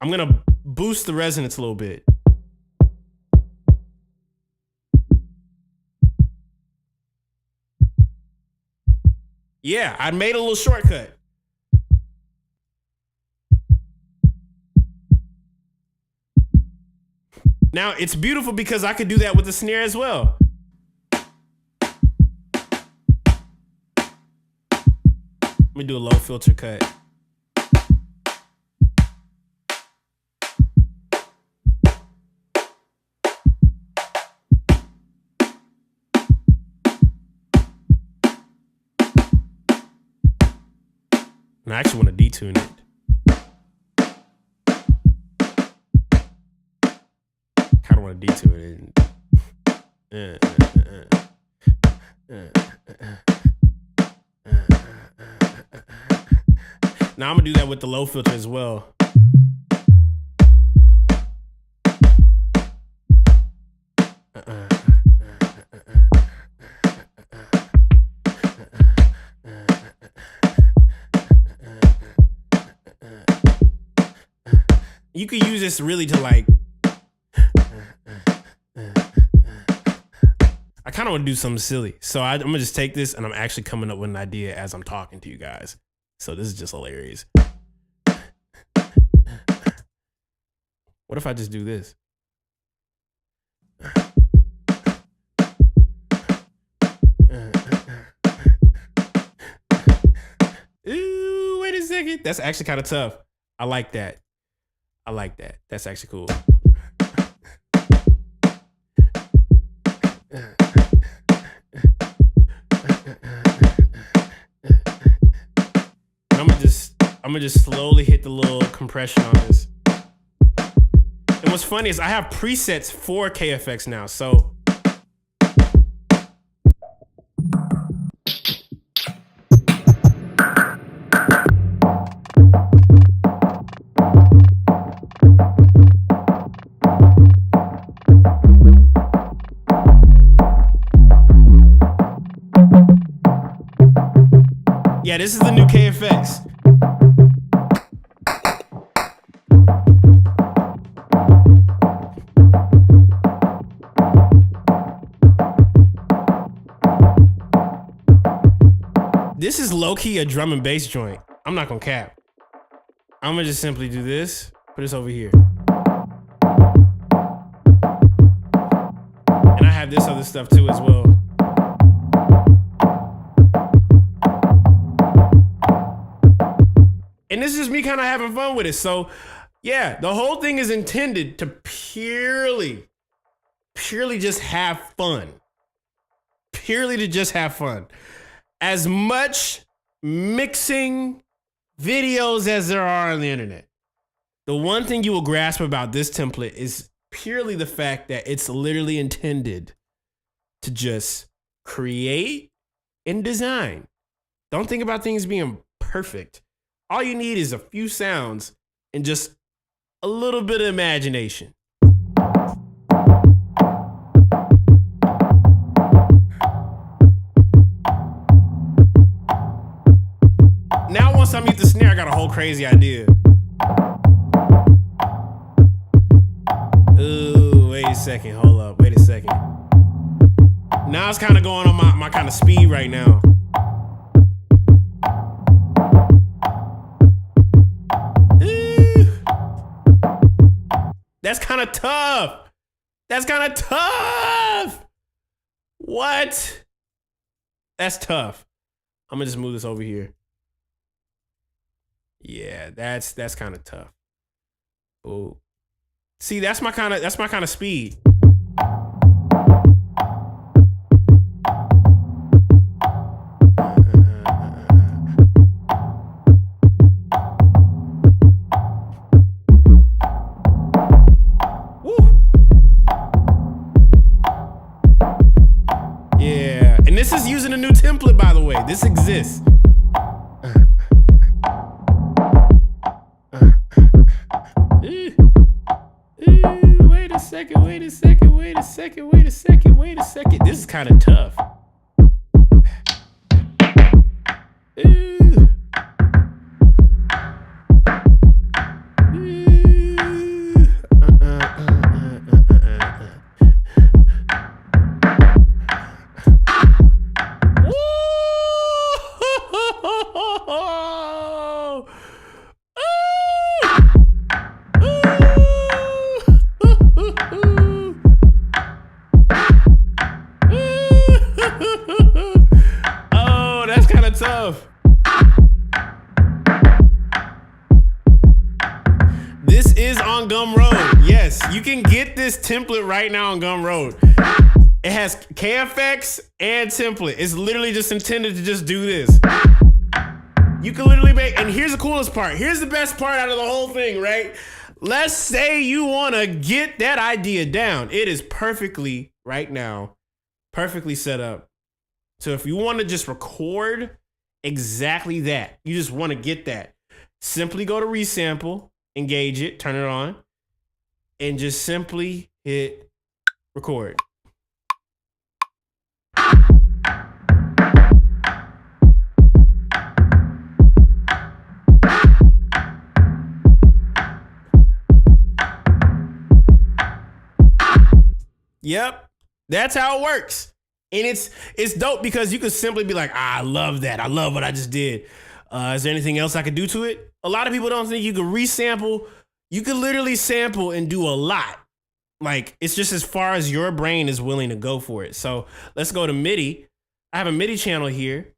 B: I'm going to boost the resonance a little bit. Yeah, I made a little shortcut. Now, it's beautiful because I could do that with the snare as well. me do a low filter cut. And I actually want to detune it. I don't want to detune it. Now I'm gonna do that with the low filter as well. You could use this really to like, I kind of want to do something silly. So I'm gonna just take this and I'm actually coming up with an idea as I'm talking to you guys. So this is just hilarious. What if I just do this? Ooh, wait a second. That's actually kind of tough. I like that. I like that. That's actually cool. I'm gonna just slowly hit the little compression on this. And what's funny is I have presets for KFX now, so. Yeah, this is the new KFX. This is low-key a drum and bass joint. I'm not gonna cap. I'm gonna just simply do this, put this over here. And I have this other stuff too as well. And this is me kind of having fun with it. So yeah, the whole thing is intended to purely just have fun. Purely to just have fun. As much mixing videos as there are on the internet, the one thing you will grasp about this template is purely the fact that it's literally intended to just create and design. Don't think about things being perfect. All you need is a few sounds and just a little bit of imagination. Now, once I mute the snare, I got a whole crazy idea. Ooh, wait a second. Hold up. Wait a second. Now it's kind of going on my kind of speed right now. That's kind of tough. That's kind of tough. What? That's tough. I'm gonna just move this over here. Yeah, that's kind of tough. Oh, see, that's my kind of speed. Yeah, and this is using a new template, by the way. This exists. Wait a second. This is kind of tough. is on Gumroad. Yes, you can get this template right now on Gumroad. It has KFX and template. It's literally just intended to just do this. You can literally make, and here's the coolest part. Here's the best part out of the whole thing, right? Let's say you want to get that idea down. It is perfectly, right now, perfectly set up. So if you want to just record exactly that, you just want to get that, simply go to resample, engage it, turn it on, and just simply hit record. Yep, that's how it works. And it's dope because you could simply be like, I love that. I love what I just did. Is there anything else I could do to it? A lot of people don't think you could resample. You could literally sample and do a lot. Like, it's just as far as your brain is willing to go for it. So let's go to MIDI. I have a MIDI channel here.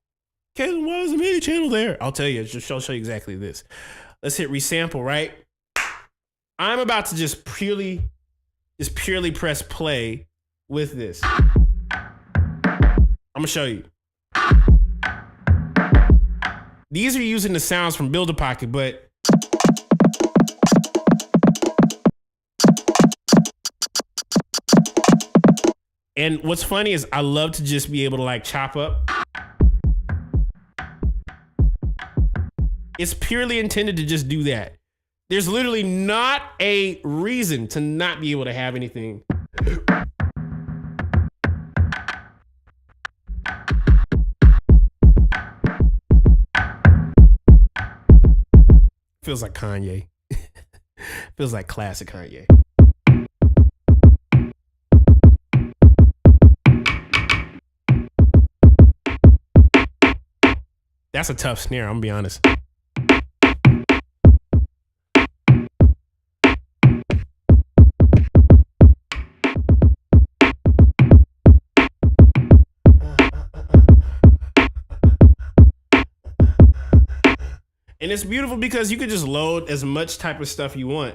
B: Caleb, why is the MIDI channel there? I'll tell you. I'll show you exactly this. Let's hit resample, right? I'm about to just purely press play with this. I'm gonna show you. These are using the sounds from Build-A-Pocket, but and what's funny is I love to just be able to like chop up. It's purely intended to just do that. There's literally not a reason to not be able to have anything. Feels like Kanye. Feels like classic Kanye. That's a tough snare, I'm gonna be honest. And it's beautiful because you could just load as much type of stuff you want.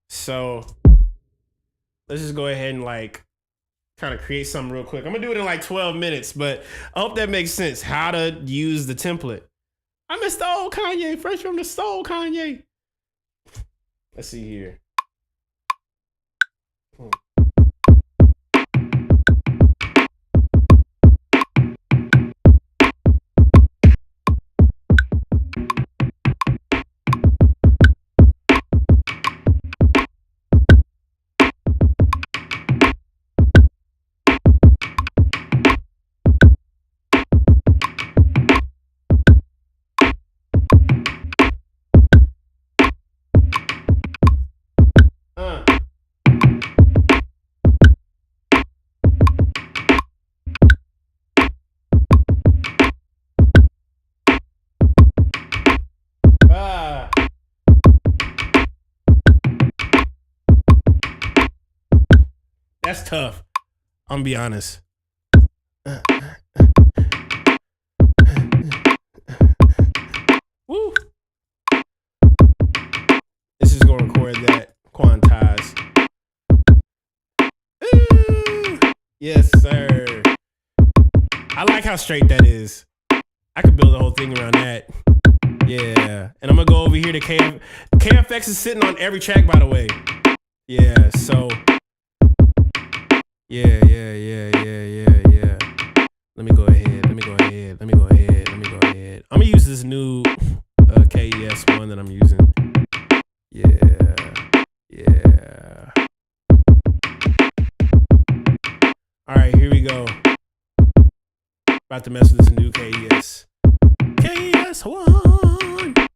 B: So let's just go ahead and like kind of create something real quick. I'm gonna do it in like 12 minutes, but I hope that makes sense. How to use the template. I missed the old Kanye, fresh from the soul Kanye. Let's see here. That's tough. I'm gonna be honest. Woo. This is gonna record that quantize. Ooh. Yes, sir. I like how straight that is. I could build a whole thing around that. Yeah. And I'm gonna go over here to KFX is sitting on every track, by the way. Yeah, so yeah. Let me go ahead. I'm gonna use this new KES one that I'm using. Yeah. All right, here we go. About to mess with this new KES. KES1.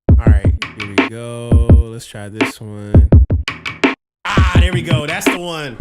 B: All right, here we go. Let's try this one. Ah, there we go. That's the one.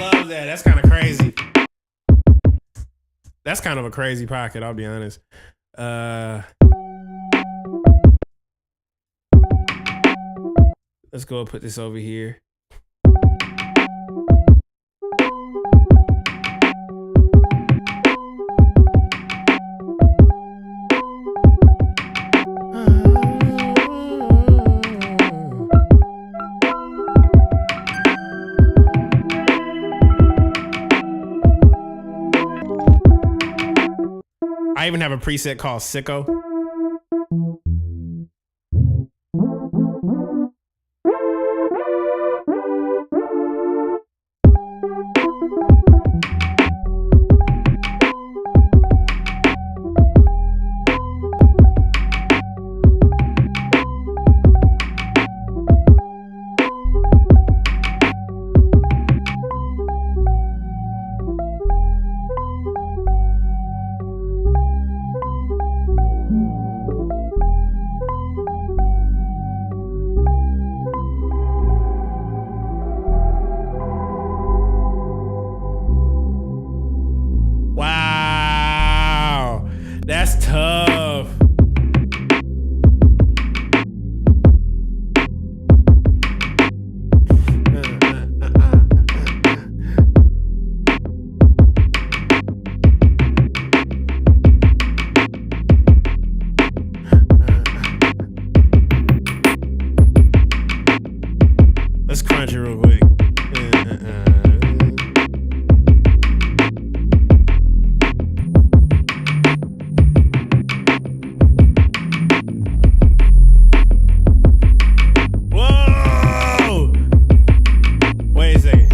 B: love that. That's kind of crazy. That's kind of a crazy pocket, I'll be honest. Let's go and put this over here. I even have a preset called Sicko. Wow, that's tough. Let's crunch it real quick. Whoa! Wait a second.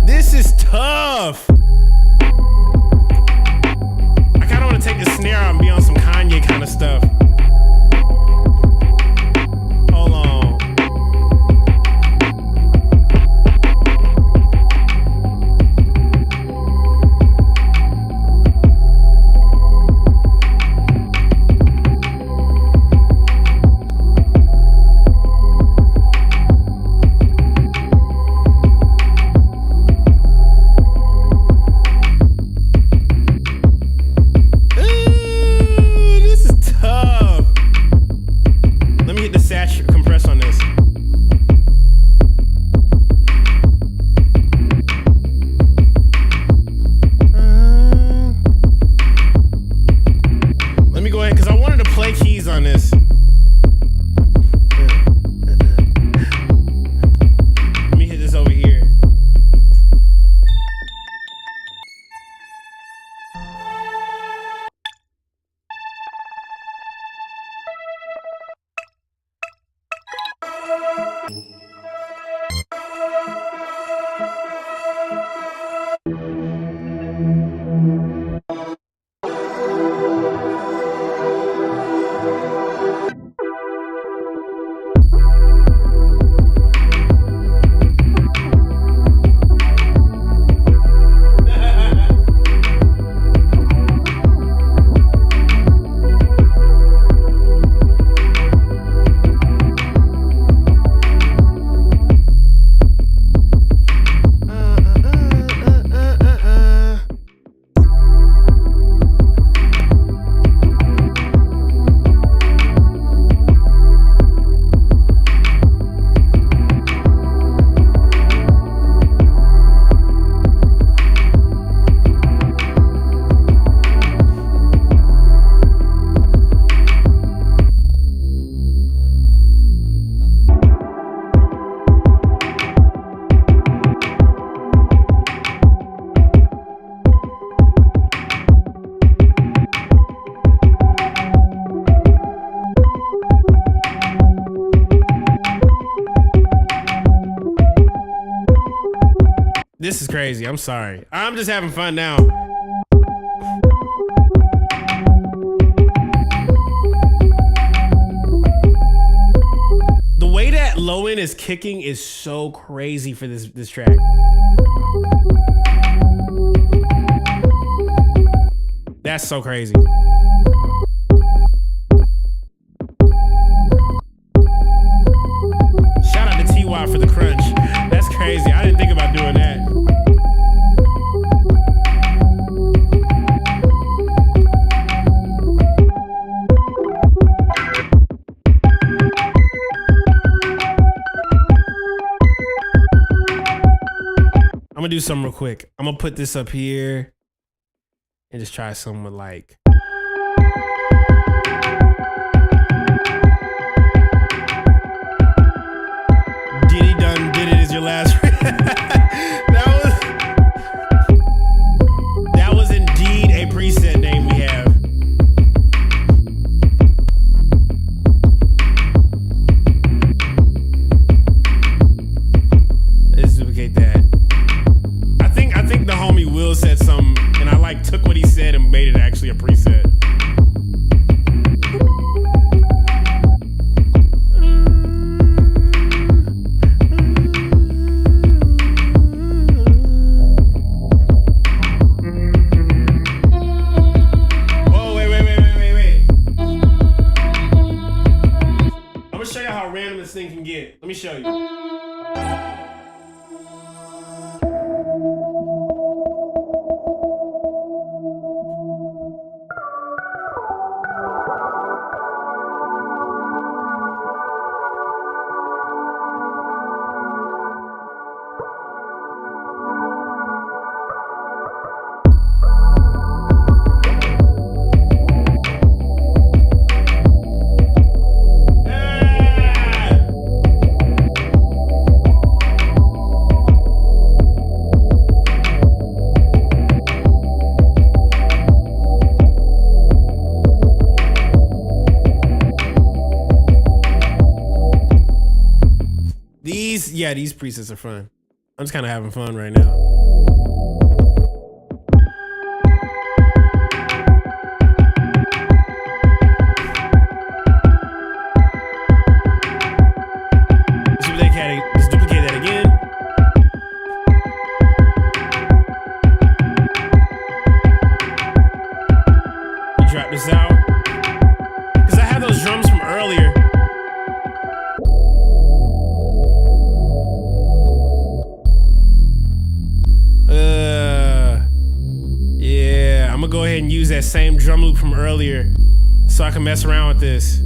B: This is tough. I kind of want to take the snare out and be on some Kanye kind of stuff. Hold on. Ooh, this is tough. Let me hit the saturate compress on this. Let me go ahead because I wanted to play keys on this. Let me hit this over here. This is crazy. I'm sorry. I'm just having fun now. low end is kicking is so crazy for this track. That's so crazy. Shout out to TY for the crunch. That's crazy. I didn't think about doing that. I'm gonna do something real quick. I'm gonna put this up here and just try something with like. Diddy Done Did It is your last. that was indeed a preset name we have. Let's duplicate that. I think the homie Will said something, and I like took what he said and made it actually a preset. Oh, wait. I'm gonna show you how random this thing can get. Let me show you. These presets are fun. I'm just kind of having fun right now. Let's duplicate that again. You drop this out. Because I have those drums from earlier. Yeah, I'm gonna go ahead and use that same drum loop from earlier so I can mess around with this.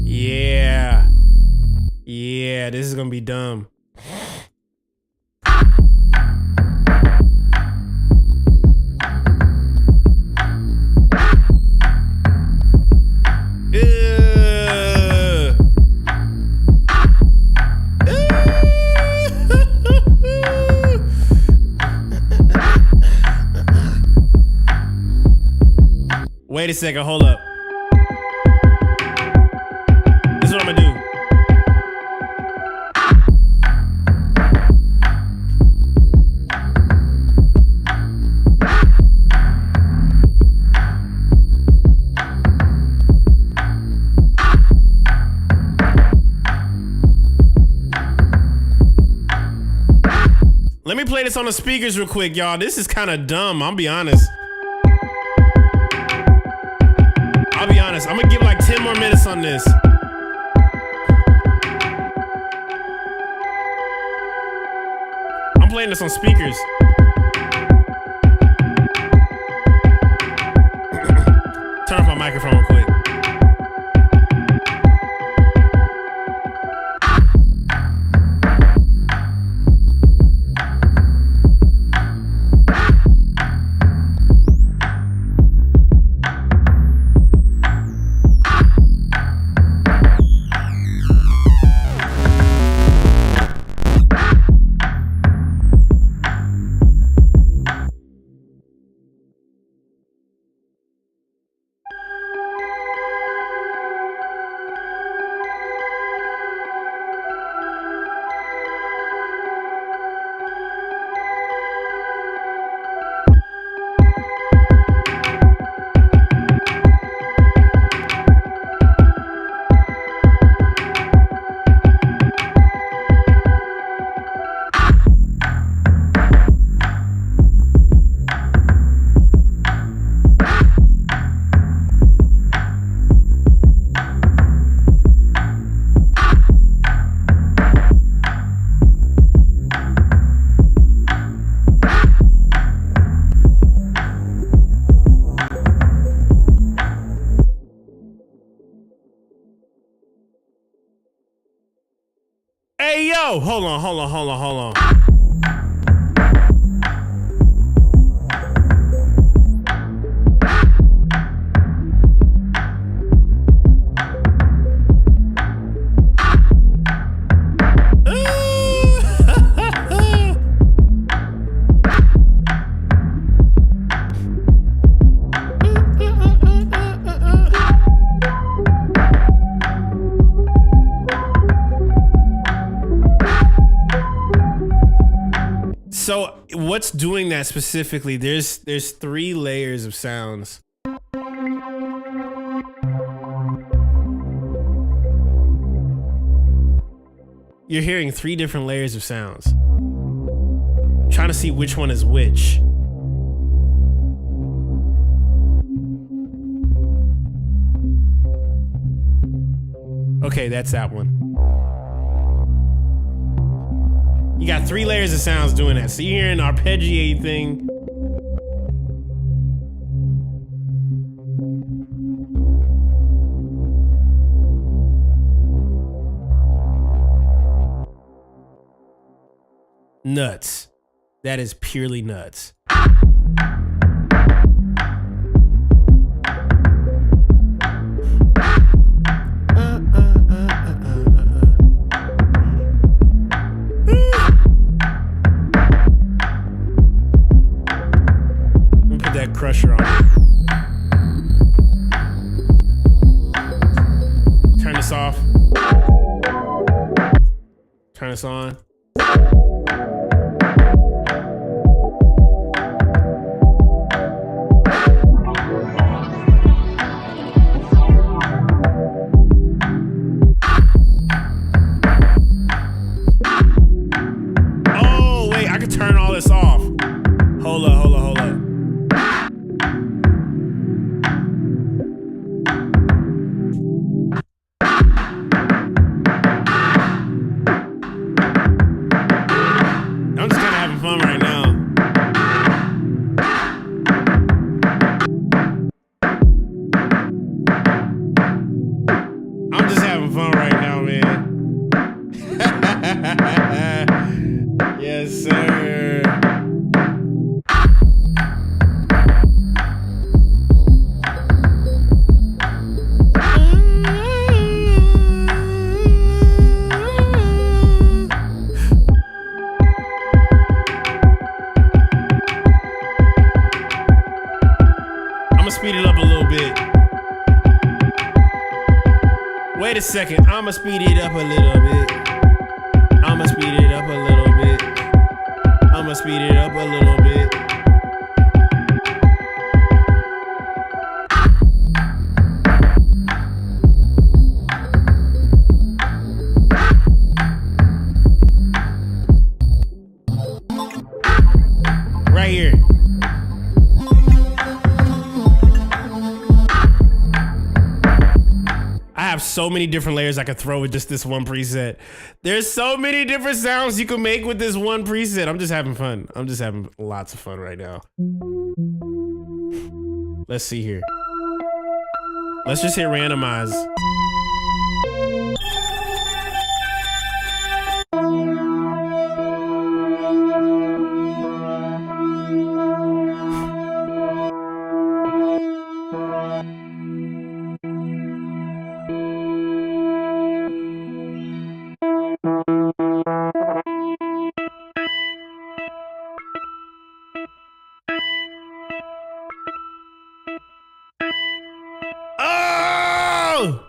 B: Yeah, this is gonna be dumb. Wait a second, hold up. This is what I'm gonna do. Let me play this on the speakers real quick, y'all. This is kind of dumb, I'll be honest. I'm gonna give like 10 more minutes on this. I'm playing this on speakers. Turn off my microphone real quick. Hey, yo, hold on. So what's doing that specifically? There's 3 layers of sounds. You're hearing 3 different layers of sounds. I'm trying to see which one is which. Okay, that's that one. You got 3 layers of sounds doing that. So you're hearing arpeggiate thing. Nuts. That is purely nuts. That crusher on. Turn this off. Turn this on. Oh, wait, I could turn all this off. Hold up. I'm just kind of having fun right now. I'm just having fun right now, man. Yes, sir. Speed it up a little bit. Wait a second, I'ma speed it up a little bit. I'ma speed it up a little bit. I'ma speed it up a little bit. Right here. I have so many different layers I could throw with just this one preset. There's so many different sounds you can make with this one preset. I'm just having fun. I'm just having lots of fun right now. Let's see here. Let's just hit randomize. Oh!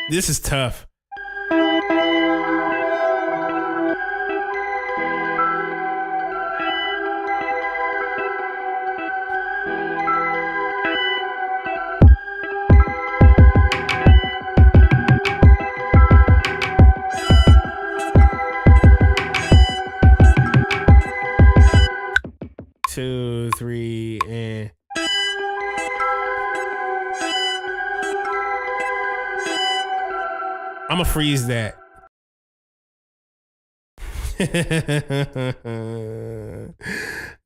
B: This is tough. Two, three, and I'ma freeze that.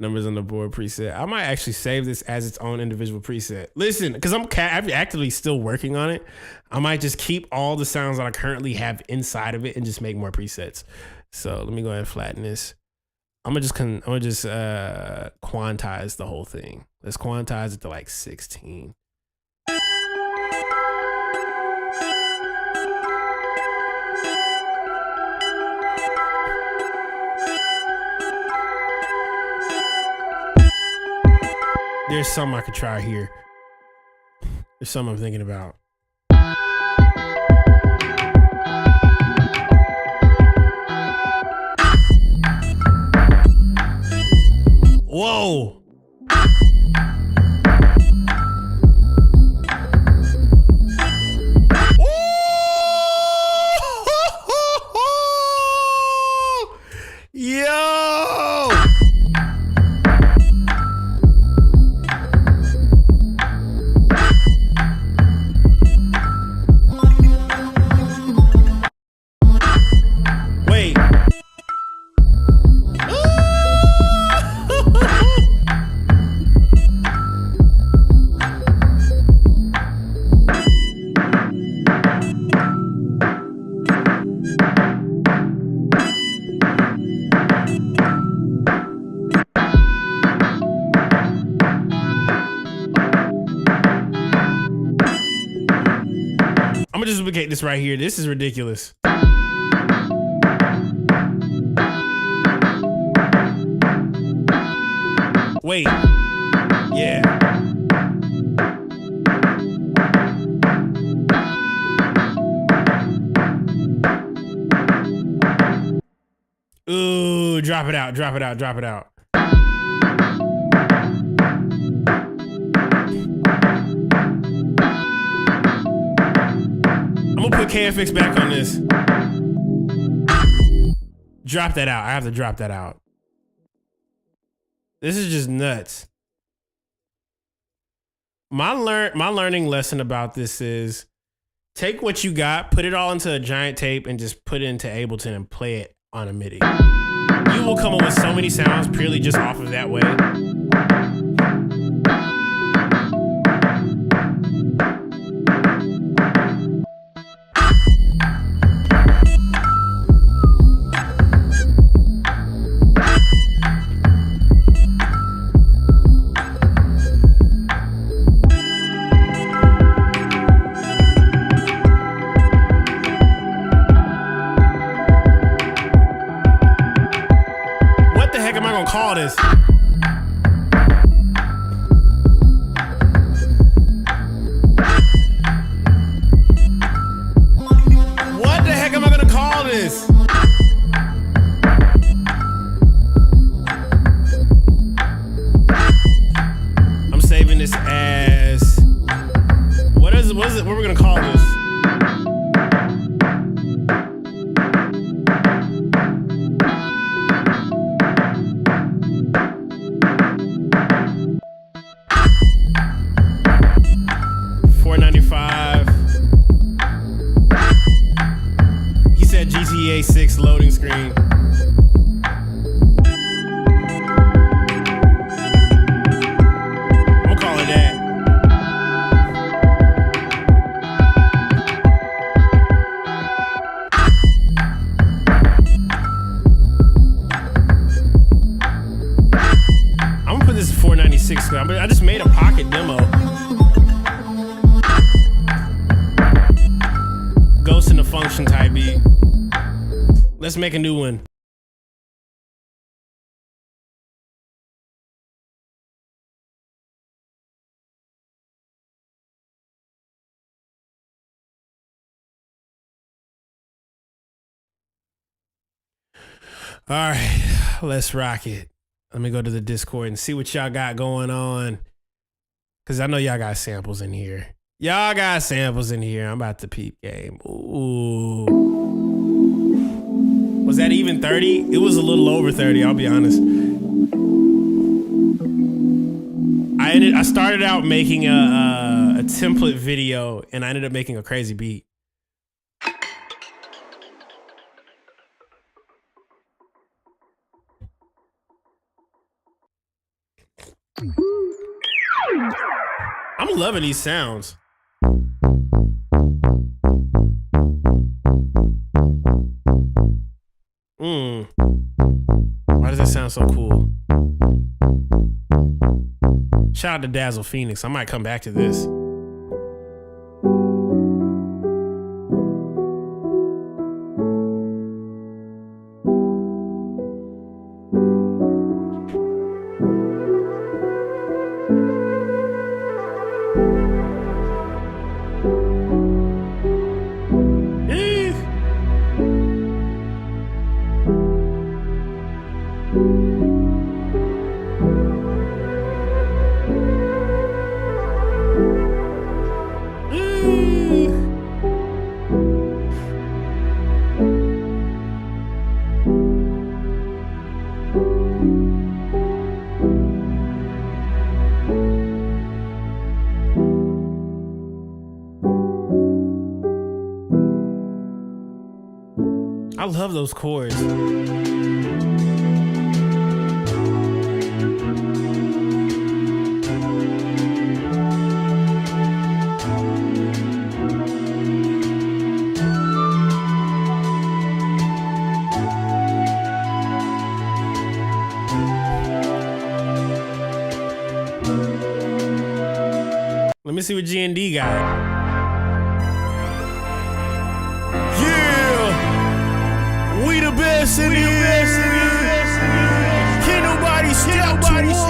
B: Numbers on the board preset. I might actually save this as its own individual preset. Listen, because I'm actively still working on it. I might just keep all the sounds that I currently have inside of it and just make more presets. So let me go ahead and flatten this. I'm gonna just quantize the whole thing. Let's quantize it to like 16. There's some I could try here. There's some I'm thinking about. Whoa. Yo. Wait. I'm gonna just duplicate this right here. This is ridiculous. Wait. Yeah. Ooh, drop it out, drop it out, drop it out. I'm gonna put KFX back on this. Drop that out. I have to drop that out. This is just nuts. My learning lesson about this is take what you got, put it all into a giant tape, and just put it into Ableton and play it on a MIDI. You will come up with so many sounds purely just off of that way. Call this. What the heck am I gonna call this? I'm saving this as what is it? What are we gonna call this? He said GTA 6 loading screen. I'm gonna call it that. I'm gonna put this 496. I just made a pocket demo. Ghost in the function type beat. Let's make a new one. All right, let's rock it. Let me go to the Discord and see what y'all got going on. Cause I know y'all got samples in here. Y'all got samples in here. I'm about to peep game. Ooh. Was that even 30? It was a little over 30, I'll be honest. I started out making a template video and I ended up making a crazy beat. loving these sounds. Why does that sound so cool? Shout out to Dazzle Phoenix. I might come back to this. I love those chords. Let me see what G&D got. We the best in here. Can't nobody step to us.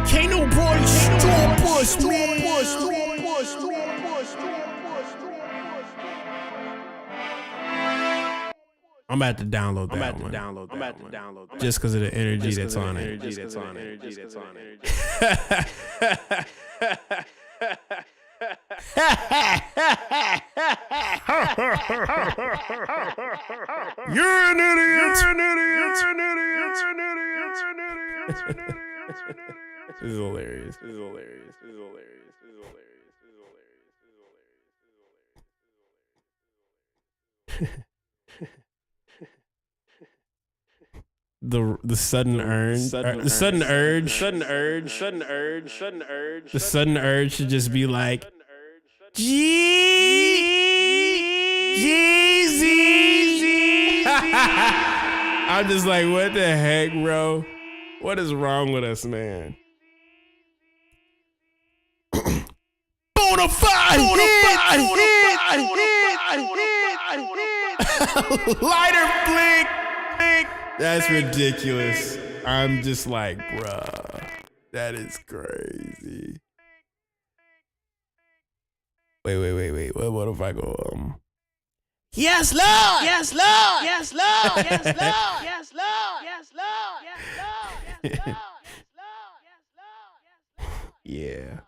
B: Can't nobody stop us, man. I'm about to download that one. I'm about to download that. Just because of the energy that's on it. You're an idiot. This is hilarious. The sudden urge should just be like Jeezy. I'm just like, what the heck, bro? What is wrong with us, man? Bonafide lighter flick. That's ridiculous. I'm just like, bruh, that is crazy. Wait. What if I go, Yes, Lord! Yes, Lord! Yes, Lord! Yes, Lord! Yes, Lord! Yes, Lord! Yes, Lord! Yes, Lord! Yeah.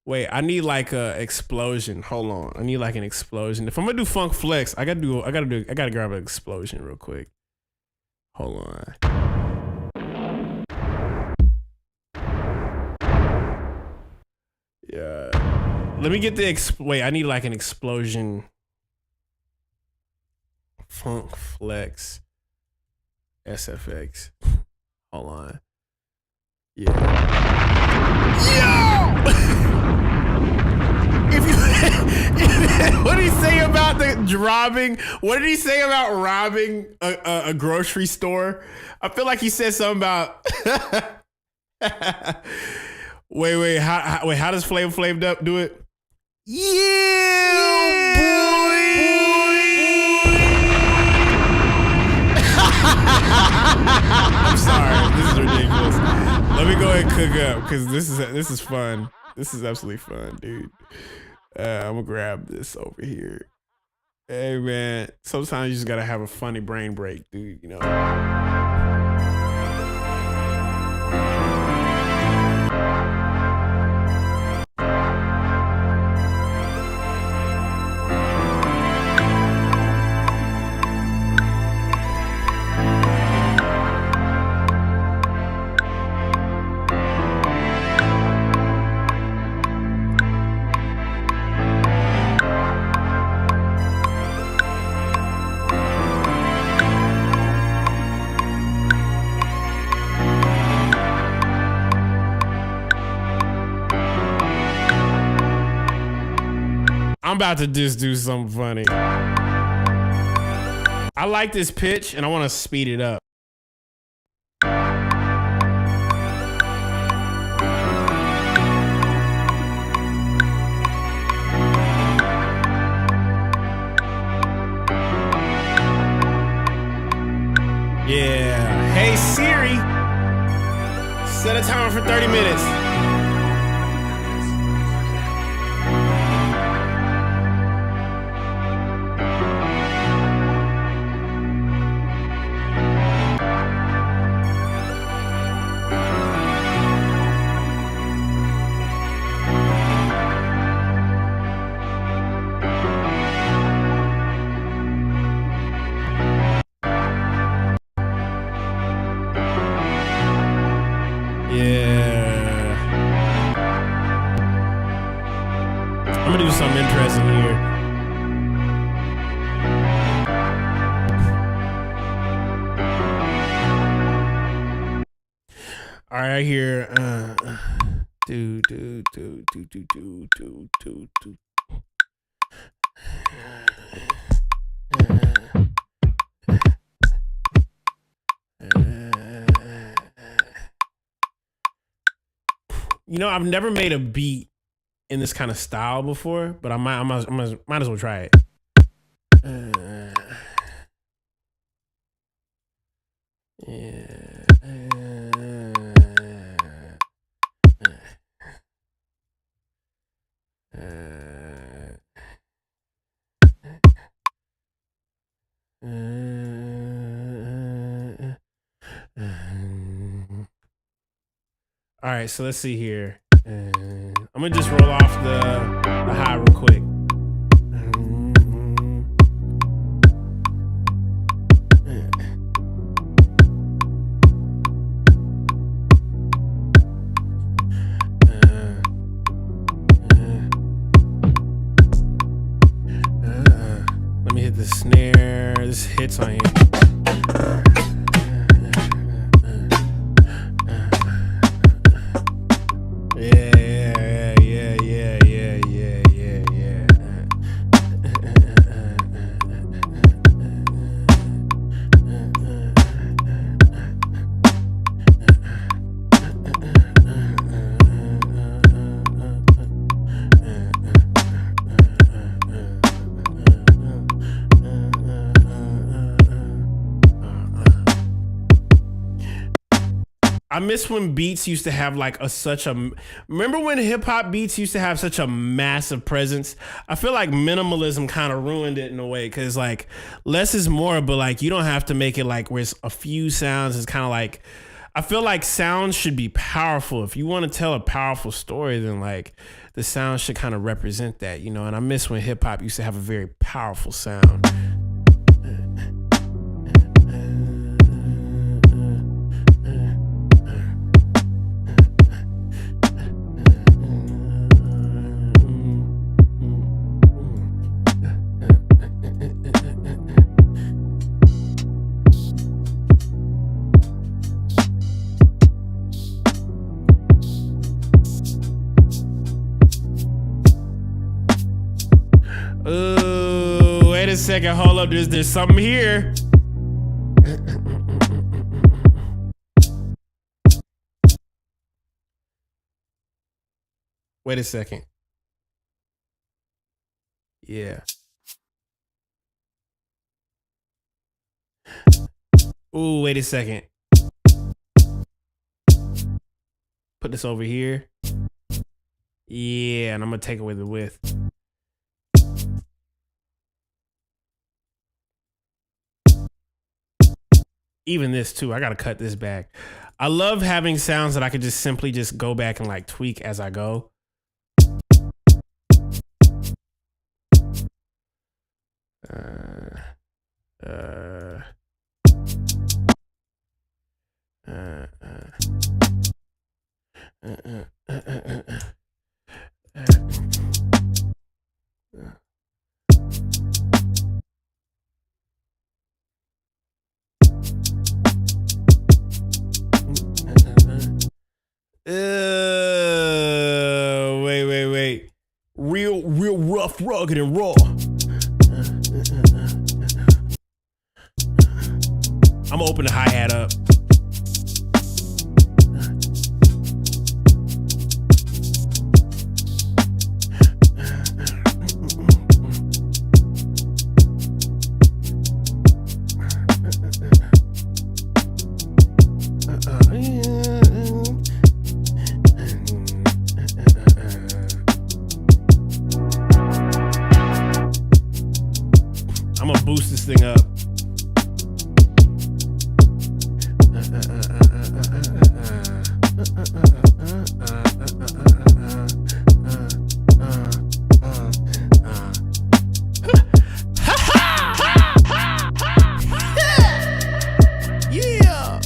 B: Wait, I need like a explosion. Hold on. I need like an explosion. If I'm gonna do Funk Flex, I gotta grab an explosion real quick. Hold on. Yeah. Let me get the wait, I need like an explosion. Funk Flex SFX. Hold on. Yeah. Yo! What did he say about what did he say about robbing a grocery store? I feel like he said something about wait, how does Flav Flav do it? Yeah, boy. I'm sorry. This is ridiculous. Let me go ahead and cook up because this is fun. This is absolutely fun, dude. I'm gonna grab this over here. Hey man, sometimes you just gotta have a funny brain break, dude. You know. about to just do something funny. I like this pitch and I want to speed it up. Yeah. Hey Siri, set a timer for 30 minutes. Yeah. I'm gonna do something interesting here. All right, here. Do. You know, I've never made a beat in this kind of style before, but I might as well try it. All right, so let's see here. I'm gonna just roll off the high real quick. Let me hit the snare. This hits on here. I miss when beats used to have like remember when hip hop beats used to have such a massive presence? I feel like minimalism kind of ruined it in a way, because like less is more, but like you don't have to make it like where it's a few sounds. It's kind of like, I feel like sounds should be powerful. If you want to tell a powerful story, then like the sound should kind of represent that, you know? And I miss when hip hop used to have a very powerful sound. Wait a second, hold up, there's something here. Wait a second. Yeah. Ooh, wait a second. Put this over here. Yeah, and I'm gonna take away the width. Even this too, I gotta cut this back. I love having sounds that I could just simply just go back and like tweak as I go. Wait. Real rough rugged and raw. I'm gonna open the hi-hat up. I'm gonna boost this thing up. Yeah.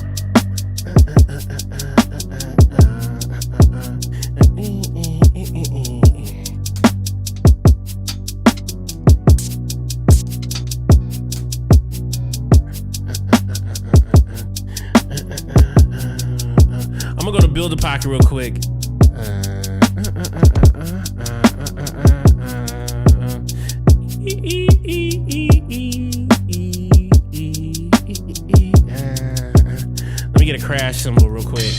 B: I'm gonna go to Build a Pocket real quick. Let me get a crash symbol real quick.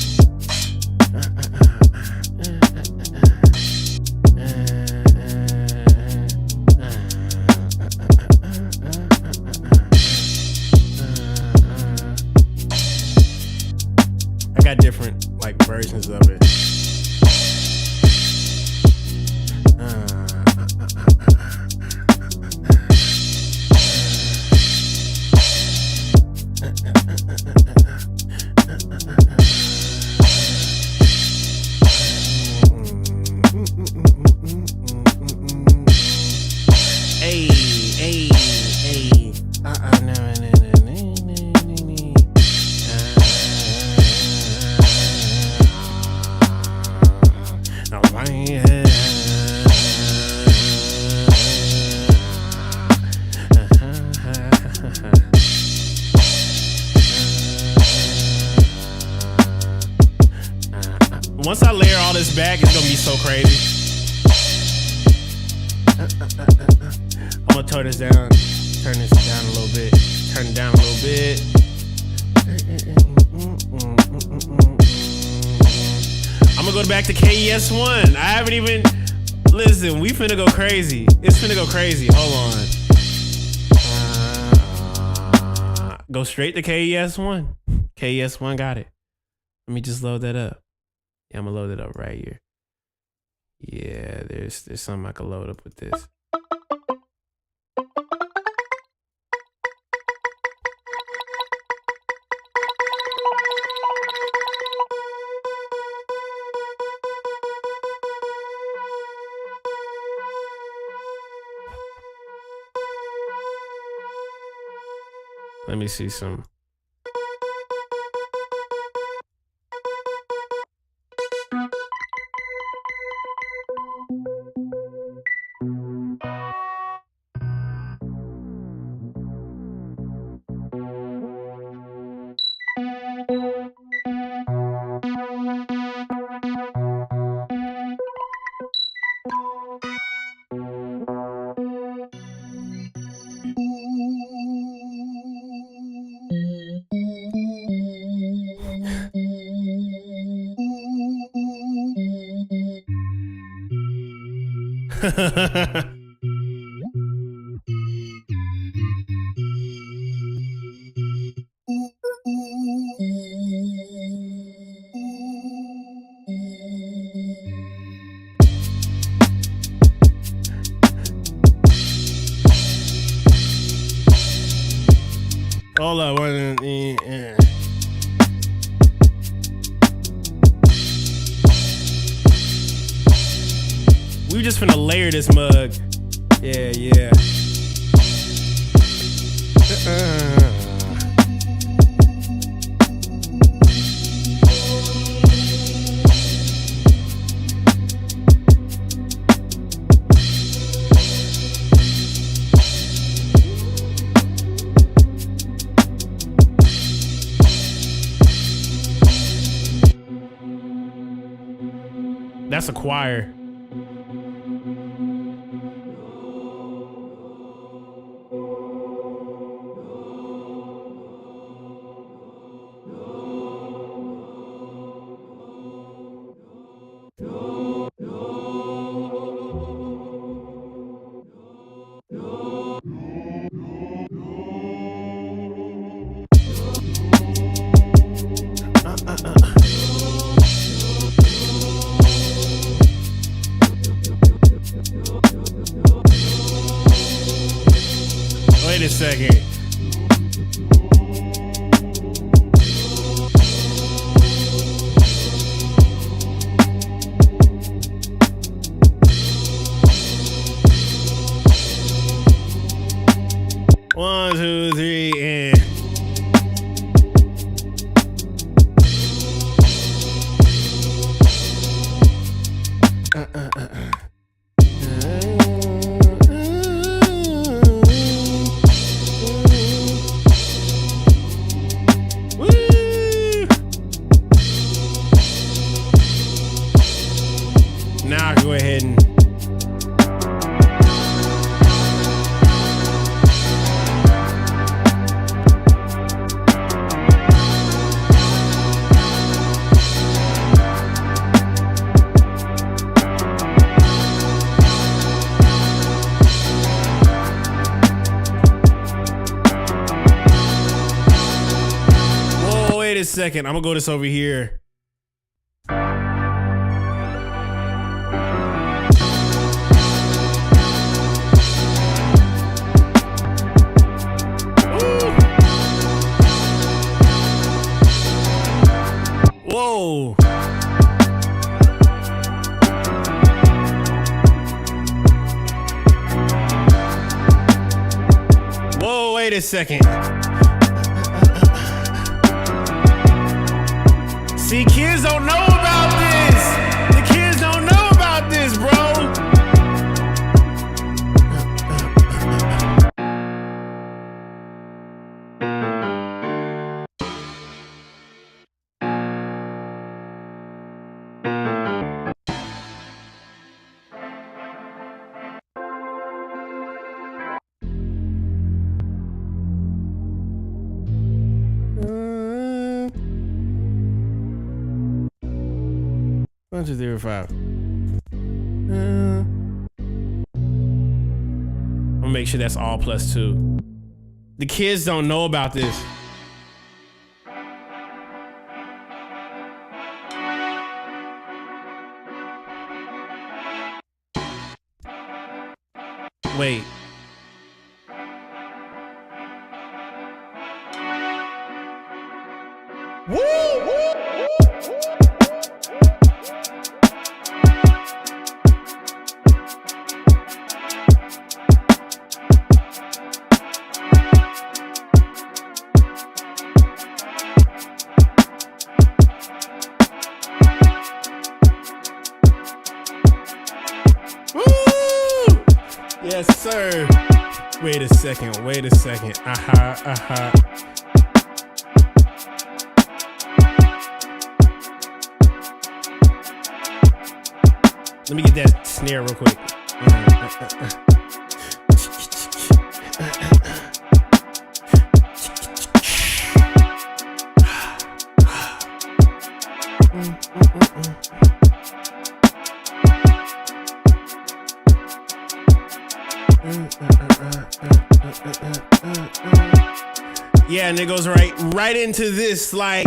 B: I got different like versions of it. Hey, hey, hey. Once I layer all this back, it's gonna be so crazy. I'm gonna turn this down a little bit, turn it down a little bit. I'm gonna go back to KES1. I haven't even, listen, we finna go crazy. It's finna go crazy, hold on. Go straight to KES1. KES1 got it. Let me just load that up. Yeah, I'm gonna load it up right here. Yeah, there's something I can load up with this. Let me see some. Hold up, we just finna layer this mug. Yeah, yeah. That's a choir. second. One, two, three, and woo! Now I can go ahead and wait a second. I'm gonna go this over here. Whoa. Whoa, wait a second. See, kids don't know about this. The kids don't know about this, bro. One, two, three, 5. I'm gonna make sure that's all +2. The kids don't know about this. Wait. Woo! Yes, sir. Wait a second. Let me get that snare real quick. Yeah, and it goes right into this, like.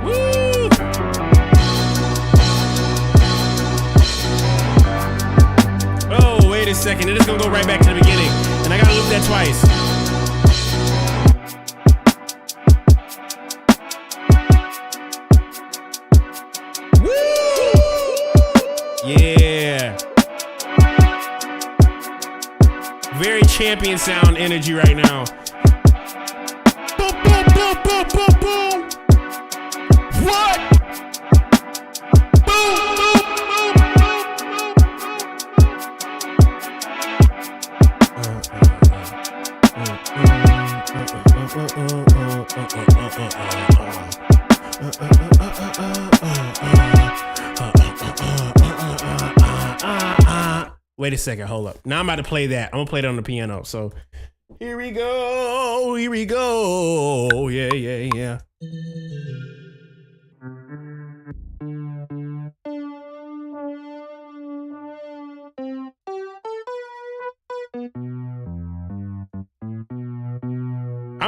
B: Woo! Oh, wait a second. It is gonna go right back to the beginning, and I gotta loop that twice. Yeah. Very champion sound energy right now. Boom, boom, boom, boom, boom, boom. What? Boom, boom, boom, Wait a second, hold up. Now I'm about to play that. I'm gonna play it on the piano. So here we go. Yeah, yeah, yeah.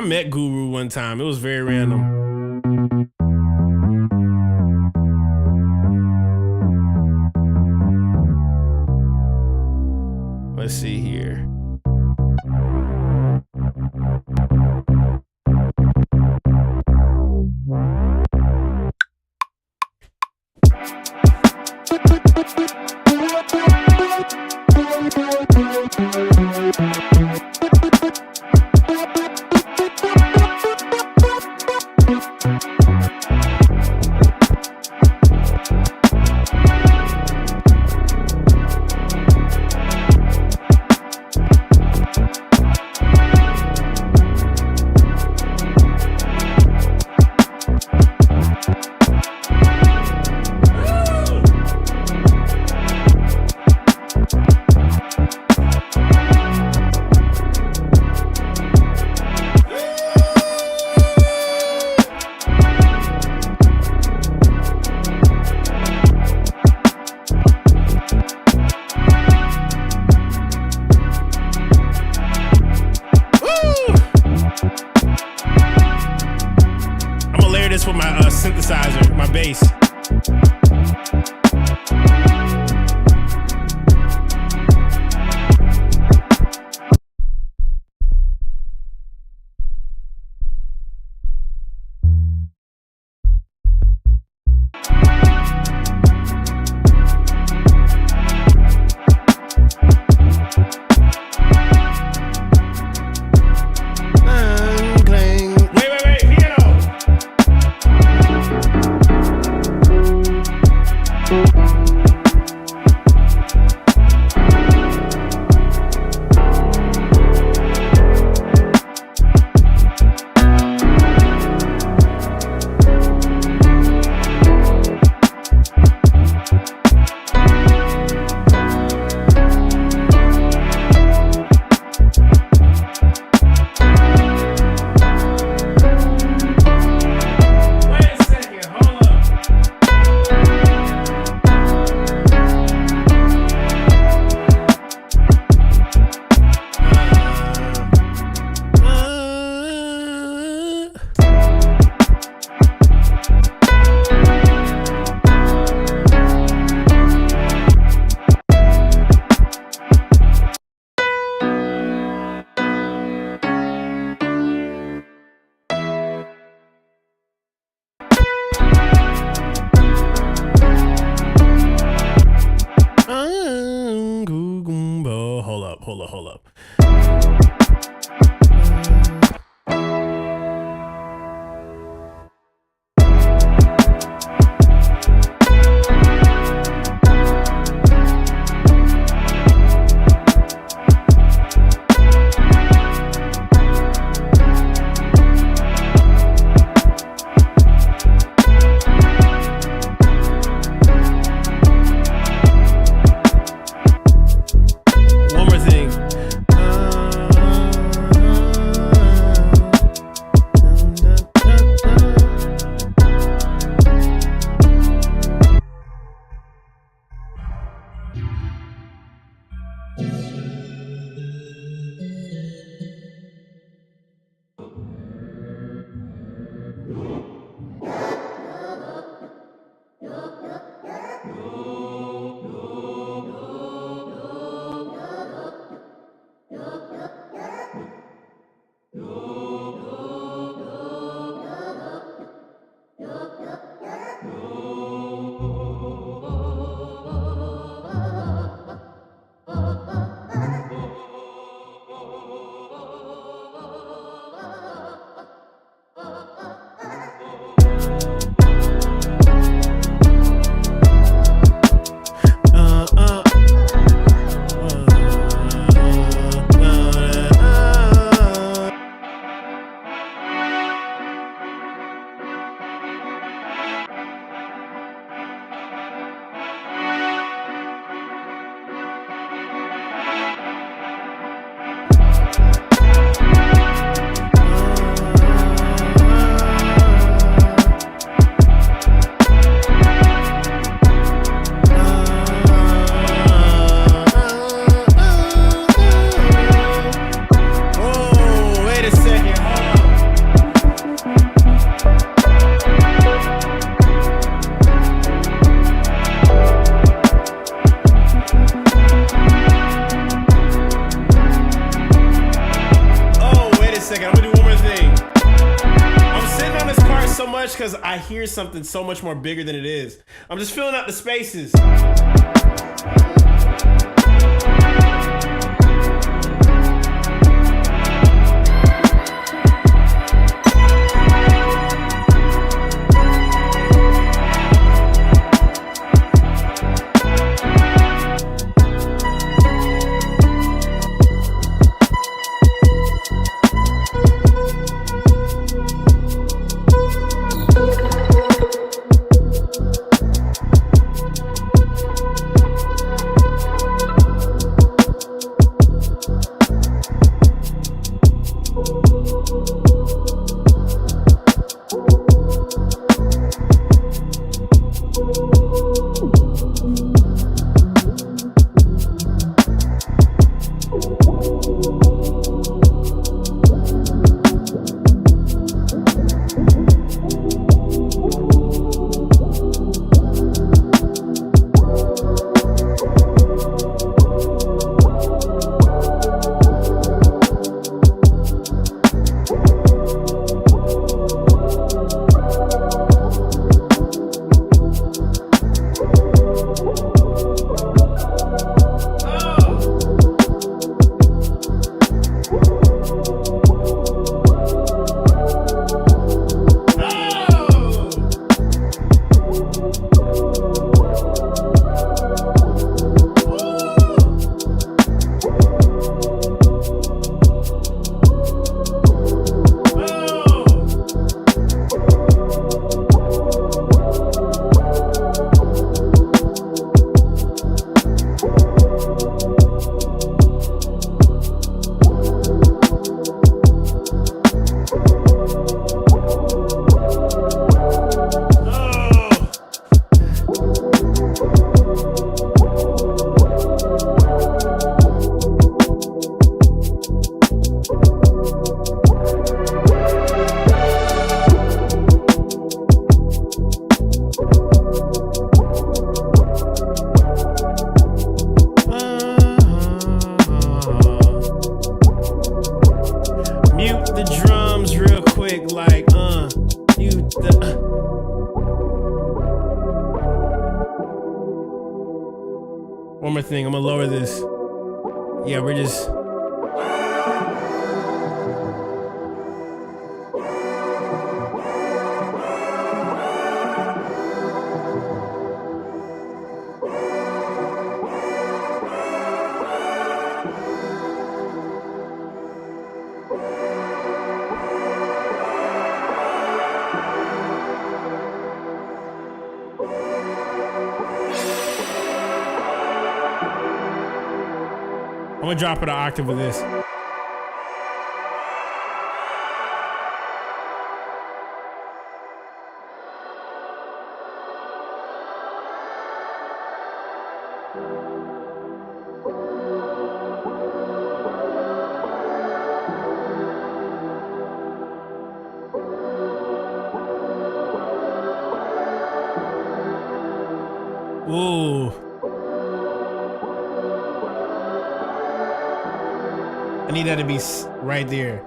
B: I met Guru one time. It was very random. Let's see here. This with my synthesizer, my bass. Hold up. I hear something so much more bigger than it is. I'm just filling out the spaces. One more thing, I'm gonna lower this. Yeah, we're just. I'm gonna drop it an octave with this. Ooh. I need that to be right there.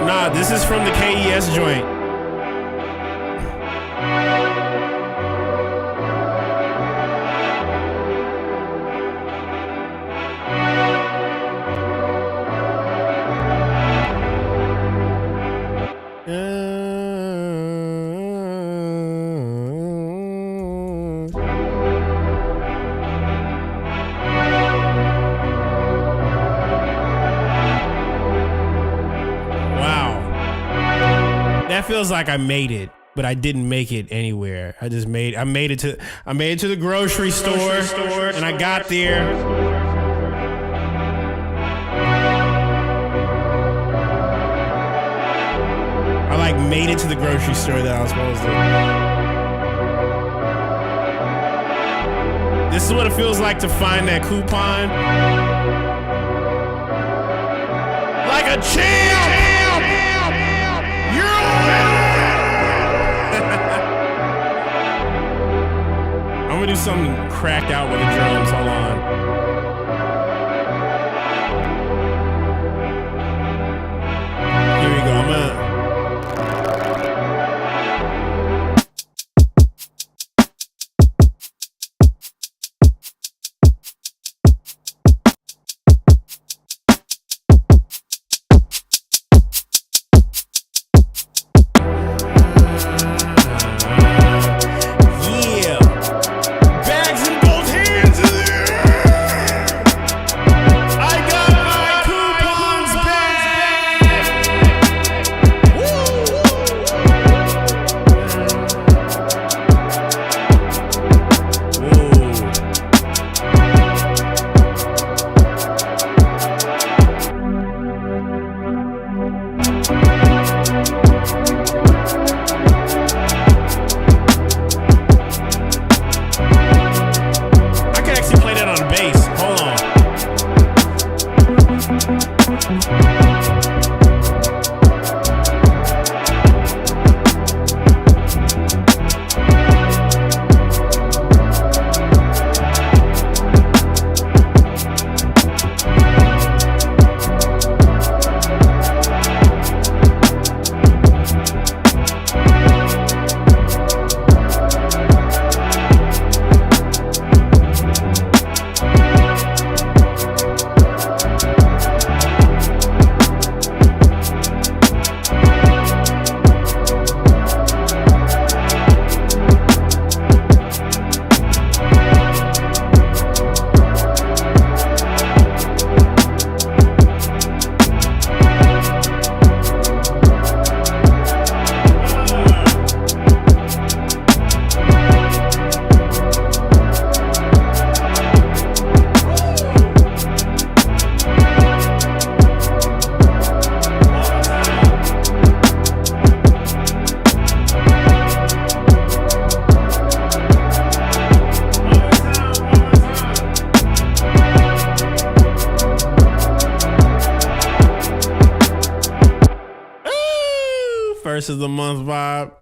B: Nah, this is from the KES joint. That feels like I made it, but I didn't make it anywhere. I made it to the grocery store, and I got there. I like made it to the grocery store that I was supposed to. This is what it feels like to find that coupon. Like a champ! I'm gonna do something cracked out with the drums. Hold on. Here we go. I'm gonna. First of the month vibe.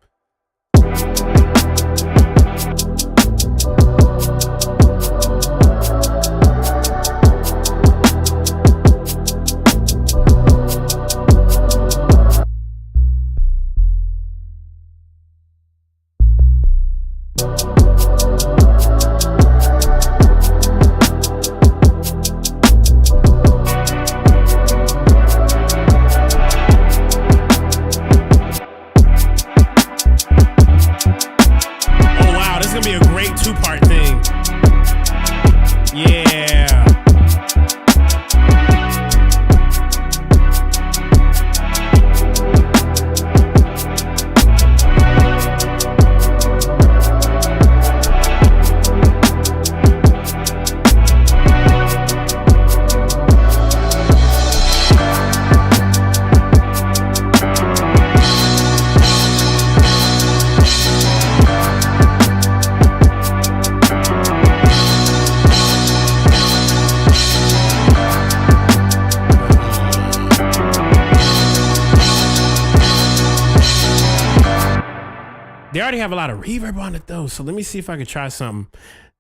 B: They already have a lot of reverb on it though, so let me see if I can try something.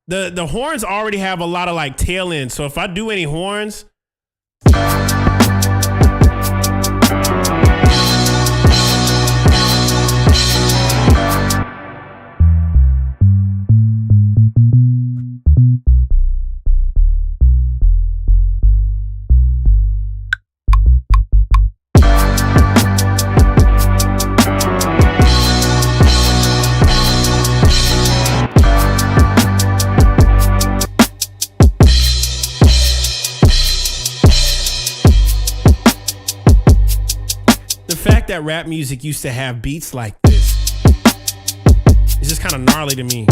B: The horns already have a lot of like tail end, so if I do any horns, The fact that rap music used to have beats like this is just kind of gnarly to me.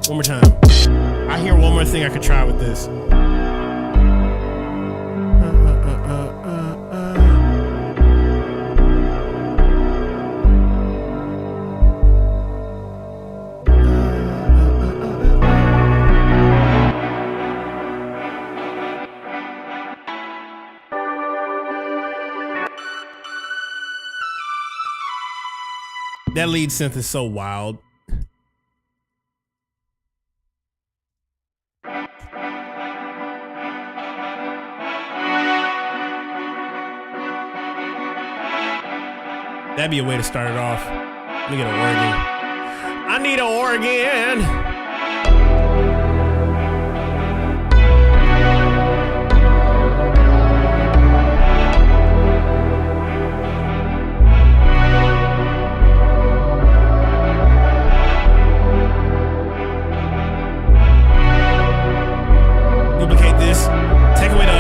B: One more time. I hear one more thing I could try with this. That lead synth is so wild. That'd be a way to start it off. Let me get an organ. I need an organ. Duplicate this. Take away the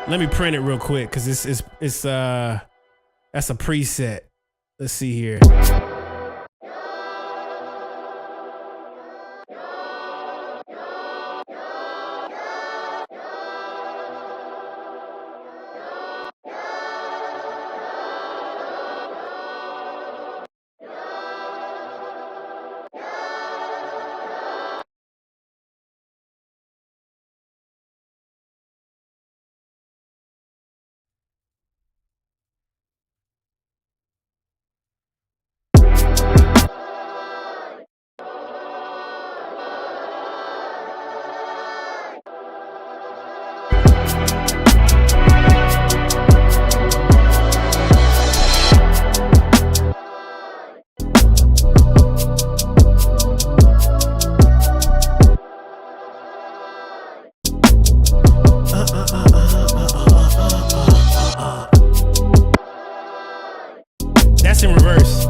B: Let me print it real quick because it's that's a preset. Let's see here. That's in reverse.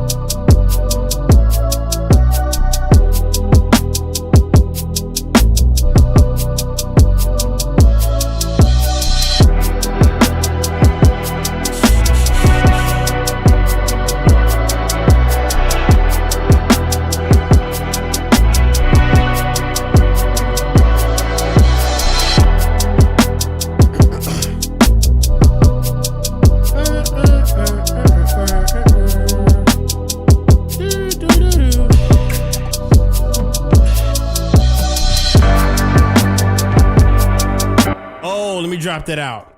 B: Oh, let me drop that out.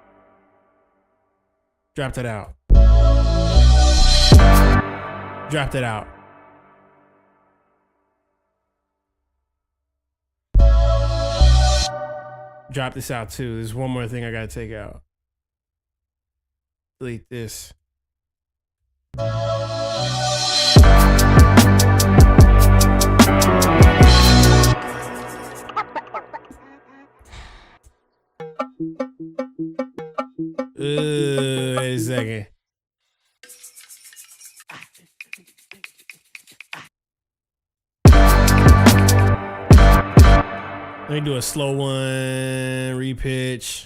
B: Drop that out. Drop that out. Drop this out too. There's one more thing I gotta take out. Delete this. Wait a second. Let me do a slow one, repitch.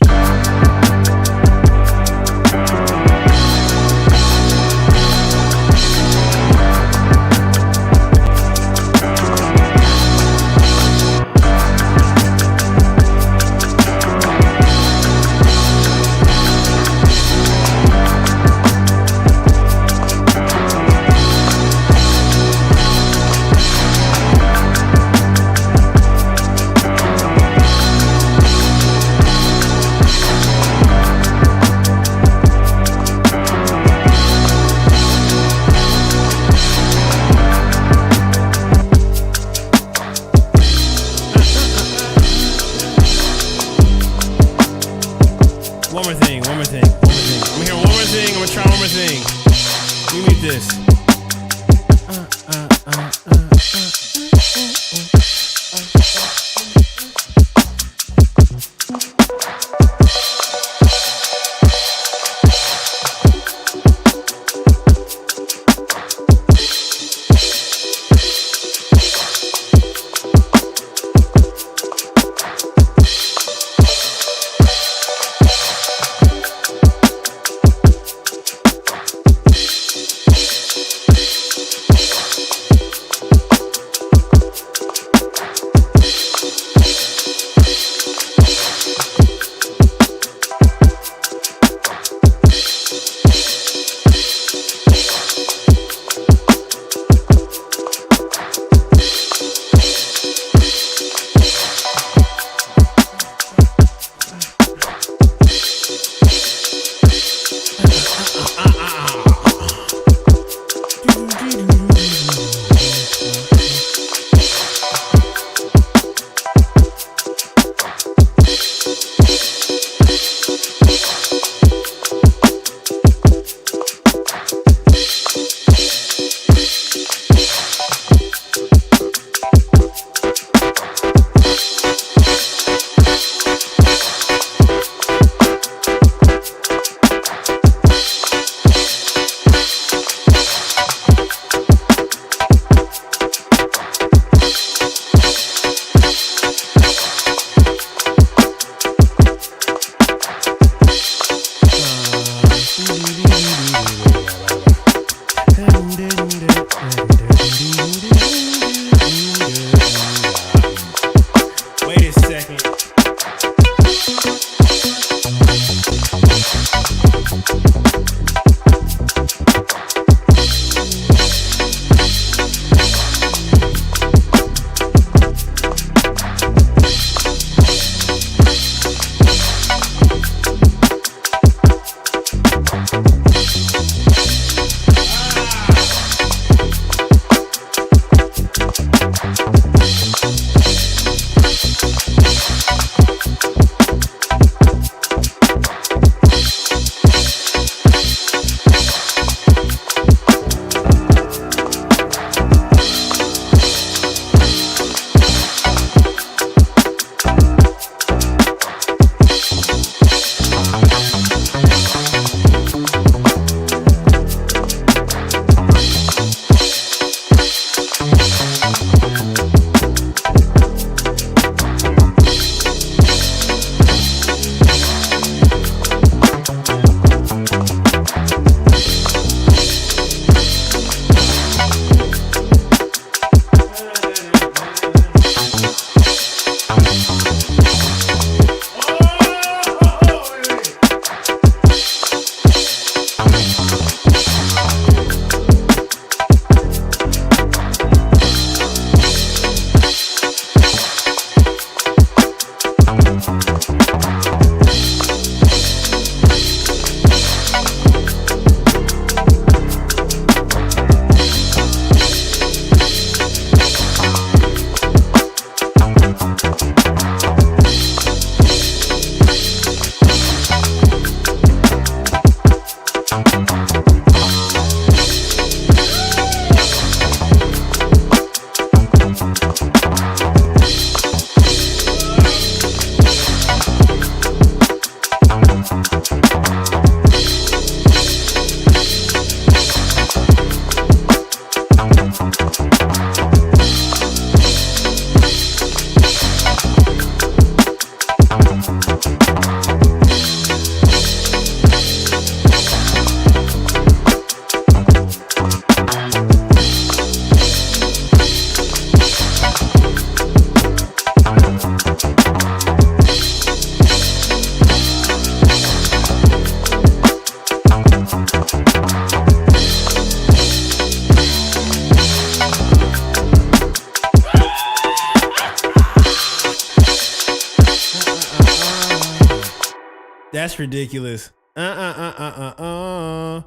B: That's ridiculous. I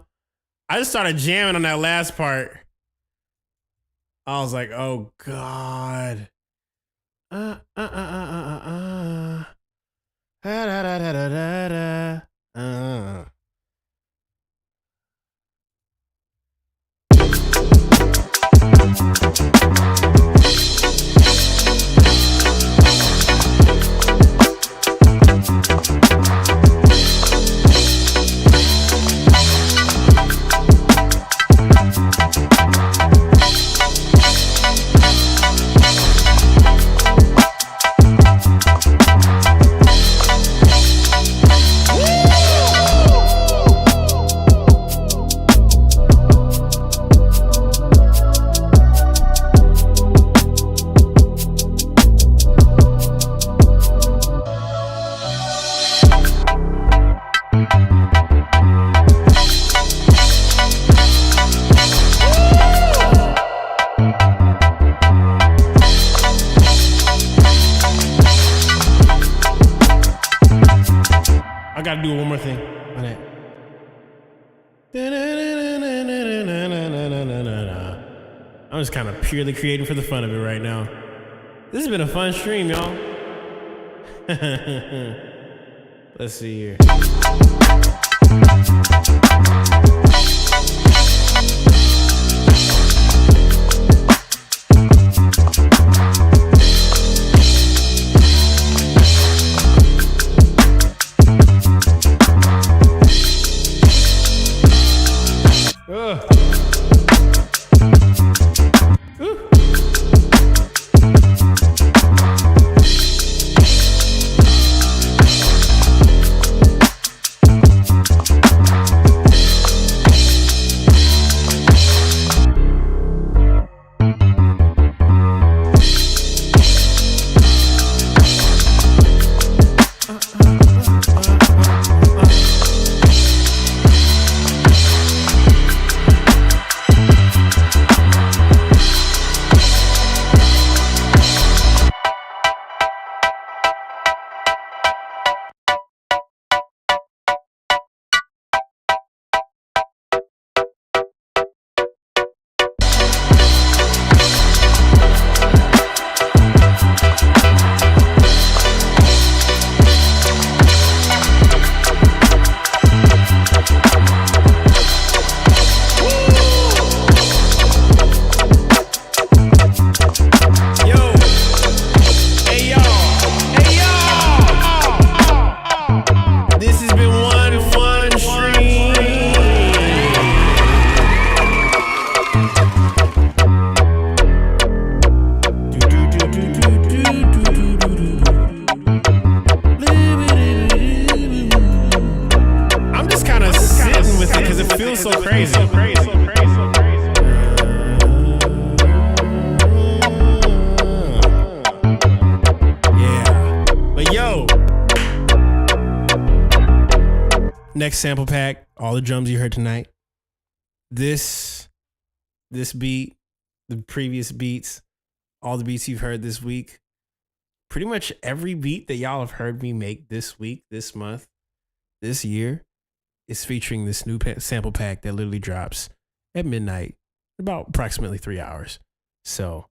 B: just started jamming on that last part. I was like, oh God. I gotta do one more thing on that. I'm just kind of purely creating for the fun of it right now. This has been a fun stream, y'all. Let's see here. Next sample pack, all the drums you heard tonight. This beat, the previous beats, all the beats you've heard this week. Pretty much every beat that y'all have heard me make this week, this month, this year is featuring this new sample pack that literally drops at midnight, about approximately 3 hours. So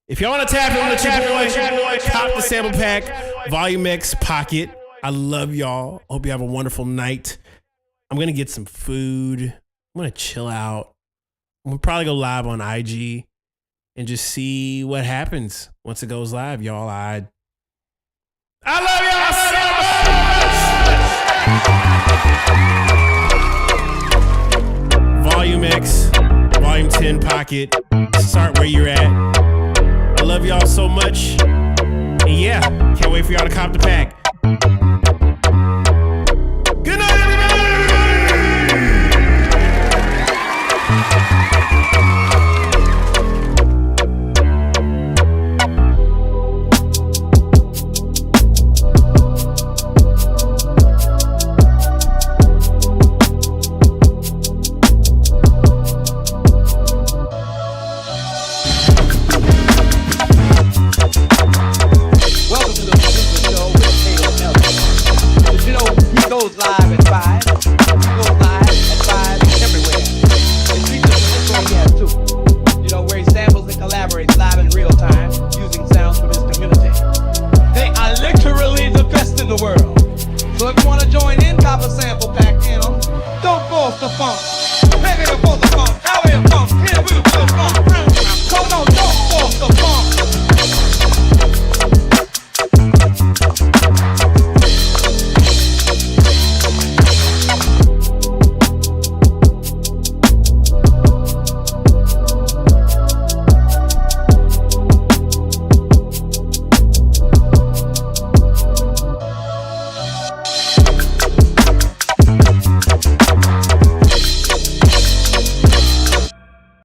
B: if y'all want to tap in with your boy, cop the sample pack, Volume X Pocket. I love y'all. Hope you have a wonderful night. I'm going to get some food. I'm going to chill out. I'm going to probably go live on IG and just see what happens once it goes live, y'all. I love y'all so much. Volume X, Volume 10 Pocket. Start where you're at. I love y'all so much. And yeah, can't wait for y'all to cop the pack.